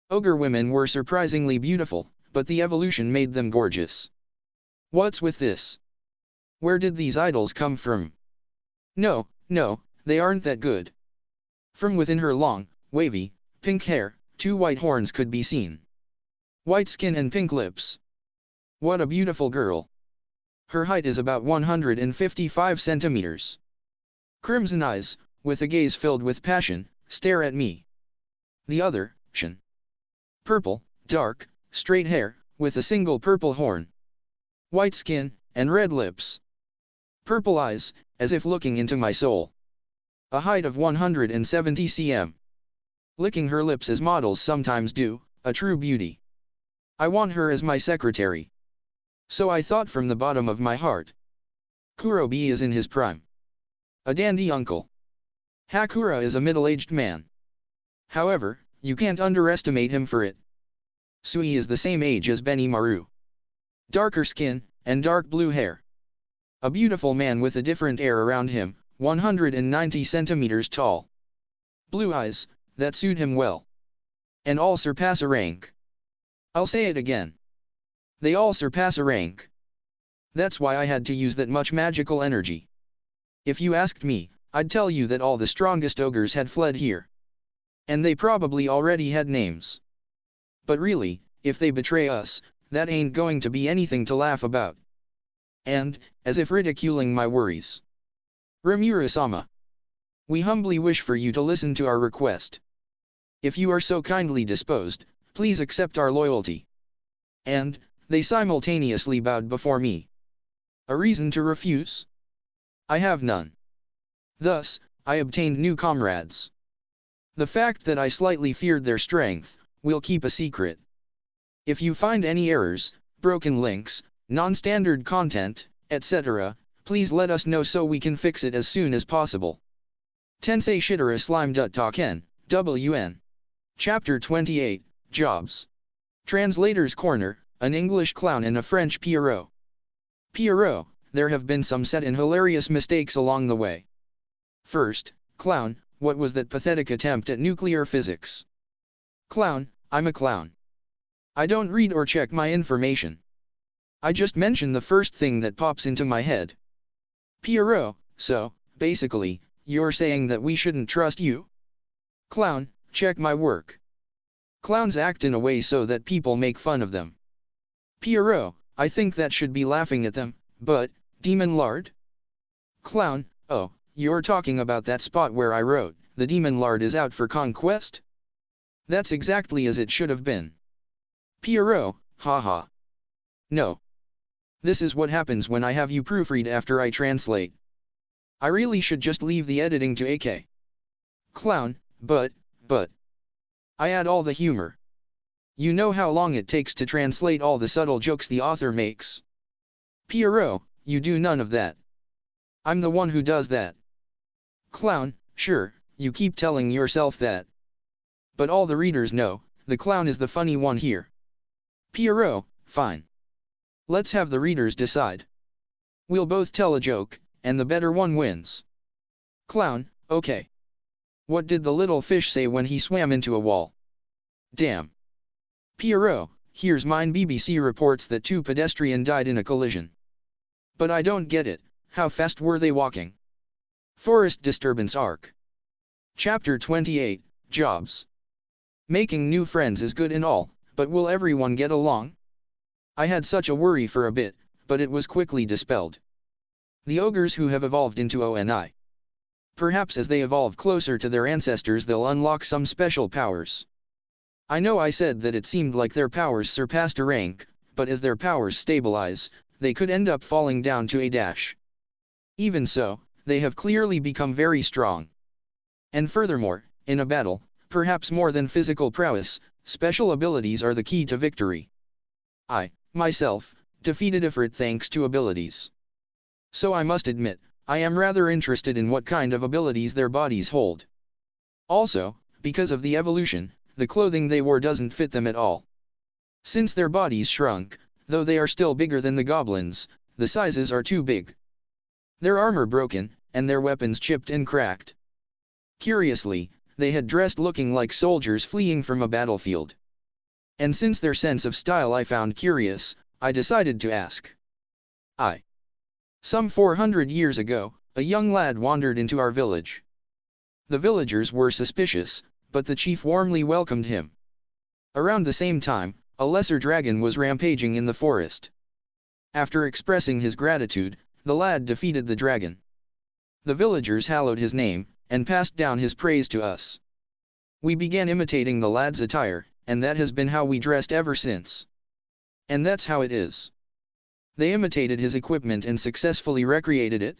Speaker 1: Ogre women were surprisingly beautiful, but the evolution made them gorgeous. What's with this? Where did these idols come from? No, they aren't that good. From within her long, wavy, pink hair, 2 white horns could be seen. White skin and pink lips. What a beautiful girl. Her height is about 155 centimeters. Crimson eyes, with a gaze filled with passion, stare at me. The other, Shin. Purple, dark, straight hair, with a single purple horn. White skin, and red lips. Purple eyes, as if looking into my soul. A height of 170 cm. Licking her lips as models sometimes do, a true beauty. I want her as my secretary. So I thought from the bottom of my heart. Kurobi is in his prime. A dandy uncle. Hakura is a middle-aged man. However, you can't underestimate him for it. Sui is the same age as Benimaru. Darker skin, and dark blue hair. A beautiful man with a different air around him, 190 centimeters tall. Blue eyes, that suit him well. And all surpass a rank. I'll say it again. They all surpass a rank. That's why I had to use that much magical energy. If you asked me, I'd tell you that all the strongest ogres had fled here. And they probably already had names. But really, if they betray us, that ain't going to be anything to laugh about. And, as if ridiculing my worries. Rimura-sama. We humbly wish for you to listen to our request. If you are so kindly disposed, please accept our loyalty. And, they simultaneously bowed before me. A reason to refuse? I have none. Thus, I obtained new comrades. The fact that I slightly feared their strength, we'll keep a secret. If you find any errors, broken links, non-standard content, etc., Please let us know so we can fix it as soon as possible. Tensei Shitara Slime Taken, WN. Chapter 28, Jobs. Translator's Corner, an English clown and a French Pierrot. Pierrot, there have been some sad and hilarious mistakes along the way. First, clown, what was that pathetic attempt at nuclear physics? Clown, I'm a clown. I don't read or check my information. I just mention the first thing that pops into my head. Pierrot, so, basically, you're saying that we shouldn't trust you? Clown, check my work. Clowns act in a way so that people make fun of them. Pierrot, I think that should be laughing at them, but, demon lard? Clown, oh, you're talking about that spot where I wrote, the demon lard is out for conquest? That's exactly as it should have been. Pierrot, haha. No. This is what happens when I have you proofread after I translate. I really should just leave the editing to AK. Clown, but. I add all the humor. You know how long it takes to translate all the subtle jokes the author makes. Pierrot, you do none of that. I'm the one who does that. Clown, sure, you keep telling yourself that. But all the readers know, the clown is the funny one here. Pierrot, fine. Let's have the readers decide. We'll both tell a joke, and the better one wins. Clown, okay. What did the little fish say when he swam into a wall? Damn. Pierrot, here's mine. BBC reports that 2 pedestrians died in a collision. But I don't get it, how fast were they walking? Forest Disturbance Arc. Chapter 28, Jobs. Making new friends is good and all, but will everyone get along? I had such a worry for a bit, but it was quickly dispelled. The ogres who have evolved into ONI. Perhaps as they evolve closer to their ancestors they'll unlock some special powers. I know I said that it seemed like their powers surpassed a rank, but as their powers stabilize, they could end up falling down to a dash. Even so, they have clearly become very strong. And furthermore, in a battle, perhaps more than physical prowess, special abilities are the key to victory. I, myself, defeated Ifrit thanks to abilities. So I must admit, I am rather interested in what kind of abilities their bodies hold. Also, because of the evolution, the clothing they wore doesn't fit them at all. Since their bodies shrunk, though they are still bigger than the goblins, the sizes are too big. Their armor broken, and their weapons chipped and cracked. Curiously, they had dressed looking like soldiers fleeing from a battlefield. And since their sense of style I found curious, I decided to ask. Some 400 years ago, a young lad wandered into our village. The villagers were suspicious, but the chief warmly welcomed him. Around the same time, a lesser dragon was rampaging in the forest. After expressing his gratitude, the lad defeated the dragon. The villagers hallowed his name, and passed down his praise to us. We began imitating the lad's attire, and that has been how we dressed ever since. And that's how it is. They imitated his equipment and successfully recreated it.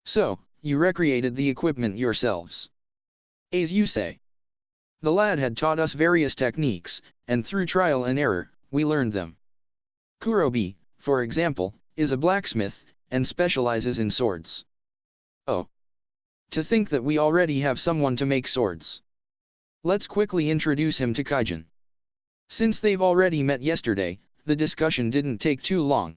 Speaker 1: So, you recreated the equipment yourselves. As you say. The lad had taught us various techniques, and through trial and error, we learned them. Kurobi, for example, is a blacksmith, and specializes in swords. Oh. To think that we already have someone to make swords. Let's quickly introduce him to Kaijin. Since they've already met yesterday, the discussion didn't take too long.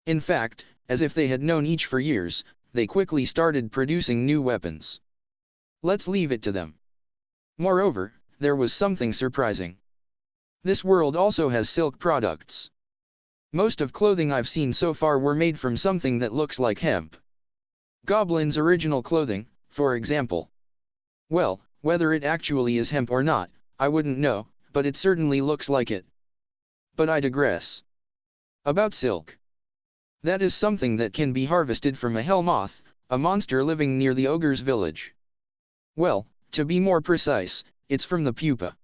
Speaker 1: In fact, as if they had known each for years, they quickly started producing new weapons. Let's leave it to them. Moreover, there was something surprising. This world also has silk products. Most of clothing I've seen so far were made from something that looks like hemp. Goblin's original clothing, for example. Well, whether it actually is hemp or not, I wouldn't know, but it certainly looks like it. But I digress. About silk. That is something that can be harvested from a hell moth, a monster living near the ogre's village. Well, to be more precise, it's from the pupa.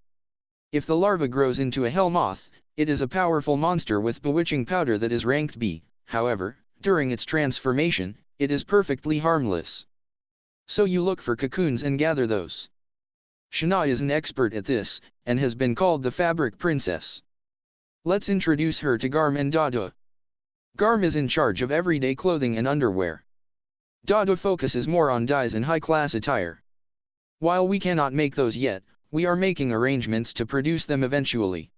Speaker 1: If the larva grows into a hell moth, it is a powerful monster with bewitching powder that is ranked B, however, during its transformation, it is perfectly harmless. So you look for cocoons and gather those. Shana is an expert at this, and has been called the Fabric Princess. Let's introduce her to Garm and Datta. Garm is in charge of everyday clothing and underwear. Datta focuses more on dyes and high-class attire. While we cannot make those yet, we are making arrangements to produce them eventually.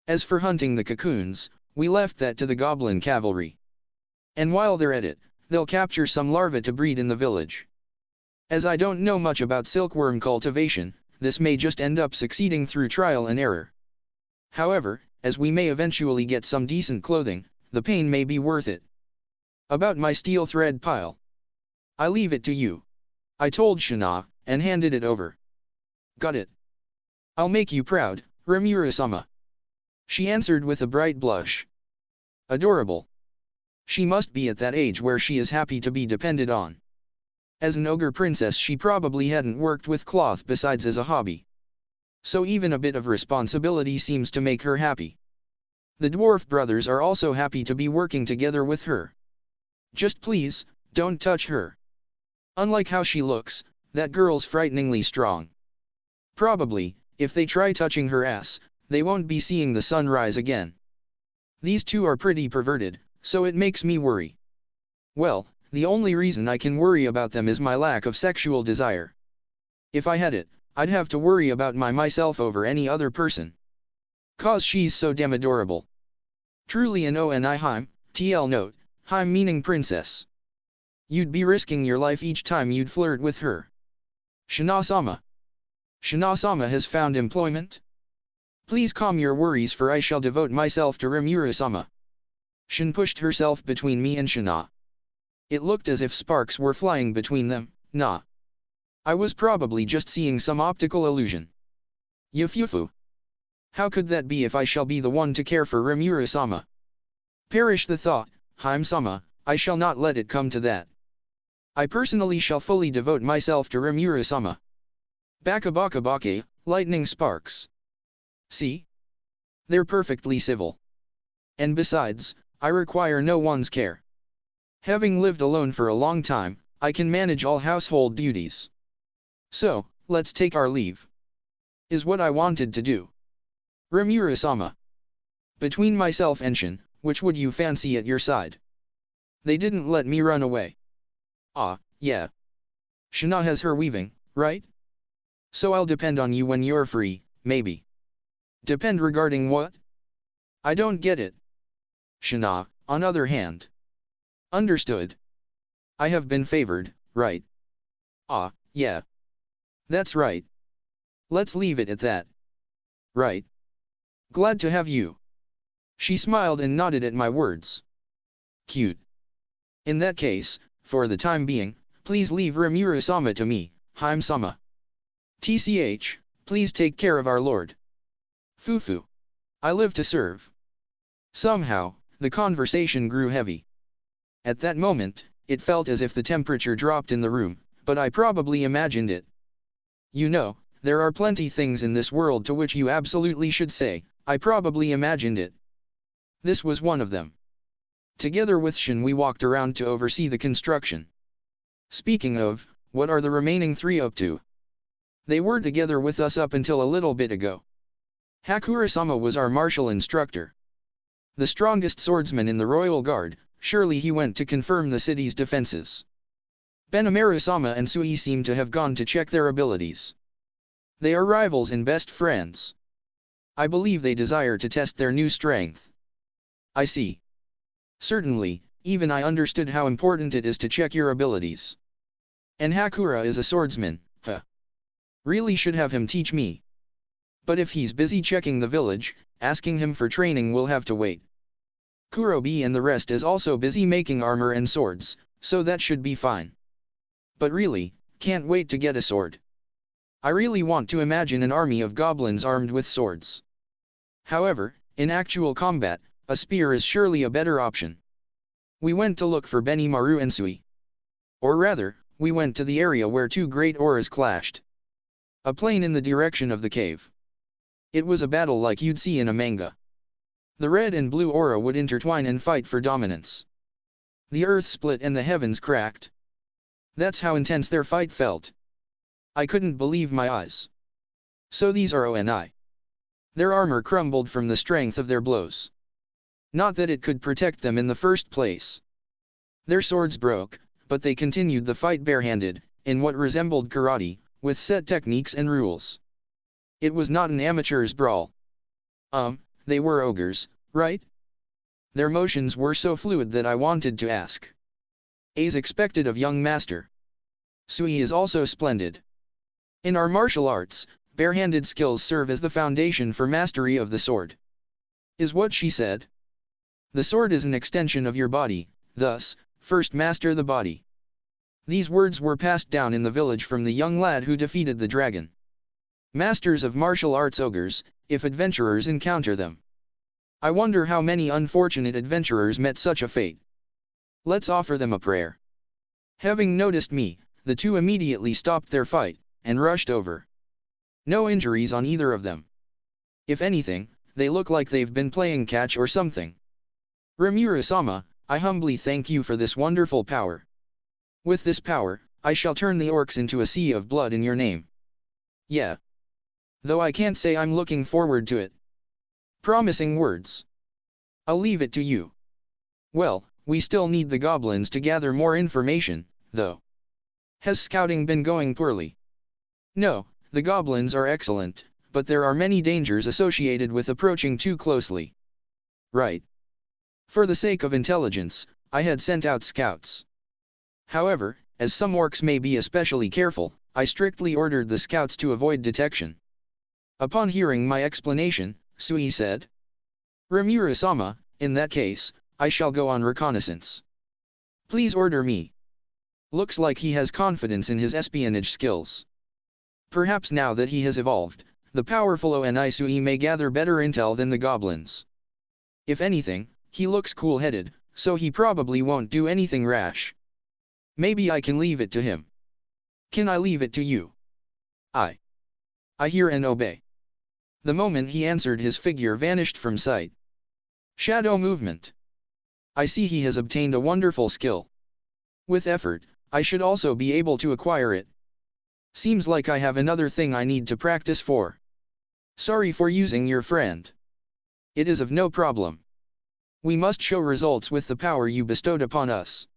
Speaker 1: As for hunting the cocoons, we left that to the goblin cavalry. And while they're at it, they'll capture some larvae to breed in the village. As I don't know much about silkworm cultivation, this may just end up succeeding through trial and error. However, as we may eventually get some decent clothing, the pain may be worth it. About my steel thread pile. I leave it to you. I told Shana, and handed it over. Got it. I'll make you proud, Rimura-sama. She answered with a bright blush. Adorable. She must be at that age where she is happy to be depended on. As an ogre princess she probably hadn't worked with cloth besides as a hobby. So even a bit of responsibility seems to make her happy. The dwarf brothers are also happy to be working together with her. Just please, don't touch her. Unlike how she looks, that girl's frighteningly strong. Probably, if they try touching her ass, they won't be seeing the sun rise again. These two are pretty perverted, so it makes me worry. Well, the only reason I can worry about them is my lack of sexual desire. If I had it, I'd have to worry about myself over any other person. 'Cause she's so damn adorable. Truly an ONI Heim, TL note, Heim meaning princess. You'd be risking your life each time you'd flirt with her. Shana-sama. Shana-sama has found employment? Please calm your worries for I shall devote myself to Rimura-sama. Shin pushed herself between me and Shana. It looked as if sparks were flying between them. Nah. I was probably just seeing some optical illusion. Yufufu. How could that be if I shall be the one to care for Rimura-sama? Perish the thought, Haim-sama, I shall not let it come to that. I personally shall fully devote myself to Rimura-sama. Baka-baka-baka, lightning sparks. See? They're perfectly civil. And besides, I require no one's care. Having lived alone for a long time, I can manage all household duties. So, let's take our leave. Is what I wanted to do. Rimura-sama. Between myself and Shin, which would you fancy at your side? They didn't let me run away. Ah, yeah. Shana has her weaving, right? So I'll depend on you when you're free, maybe. Depend regarding what? I don't get it. Shana, on other hand. Understood. I have been favored, right? Ah, yeah. That's right. Let's leave it at that. Right. Glad to have you. She smiled and nodded at my words. Cute. In that case, for the time being, please leave Rimura-sama to me, Haim-sama. TCH, please take care of our lord. Fufu. I live to serve. Somehow, the conversation grew heavy. At that moment, it felt as if the temperature dropped in the room, but I probably imagined it. You know, there are plenty things in this world to which you absolutely should say, I probably imagined it. This was one of them. Together with Shin we walked around to oversee the construction. Speaking of, what are the remaining three up to? They were together with us up until a little bit ago. Hakura-sama was our martial instructor. The strongest swordsman in the royal guard, surely he went to confirm the city's defenses. Benimaru-sama and Sui seem to have gone to check their abilities. They are rivals and best friends. I believe they desire to test their new strength. I see. Certainly, even I understood how important it is to check your abilities. And Hakura is a swordsman, huh? Really should have him teach me. But if he's busy checking the village, asking him for training will have to wait. Kurobi and the rest is also busy making armor and swords, so that should be fine. But really, can't wait to get a sword. I really want to imagine an army of goblins armed with swords. However, in actual combat, a spear is surely a better option. We went to look for Benimaru and Sui. Or rather, we went to the area where two great auras clashed. A plane in the direction of the cave. It was a battle like you'd see in a manga. The red and blue aura would intertwine and fight for dominance. The earth split and the heavens cracked. That's how intense their fight felt. I couldn't believe my eyes. So these are ONI. Their armor crumbled from the strength of their blows. Not that it could protect them in the first place. Their swords broke, but they continued the fight barehanded, in what resembled karate, with set techniques and rules. It was not an amateur's brawl. They were ogres, right? Their motions were so fluid that I wanted to ask. As expected of young master. Sui is also splendid. In our martial arts, barehanded skills serve as the foundation for mastery of the sword. Is what she said. The sword is an extension of your body, thus, first master the body. These words were passed down in the village from the young lad who defeated the dragon. Masters of martial arts ogres, if adventurers encounter them. I wonder how many unfortunate adventurers met such a fate. Let's offer them a prayer. Having noticed me, the two immediately stopped their fight, and rushed over. No injuries on either of them. If anything, they look like they've been playing catch or something. Rimuru-sama, I humbly thank you for this wonderful power. With this power, I shall turn the orcs into a sea of blood in your name. Yeah. Though I can't say I'm looking forward to it. Promising words. I'll leave it to you. Well, we still need the goblins to gather more information, though. Has scouting been going poorly? No, the goblins are excellent, but there are many dangers associated with approaching too closely. Right. For the sake of intelligence, I had sent out scouts. However, as some orcs may be especially careful, I strictly ordered the scouts to avoid detection. Upon hearing my explanation, Sui said, Rimuru-sama, in that case, I shall go on reconnaissance. Please order me. Looks like he has confidence in his espionage skills. Perhaps now that he has evolved, the powerful Oni Sui may gather better intel than the goblins. If anything, he looks cool-headed, so he probably won't do anything rash. Maybe I can leave it to him. Can I leave it to you? I hear and obey. The moment he answered, his figure vanished from sight. Shadow movement. I see he has obtained a wonderful skill. With effort, I should also be able to acquire it. Seems like I have another thing I need to practice for. Sorry for using your friend. It is of no problem. We must show results with the power you bestowed upon us.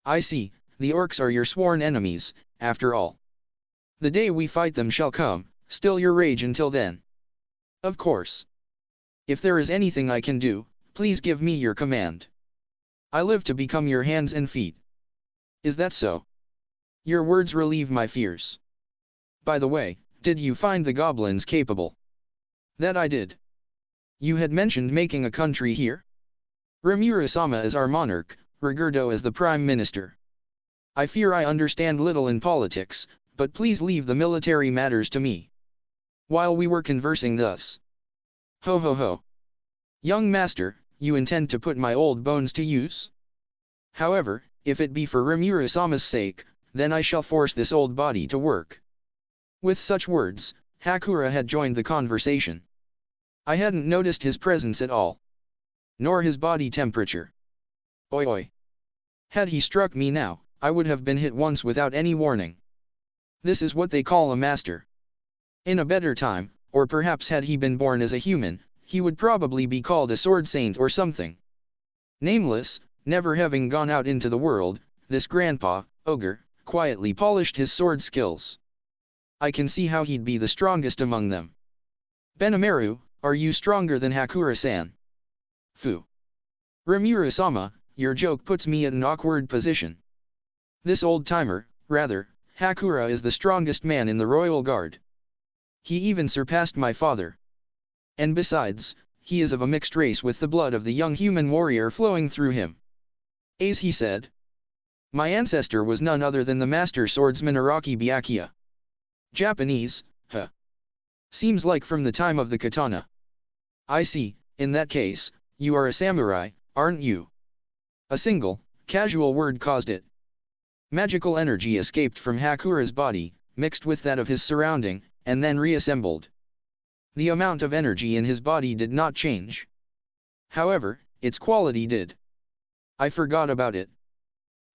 Speaker 1: I see, the orcs are your sworn enemies, after all. The day we fight them shall come, still your rage until then. Of course. If there is anything I can do, please give me your command. I live to become your hands and feet. Is that so? Your words relieve my fears. By the way, did you find the goblins capable? That I did. You had mentioned making a country here? Rimuru-sama is our monarch, Rigurdo as the prime minister. I fear I understand little in politics, but please leave the military matters to me. While we were conversing thus. Ho ho ho. Young master, you intend to put my old bones to use? However, if it be for Rimuru-sama's sake, then I shall force this old body to work. With such words, Hakura had joined the conversation. I hadn't noticed his presence at all. Nor his body temperature. Oi oi. Had he struck me now, I would have been hit once without any warning. This is what they call a master. In a better time, or perhaps had he been born as a human, he would probably be called a sword saint or something. Nameless, never having gone out into the world, this grandpa, ogre, quietly polished his sword skills. I can see how he'd be the strongest among them. Benimaru, are you stronger than Hakura-san? Phew. Rimuru-sama, your joke puts me at an awkward position. This old-timer, rather, Hakura is the strongest man in the royal guard. He even surpassed my father. And besides, he is of a mixed race with the blood of the young human warrior flowing through him. As he said. My ancestor was none other than the master swordsman Araki Byakuya. Japanese, huh? Seems like from the time of the katana. I see, in that case, you are a samurai, aren't you? A single, casual word caused it. Magical energy escaped from Hakura's body, mixed with that of his surrounding, and then reassembled. The amount of energy in his body did not change. However, its quality did. I forgot about it.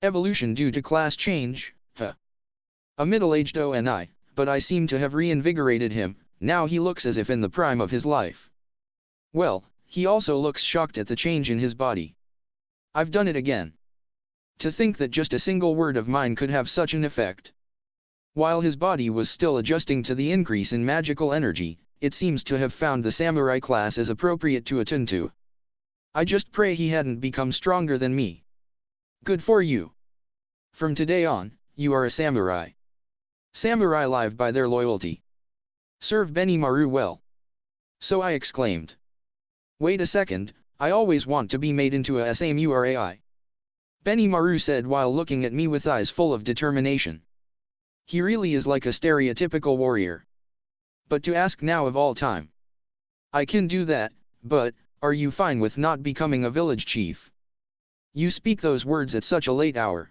Speaker 1: Evolution due to class change, huh? A middle-aged Oni, but I seem to have reinvigorated him, now he looks as if in the prime of his life. Well, He also looks shocked at the change in his body. I've done it again. To think that just a single word of mine could have such an effect. While his body was still adjusting to the increase in magical energy, it seems to have found the samurai class as appropriate to attend to. I just pray he hadn't become stronger than me. Good for you. From today on, you are a samurai. Samurai live by their loyalty. Serve Benimaru well. So I exclaimed. Wait a second, I always want to be made into a samurai. Benimaru said while looking at me with eyes full of determination. He really is like a stereotypical warrior. But to ask now of all time. I can do that, but, are you fine with not becoming a village chief? You speak those words at such a late hour.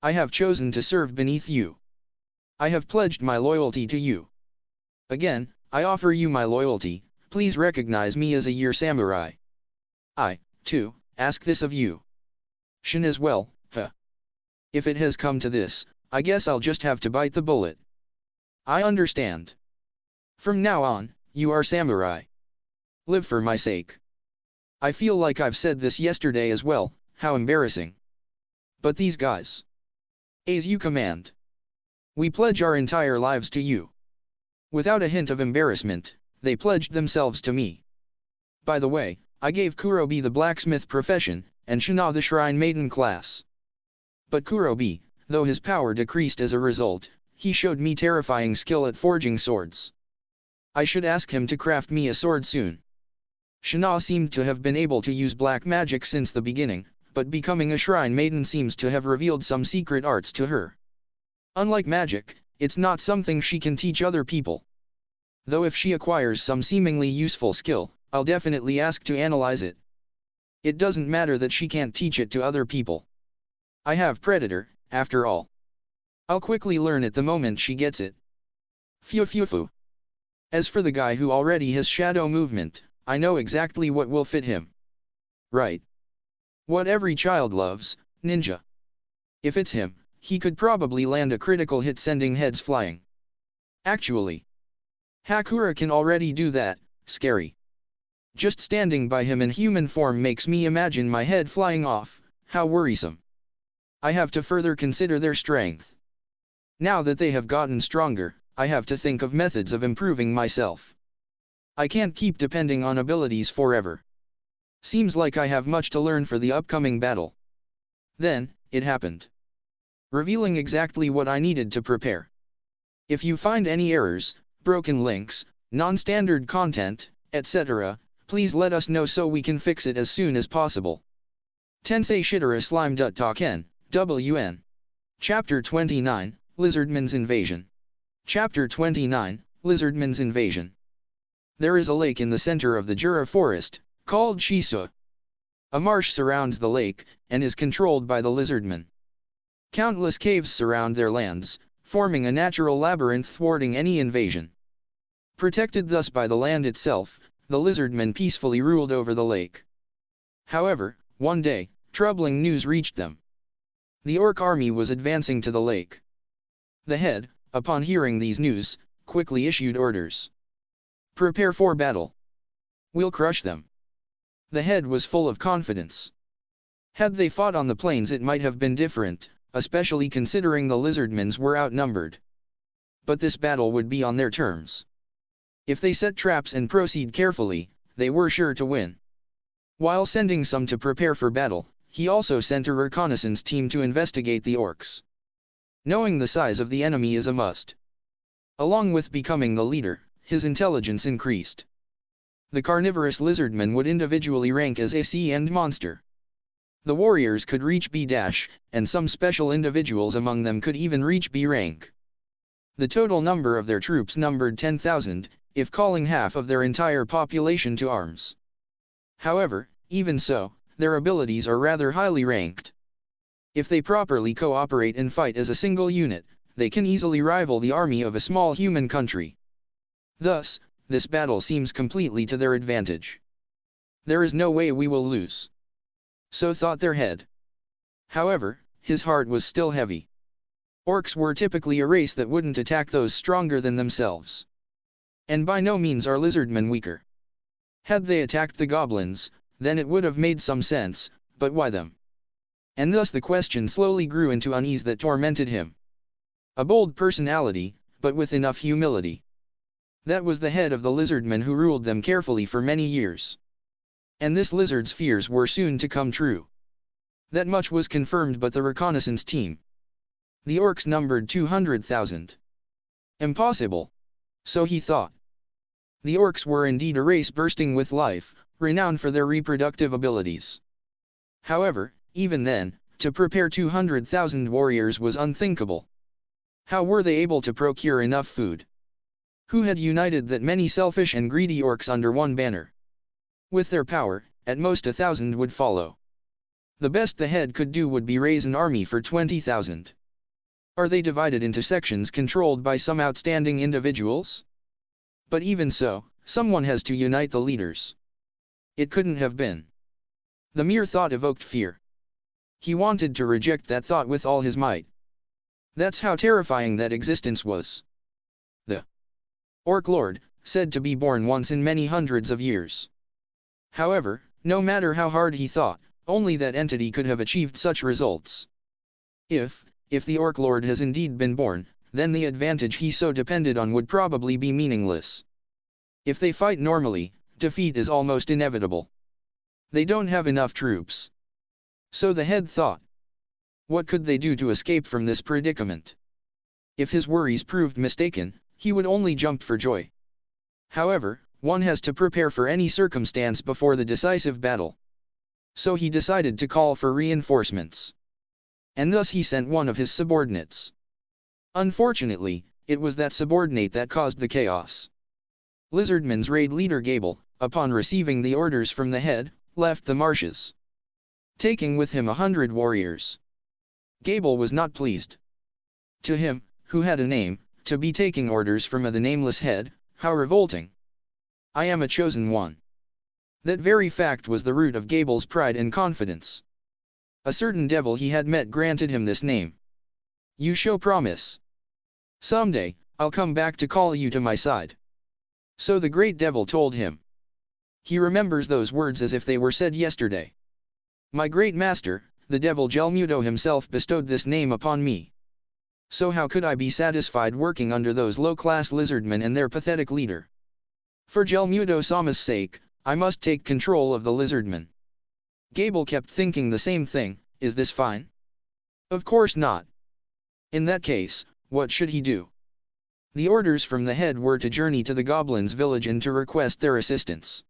Speaker 1: I have chosen to serve beneath you. I have pledged my loyalty to you. Again, I offer you my loyalty, please recognize me as a year samurai. I, too, ask this of you. Shin as well, huh? If it has come to this, I guess I'll just have to bite the bullet. I understand. From now on, you are samurai. Live for my sake. I feel like I've said this yesterday as well, how embarrassing. But these guys. As you command. We pledge our entire lives to you. Without a hint of embarrassment, they pledged themselves to me. By the way, I gave Kurobi the blacksmith profession, and Shina the shrine maiden class. But Kurobi, though his power decreased as a result, he showed me terrifying skill at forging swords. I should ask him to craft me a sword soon. Shina seemed to have been able to use black magic since the beginning, but becoming a shrine maiden seems to have revealed some secret arts to her. Unlike magic, it's not something she can teach other people. Though if she acquires some seemingly useful skill, I'll definitely ask to analyze it. It doesn't matter that she can't teach it to other people. I have Predator, after all. I'll quickly learn it the moment she gets it. Phew. As for the guy who already has shadow movement, I know exactly what will fit him. Right. What every child loves, ninja. If it's him, he could probably land a critical hit sending heads flying. Actually, Hakura can already do that, scary. Just standing by him in human form makes me imagine my head flying off, how worrisome. I have to further consider their strength. Now that they have gotten stronger, I have to think of methods of improving myself. I can't keep depending on abilities forever. Seems like I have much to learn for the upcoming battle. Then, it happened. Revealing exactly what I needed to prepare. If you find any errors, broken links, non-standard content, etc., please let us know so we can fix it as soon as possible. Tensei Shitara Slime Dutta Ken, WN. Chapter 29, Lizardman's Invasion. Chapter 29, Lizardman's Invasion. There is a lake in the center of the Jura forest, called Shisu. A marsh surrounds the lake, and is controlled by the lizardmen. Countless caves surround their lands, forming a natural labyrinth thwarting any invasion. Protected thus by the land itself, the lizardmen peacefully ruled over the lake. However, one day, troubling news reached them. The orc army was advancing to the lake. The head, upon hearing these news, quickly issued orders. Prepare for battle. We'll crush them. The head was full of confidence. Had they fought on the plains it might have been different, especially considering the lizardmen were outnumbered. But this battle would be on their terms. If they set traps and proceed carefully, they were sure to win. While sending some to prepare for battle, he also sent a reconnaissance team to investigate the orcs. Knowing the size of the enemy is a must. Along with becoming the leader, his intelligence increased. The carnivorous lizardmen would individually rank as AC and monster. The warriors could reach B-, and some special individuals among them could even reach B rank. The total number of their troops numbered 10,000, if calling half of their entire population to arms. However, even so, their abilities are rather highly ranked. If they properly cooperate and fight as a single unit, they can easily rival the army of a small human country. Thus, this battle seems completely to their advantage. There is no way we will lose. So thought their head. However, his heart was still heavy. Orcs were typically a race that wouldn't attack those stronger than themselves. And by no means are lizardmen weaker. Had they attacked the goblins, then it would have made some sense, but why them? And thus the question slowly grew into unease that tormented him. A bold personality, but with enough humility. That was the head of the lizardmen who ruled them carefully for many years. And this lizard's fears were soon to come true. That much was confirmed by the reconnaissance team. The orcs numbered 200,000. Impossible. So he thought. The orcs were indeed a race bursting with life, renowned for their reproductive abilities. However, even then, to prepare 200,000 warriors was unthinkable. How were they able to procure enough food? Who had united that many selfish and greedy orcs under one banner? With their power, at most 1,000 would follow. The best the head could do would be raise an army for 20,000. Are they divided into sections controlled by some outstanding individuals? But even so, someone has to unite the leaders. It couldn't have been. The mere thought evoked fear. He wanted to reject that thought with all his might. That's how terrifying that existence was. The Orc Lord, said to be born once in many hundreds of years. However, no matter how hard he thought, only that entity could have achieved such results. If the Orc Lord has indeed been born, then the advantage he so depended on would probably be meaningless. If they fight normally, defeat is almost inevitable. They don't have enough troops. So the head thought. What could they do to escape from this predicament? If his worries proved mistaken, he would only jump for joy. However, one has to prepare for any circumstance before the decisive battle. So he decided to call for reinforcements. And thus he sent one of his subordinates. Unfortunately, it was that subordinate that caused the chaos. Lizardmen's raid leader Gable, upon receiving the orders from the head, left the marshes, taking with him 100 warriors. Gable was not pleased. To him, who had a name, to be taking orders from the nameless head, how revolting. I am a chosen one. That very fact was the root of Gable's pride and confidence. A certain devil he had met granted him this name. You show promise. Someday, I'll come back to call you to my side. So the great devil told him. He remembers those words as if they were said yesterday. My great master, the devil Gelmudo himself bestowed this name upon me. So how could I be satisfied working under those low-class lizardmen and their pathetic leader? For Gelmudo Sama's sake, I must take control of the lizardmen. Gable kept thinking the same thing, is this fine? Of course not. In that case, what should he do? The orders from the head were to journey to the goblins' village and to request their assistance.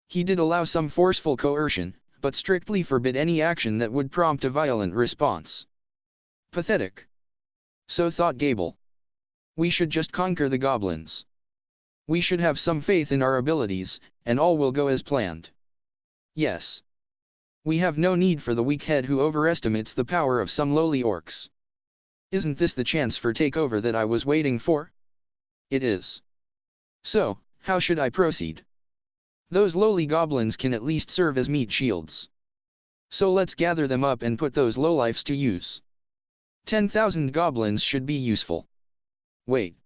Speaker 1: He did allow some forceful coercion, but strictly forbid any action that would prompt a violent response. Pathetic. So thought Gable. We should just conquer the goblins. We should have some faith in our abilities, and all will go as planned. Yes. We have no need for the weak head who overestimates the power of some lowly orcs. Isn't this the chance for takeover that I was waiting for? It is. So, how should I proceed? Those lowly goblins can at least serve as meat shields. So let's gather them up and put those lowlifes to use. 10,000 goblins should be useful. Wait.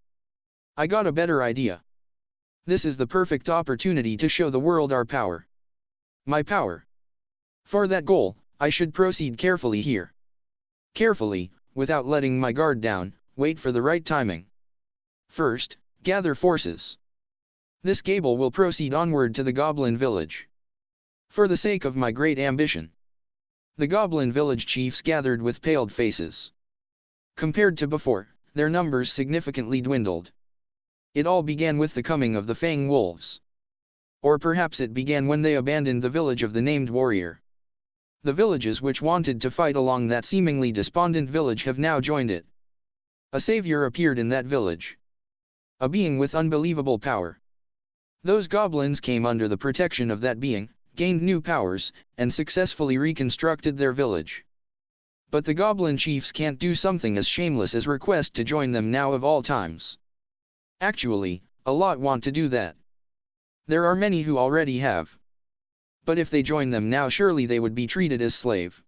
Speaker 1: I got a better idea. This is the perfect opportunity to show the world our power. My power. For that goal, I should proceed carefully here. Carefully, without letting my guard down, wait for the right timing. First, gather forces. This Gable will proceed onward to the goblin village. For the sake of my great ambition. The goblin village chiefs gathered with paled faces. Compared to before, their numbers significantly dwindled. It all began with the coming of the Fang Wolves. Or perhaps it began when they abandoned the village of the named warrior. The villages which wanted to fight along that seemingly despondent village have now joined it. A savior appeared in that village. A being with unbelievable power. Those goblins came under the protection of that being, gained new powers, and successfully reconstructed their village. But the goblin chiefs can't do something as shameless as request to join them now of all times. Actually, a lot want to do that. There are many who already have. But if they join them now, surely they would be treated as slave.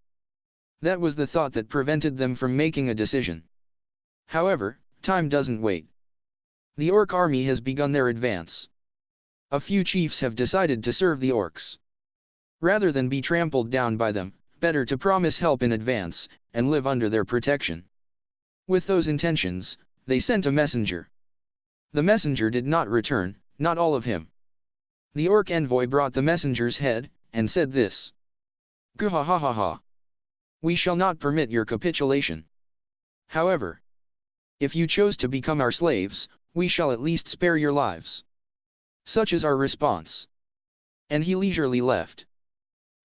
Speaker 1: That was the thought that prevented them from making a decision. However, time doesn't wait. The orc army has begun their advance. A few chiefs have decided to serve the orcs. Rather than be trampled down by them, better to promise help in advance, and live under their protection. With those intentions, they sent a messenger. The messenger did not return, not all of him. The orc envoy brought the messenger's head, and said this. Ghahahaha. We shall not permit your capitulation. However, if you chose to become our slaves, we shall at least spare your lives. Such is our response. And he leisurely left.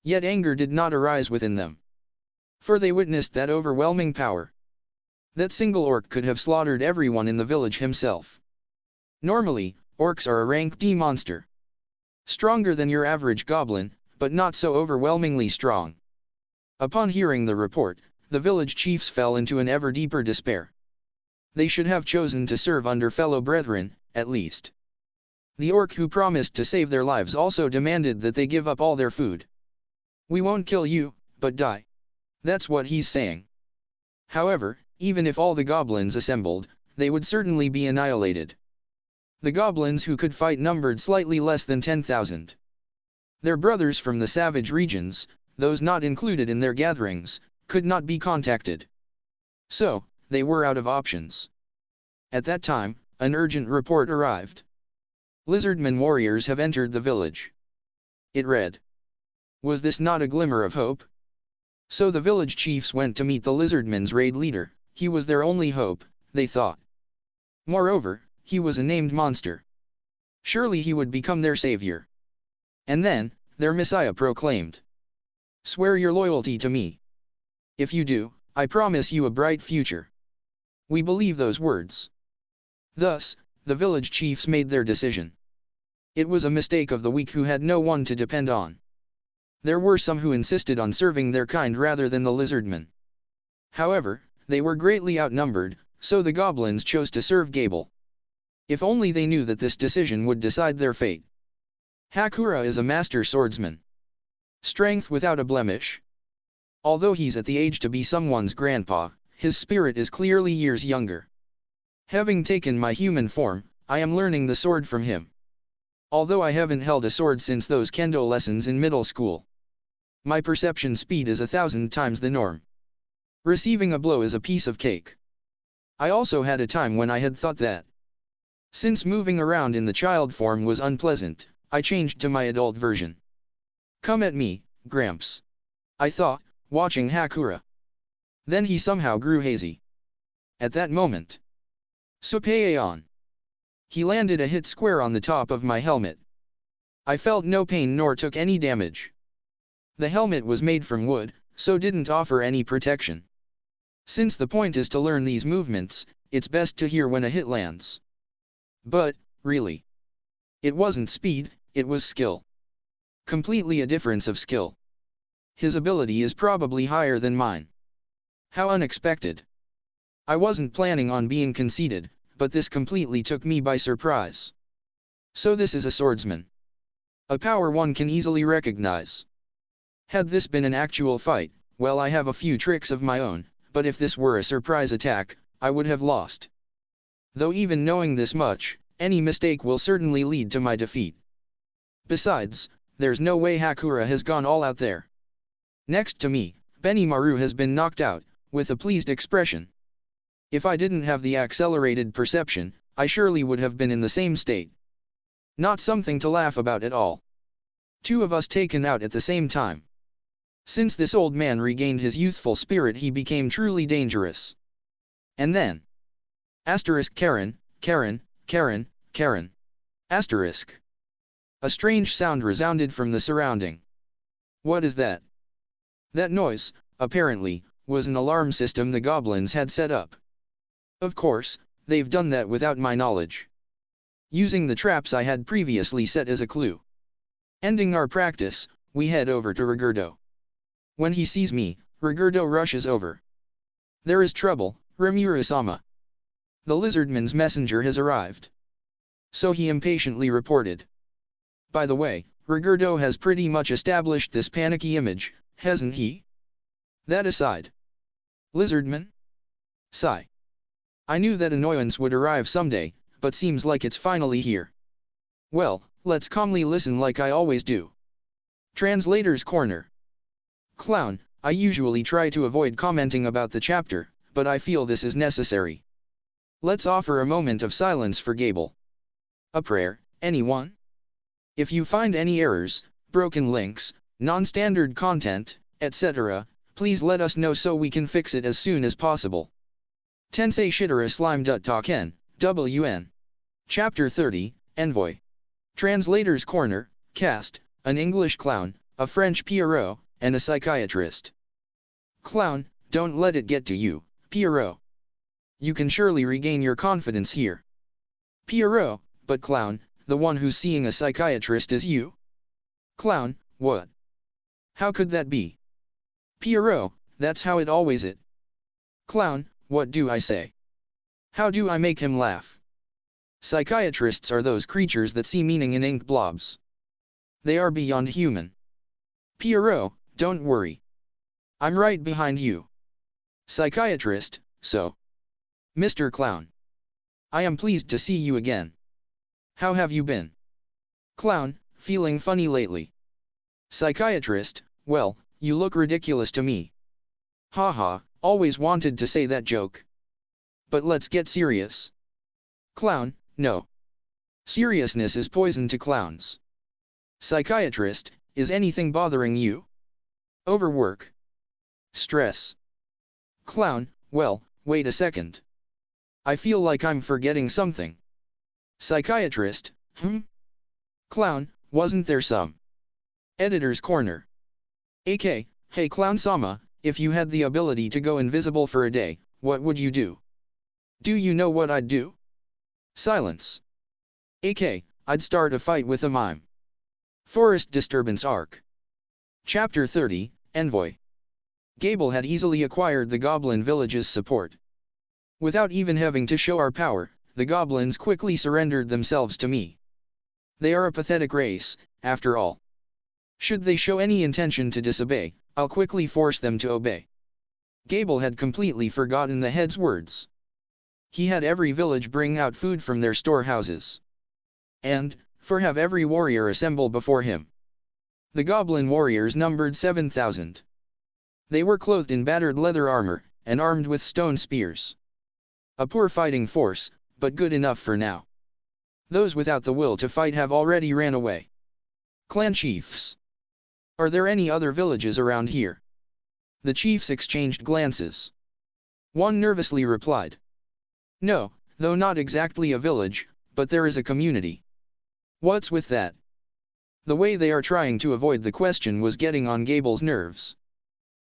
Speaker 1: Yet anger did not arise within them. For they witnessed that overwhelming power. That single orc could have slaughtered everyone in the village himself. Normally, orcs are a rank D monster. Stronger than your average goblin, but not so overwhelmingly strong. Upon hearing the report, the village chiefs fell into an ever deeper despair. They should have chosen to serve under fellow brethren, at least. The orc who promised to save their lives also demanded that they give up all their food. We won't kill you, but die. That's what he's saying. However, even if all the goblins assembled, they would certainly be annihilated. The goblins who could fight numbered slightly less than 10,000. Their brothers from the savage regions, those not included in their gatherings, could not be contacted. So, they were out of options. At that time, an urgent report arrived. Lizardmen warriors have entered the village. It read. Was this not a glimmer of hope? So the village chiefs went to meet the lizardmen's raid leader. He was their only hope, they thought. Moreover, he was a named monster. Surely he would become their savior. And then, their messiah proclaimed. Swear your loyalty to me. If you do, I promise you a bright future. We believe those words. Thus, the village chiefs made their decision. It was a mistake of the weak who had no one to depend on. There were some who insisted on serving their kind rather than the lizardmen. However, they were greatly outnumbered, so the goblins chose to serve Gable. If only they knew that this decision would decide their fate. Hakura is a master swordsman. Strength without a blemish. Although he's at the age to be someone's grandpa, his spirit is clearly years younger. Having taken my human form, I am learning the sword from him. Although I haven't held a sword since those kendo lessons in middle school. My perception speed is 1,000 times the norm. Receiving a blow is a piece of cake. I also had a time when I had thought that. Since moving around in the child form was unpleasant, I changed to my adult version. Come at me, Gramps. I thought, watching Hakura. Then he somehow grew hazy. At that moment. Supaeon. He landed a hit square on the top of my helmet. I felt no pain nor took any damage. The helmet was made from wood, so didn't offer any protection. Since the point is to learn these movements, it's best to hear when a hit lands. But, really. It wasn't speed, it was skill. Completely a difference of skill. His ability is probably higher than mine. How unexpected. I wasn't planning on being conceited, but this completely took me by surprise. So this is a swordsman. A power one can easily recognize. Had this been an actual fight, well, I have a few tricks of my own, but if this were a surprise attack, I would have lost. Though even knowing this much, any mistake will certainly lead to my defeat. Besides, there's no way Hakura has gone all out there. Next to me, Benimaru has been knocked out, with a pleased expression. If I didn't have the accelerated perception, I surely would have been in the same state. Not something to laugh about at all. Two of us taken out at the same time. Since this old man regained his youthful spirit, he became truly dangerous. And then. Karen. Asterisk. A strange sound resounded from the surrounding. What is that? That noise, apparently, was an alarm system the goblins had set up. Of course, they've done that without my knowledge. Using the traps I had previously set as a clue. Ending our practice, we head over to Rigurdo. When he sees me, Rigurdo rushes over. There is trouble, Rimuru-sama. The lizardman's messenger has arrived. So he impatiently reported. By the way, Rigurdo has pretty much established this panicky image, hasn't he? That aside. Lizardman? Sigh. I knew that annoyance would arrive someday, but seems like it's finally here. Well, let's calmly listen like I always do. Translator's Corner. Clown, I usually try to avoid commenting about the chapter, but I feel this is necessary. Let's offer a moment of silence for Gable. A prayer, anyone? If you find any errors, broken links, non-standard content, etc., please let us know so we can fix it as soon as possible. Tensei Shitara Slime Talken, WN. Chapter 30, Envoy. Translator's Corner, Cast, an English clown, a French Pierrot, and a psychiatrist. Clown, don't let it get to you, Pierrot. You can surely regain your confidence here. Pierrot, but Clown, the one who's seeing a psychiatrist is you? Clown, what? How could that be? Pierrot, that's how it always is. Clown, what do I say? How do I make him laugh? Psychiatrists are those creatures that see meaning in ink blobs. They are beyond human. Pierrot, don't worry. I'm right behind you. Psychiatrist, so. Mr. Clown. I am pleased to see you again. How have you been? Clown, feeling funny lately. Psychiatrist, well, you look ridiculous to me. Haha, always wanted to say that joke. But let's get serious. Clown, no. Seriousness is poison to clowns. Psychiatrist, is anything bothering you? Overwork? Stress? Clown, well, wait a second. I feel like I'm forgetting something. Psychiatrist, Clown, wasn't there some? Editor's Corner. AK, hey Clown-sama, if you had the ability to go invisible for a day, what would you do? Do you know what I'd do? Silence. AK, I'd start a fight with a mime. Forest Disturbance Arc. Chapter 30, Envoy. Gable had easily acquired the Goblin Village's support. Without even having to show our power, the goblins quickly surrendered themselves to me. They are a pathetic race, after all. Should they show any intention to disobey, I'll quickly force them to obey. Gable had completely forgotten the head's words. He had every village bring out food from their storehouses. And, have every warrior assemble before him. The goblin warriors numbered 7,000. They were clothed in battered leather armor, and armed with stone spears. A poor fighting force, but good enough for now. Those without the will to fight have already ran away. Clan chiefs. Are there any other villages around here? The chiefs exchanged glances. One nervously replied. No, though not exactly a village, but there is a community. What's with that? The way they are trying to avoid the question was getting on Gable's nerves.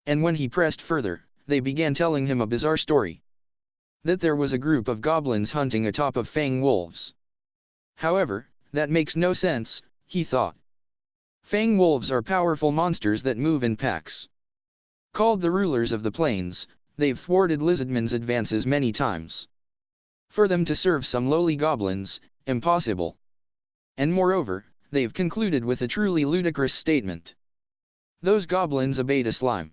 Speaker 1: And when he pressed further, they began telling him a bizarre story. That there was a group of goblins hunting atop of fang wolves. However, that makes no sense, he thought. Fang wolves are powerful monsters that move in packs. Called the rulers of the plains, they've thwarted lizardmen's advances many times. For them to serve some lowly goblins, impossible. And moreover, they've concluded with a truly ludicrous statement. Those goblins obeyed a slime.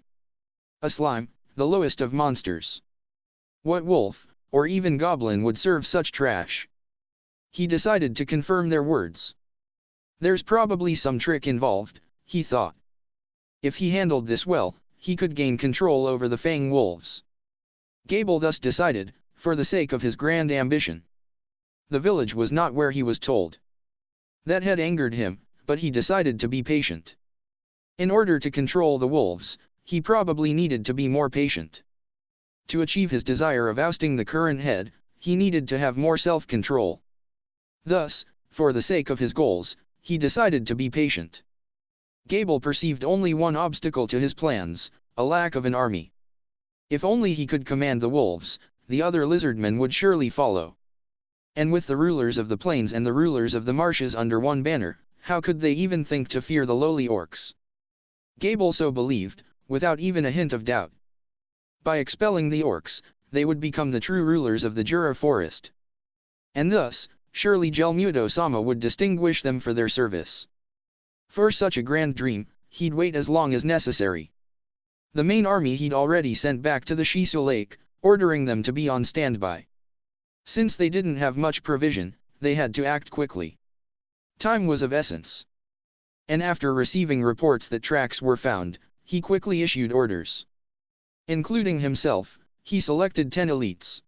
Speaker 1: A slime, the lowest of monsters. What wolf, or even goblin would serve such trash? He decided to confirm their words. There's probably some trick involved, he thought. If he handled this well, he could gain control over the fang wolves. Gable thus decided, for the sake of his grand ambition. The village was not where he was told. That had angered him, but he decided to be patient. In order to control the wolves, he probably needed to be more patient. To achieve his desire of ousting the current head, he needed to have more self-control. Thus, for the sake of his goals, he decided to be patient. Gable perceived only one obstacle to his plans, a lack of an army. If only he could command the wolves, the other lizardmen would surely follow. And with the rulers of the plains and the rulers of the marshes under one banner, how could they even think to fear the lowly orcs? Gable so believed, without even a hint of doubt. By expelling the orcs, they would become the true rulers of the Jura forest. And thus, surely Gelmuto-sama would distinguish them for their service. For such a grand dream, he'd wait as long as necessary. The main army he'd already sent back to the Shiso Lake, ordering them to be on standby. Since they didn't have much provision, they had to act quickly. Time was of essence. And after receiving reports that tracks were found, he quickly issued orders. Including himself, he selected 10 elites.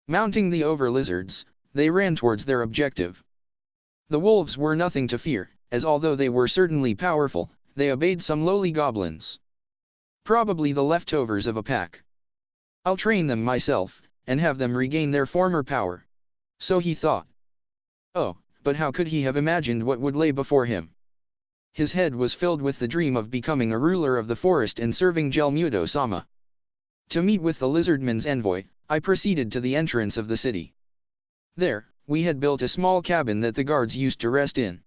Speaker 1: Mounting the over-lizards, they ran towards their objective. The wolves were nothing to fear, as although they were certainly powerful, they obeyed some lowly goblins. Probably the leftovers of a pack. I'll train them myself, and have them regain their former power. So he thought. Oh, but how could he have imagined what would lay before him? His head was filled with the dream of becoming a ruler of the forest and serving Gelmudo-sama. To meet with the lizardman's envoy, I proceeded to the entrance of the city. There, we had built a small cabin that the guards used to rest in.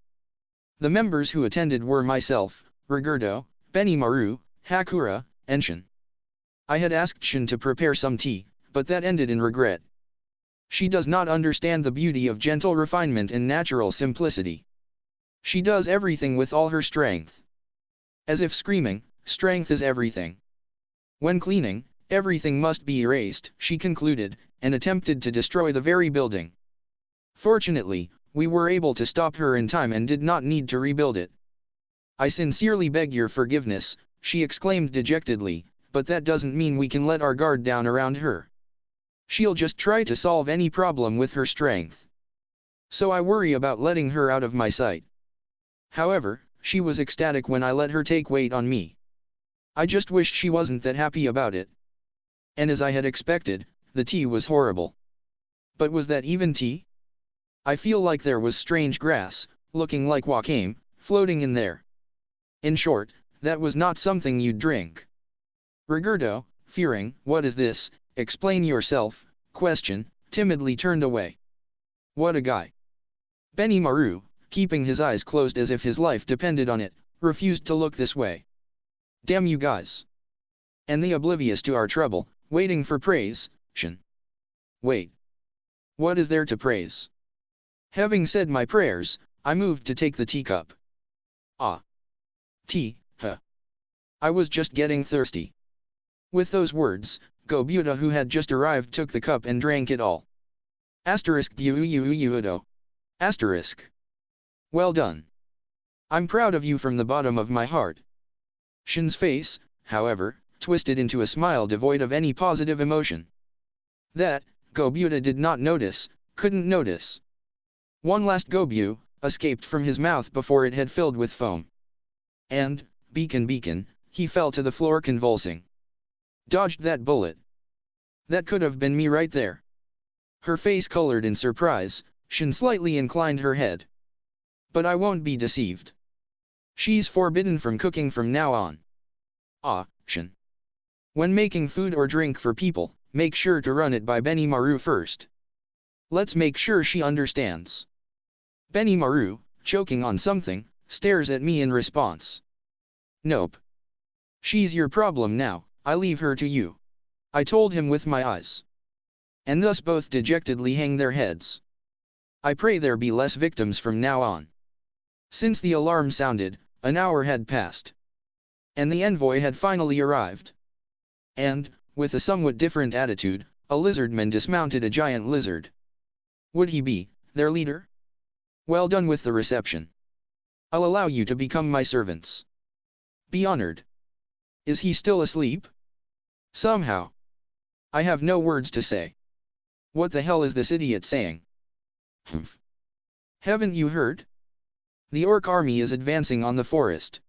Speaker 1: The members who attended were myself, Rigurdo, Benimaru, Hakura, and Shin. I had asked Shin to prepare some tea, but that ended in regret. She does not understand the beauty of gentle refinement and natural simplicity. She does everything with all her strength. As if screaming, strength is everything. When cleaning, everything must be erased, she concluded, and attempted to destroy the very building. Fortunately, we were able to stop her in time and did not need to rebuild it. I sincerely beg your forgiveness, she exclaimed dejectedly, but that doesn't mean we can let our guard down around her. She'll just try to solve any problem with her strength. So I worry about letting her out of my sight. However, she was ecstatic when I let her take weight on me. I just wished she wasn't that happy about it. And as I had expected, the tea was horrible. But was that even tea? I feel like there was strange grass, looking like wakame, floating in there. In short, that was not something you'd drink. Rigurdo, fearing, what is this, explain yourself, timidly turned away. What a guy. Benimaru, keeping his eyes closed as if his life depended on it, refused to look this way. Damn you guys. And the oblivious to our trouble, waiting for praise, Shin. Wait. What is there to praise? Having said my prayers, I moved to take the teacup. Ah. Tea, huh. I was just getting thirsty. With those words, Gobuta who had just arrived took the cup and drank it all. ***********. Well done. I'm proud of you from the bottom of my heart. Shin's face, however, twisted into a smile devoid of any positive emotion. That, Gobuta did not notice, couldn't notice. One last gobu escaped from his mouth before it had filled with foam. And, beacon, he fell to the floor convulsing. Dodged that bullet. That could have been me right there. Her face colored in surprise, Shin slightly inclined her head. But I won't be deceived. She's forbidden from cooking from now on. Ah, Shin. When making food or drink for people, make sure to run it by Benimaru first. Let's make sure she understands. Benimaru, choking on something, stares at me in response. Nope. She's your problem now, I leave her to you. I told him with my eyes. And thus both dejectedly hang their heads. I pray there be less victims from now on. Since the alarm sounded, an hour had passed. And the envoy had finally arrived. And, with a somewhat different attitude, a lizardman dismounted a giant lizard. Would he be their leader? Well done with the reception. I'll allow you to become my servants. Be honored. Is he still asleep? Somehow. I have no words to say. What the hell is this idiot saying? Humph. Haven't you heard? The orc army is advancing on the forest.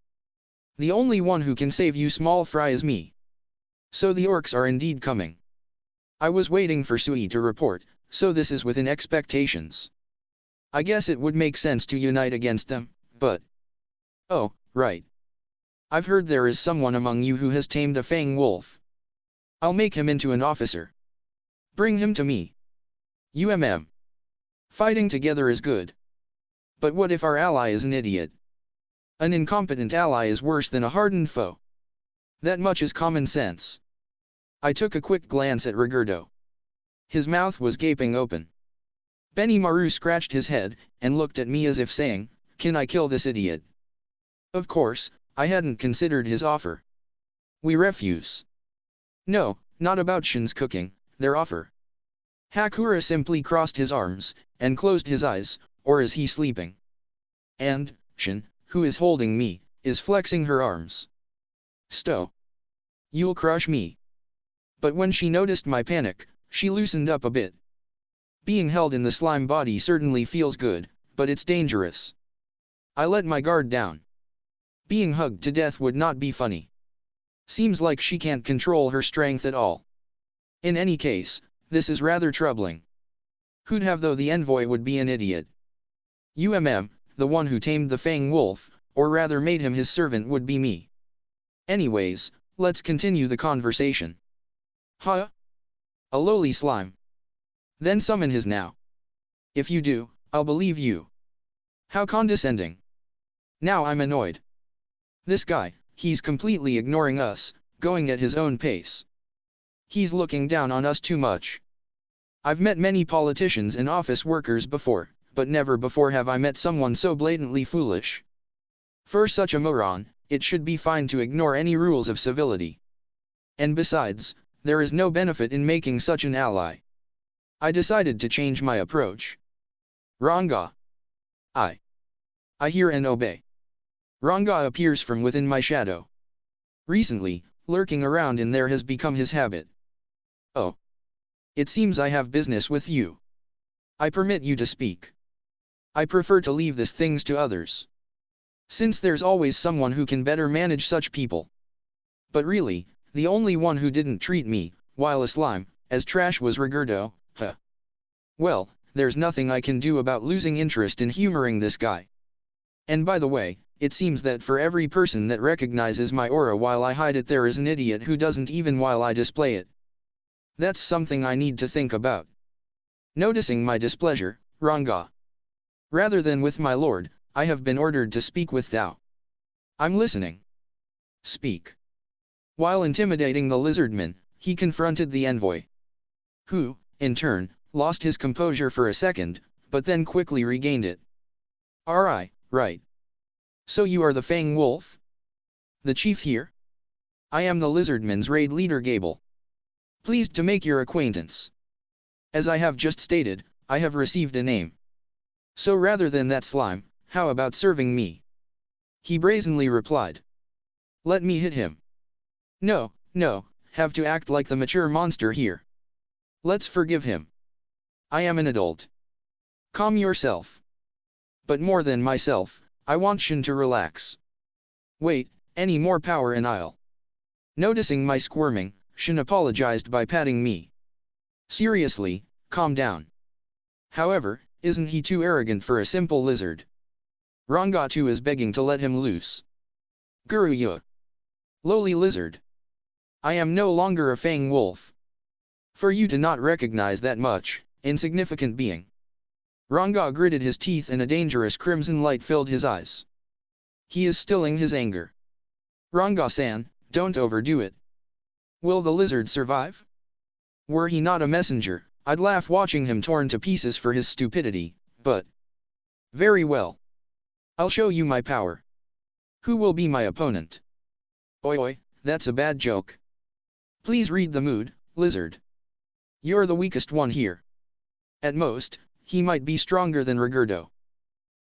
Speaker 1: The only one who can save you small fry is me. So the orcs are indeed coming. I was waiting for Sui to report, so this is within expectations. I guess it would make sense to unite against them, but... Oh, right. I've heard there is someone among you who has tamed a fang wolf. I'll make him into an officer. Bring him to me. Fighting together is good. But what if our ally is an idiot? An incompetent ally is worse than a hardened foe. That much is common sense. I took a quick glance at Rigurdo. His mouth was gaping open. Benimaru scratched his head, and looked at me as if saying, can I kill this idiot? Of course, I hadn't considered his offer. We refuse. No, not about Shin's cooking, their offer. Hakura simply crossed his arms, and closed his eyes, or is he sleeping? and Shin, who is holding me, is flexing her arms. Stow. You'll crush me. But when she noticed my panic, she loosened up a bit. Being held in the slime body certainly feels good, but it's dangerous. I let my guard down. Being hugged to death would not be funny. Seems like she can't control her strength at all. In any case, this is rather troubling. Who'd have thought the envoy would be an idiot? The one who tamed the Fang Wolf, or rather made him his servant, would be me. Anyways, let's continue the conversation. Huh? A lowly slime. Then summon his now. If you do, I'll believe you. How condescending. Now I'm annoyed. This guy, he's completely ignoring us, going at his own pace. He's looking down on us too much. I've met many politicians and office workers before, but never before have I met someone so blatantly foolish. For such a moron, it should be fine to ignore any rules of civility. And besides, there is no benefit in making such an ally. I decided to change my approach. Ranga. I hear and obey. Ranga appears from within my shadow. Recently, lurking around in there has become his habit. Oh. It seems I have business with you. I permit you to speak. I prefer to leave these things to others. Since there's always someone who can better manage such people. But really, the only one who didn't treat me, while a slime, as trash was Rigurdo, huh. Well, there's nothing I can do about losing interest in humoring this guy. And by the way, it seems that for every person that recognizes my aura while I hide it, there is an idiot who doesn't even while I display it. That's something I need to think about. Noticing my displeasure, Ranga. Rather than with my lord, I have been ordered to speak with thou. I'm listening. Speak. While intimidating the lizardman, he confronted the envoy. Who, in turn, lost his composure for a second, but then quickly regained it. Right. So you are the Fang Wolf? The chief here? I am the lizardman's raid leader Gable. Pleased to make your acquaintance. As I have just stated, I have received a name. So rather than that slime, how about serving me? He brazenly replied. Let me hit him. No, have to act like the mature monster here. Let's forgive him. I am an adult. Calm yourself. But more than myself, I want Shin to relax. Wait, any more power and I'll. Noticing my squirming, Shin apologized by patting me. Seriously, calm down. However, isn't he too arrogant for a simple lizard? Ranga too is begging to let him loose. Guru ya. Lowly lizard. I am no longer a Fang Wolf. For you to not recognize that much, insignificant being. Ranga gritted his teeth and a dangerous crimson light filled his eyes. He is stilling his anger. Ranga-san, don't overdo it. Will the lizard survive? Were he not a messenger, I'd laugh watching him torn to pieces for his stupidity, but... Very well. I'll show you my power. Who will be my opponent? Oi, that's a bad joke. Please read the mood, lizard. You're the weakest one here. At most, he might be stronger than Rigurdo.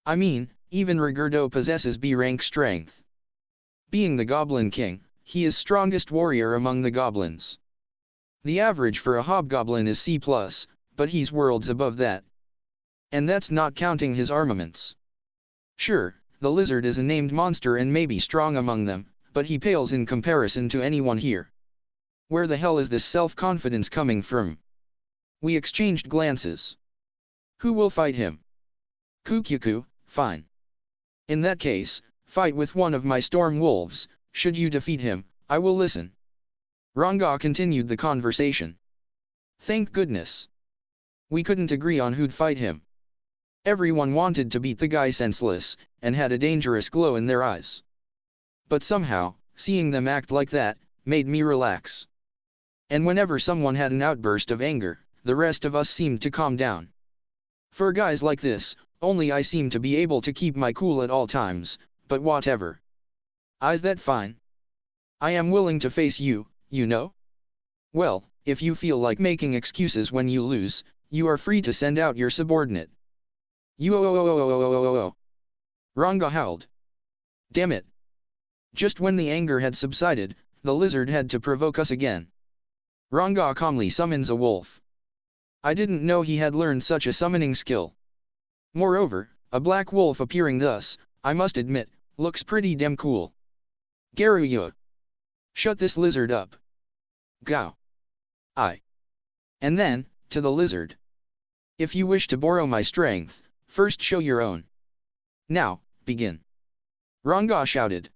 Speaker 1: I mean, even Rigurdo possesses B-rank strength. Being the Goblin King, he is strongest warrior among the goblins. The average for a hobgoblin is C+, but he's worlds above that. And that's not counting his armaments. Sure, the lizard is a named monster and may be strong among them, but he pales in comparison to anyone here. Where the hell is this self-confidence coming from? We exchanged glances. Who will fight him? Kukyuku, fine. In that case, fight with one of my storm wolves. Should you defeat him, I will listen. Ranga continued the conversation. Thank goodness. We couldn't agree on who'd fight him. Everyone wanted to beat the guy senseless, and had a dangerous glow in their eyes. But somehow, seeing them act like that, made me relax. And whenever someone had an outburst of anger, the rest of us seemed to calm down. For guys like this, only I seem to be able to keep my cool at all times, but whatever. Is that fine? I am willing to face you, you know? Well, if you feel like making excuses when you lose, you are free to send out your subordinate. Ranga howled. Damn it. Just when the anger had subsided, the lizard had to provoke us again. Ranga calmly summons a wolf. I didn't know he had learned such a summoning skill. Moreover, a black wolf appearing thus, I must admit, looks pretty damn cool. Garuya. Shut this lizard up. Gao. And then, to the lizard. If you wish to borrow my strength, first show your own. Now, begin. Ranga shouted.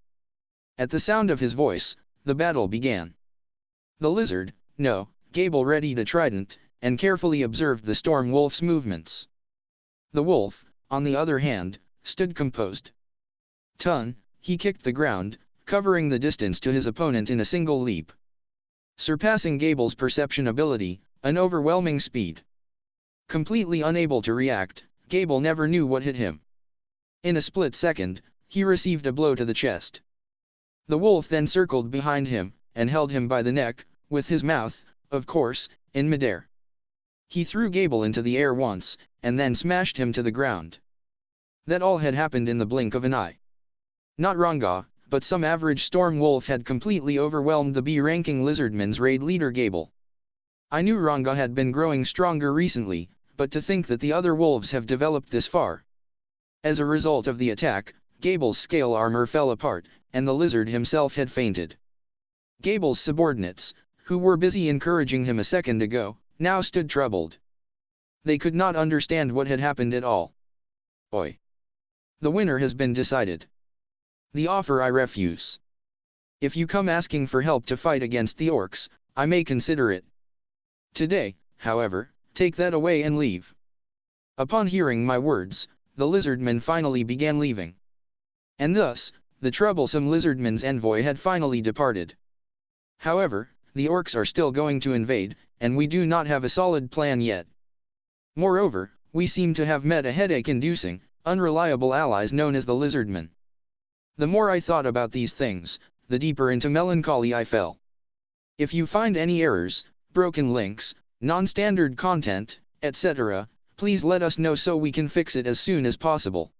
Speaker 1: At the sound of his voice, the battle began. The lizard, Gable readied a trident, and carefully observed the storm wolf's movements. The wolf, on the other hand, stood composed. He kicked the ground, covering the distance to his opponent in a single leap. Surpassing Gable's perception ability, an overwhelming speed. Completely unable to react, Gable never knew what hit him. In a split second, he received a blow to the chest. The wolf then circled behind him, and held him by the neck, with his mouth, of course, in midair. He threw Gable into the air once, and then smashed him to the ground. That all had happened in the blink of an eye. Not Ranga, but some average storm wolf had completely overwhelmed the B-ranking lizardman's raid leader Gable. I knew Ranga had been growing stronger recently, but to think that the other wolves have developed this far. As a result of the attack, Gable's scale armor fell apart, and the lizard himself had fainted. Gable's subordinates, who were busy encouraging him a second ago, now stood troubled. They could not understand what had happened at all. Oi! The winner has been decided. The offer I refuse. If you come asking for help to fight against the orcs, I may consider it. Today, however, take that away and leave. Upon hearing my words, the lizardmen finally began leaving. And thus, the troublesome lizardman's envoy had finally departed. However, the orcs are still going to invade, and we do not have a solid plan yet. Moreover, we seem to have met a headache-inducing, unreliable allies known as the lizardmen. The more I thought about these things, the deeper into melancholy I fell. If you find any errors, broken links, non-standard content, etc., please let us know so we can fix it as soon as possible.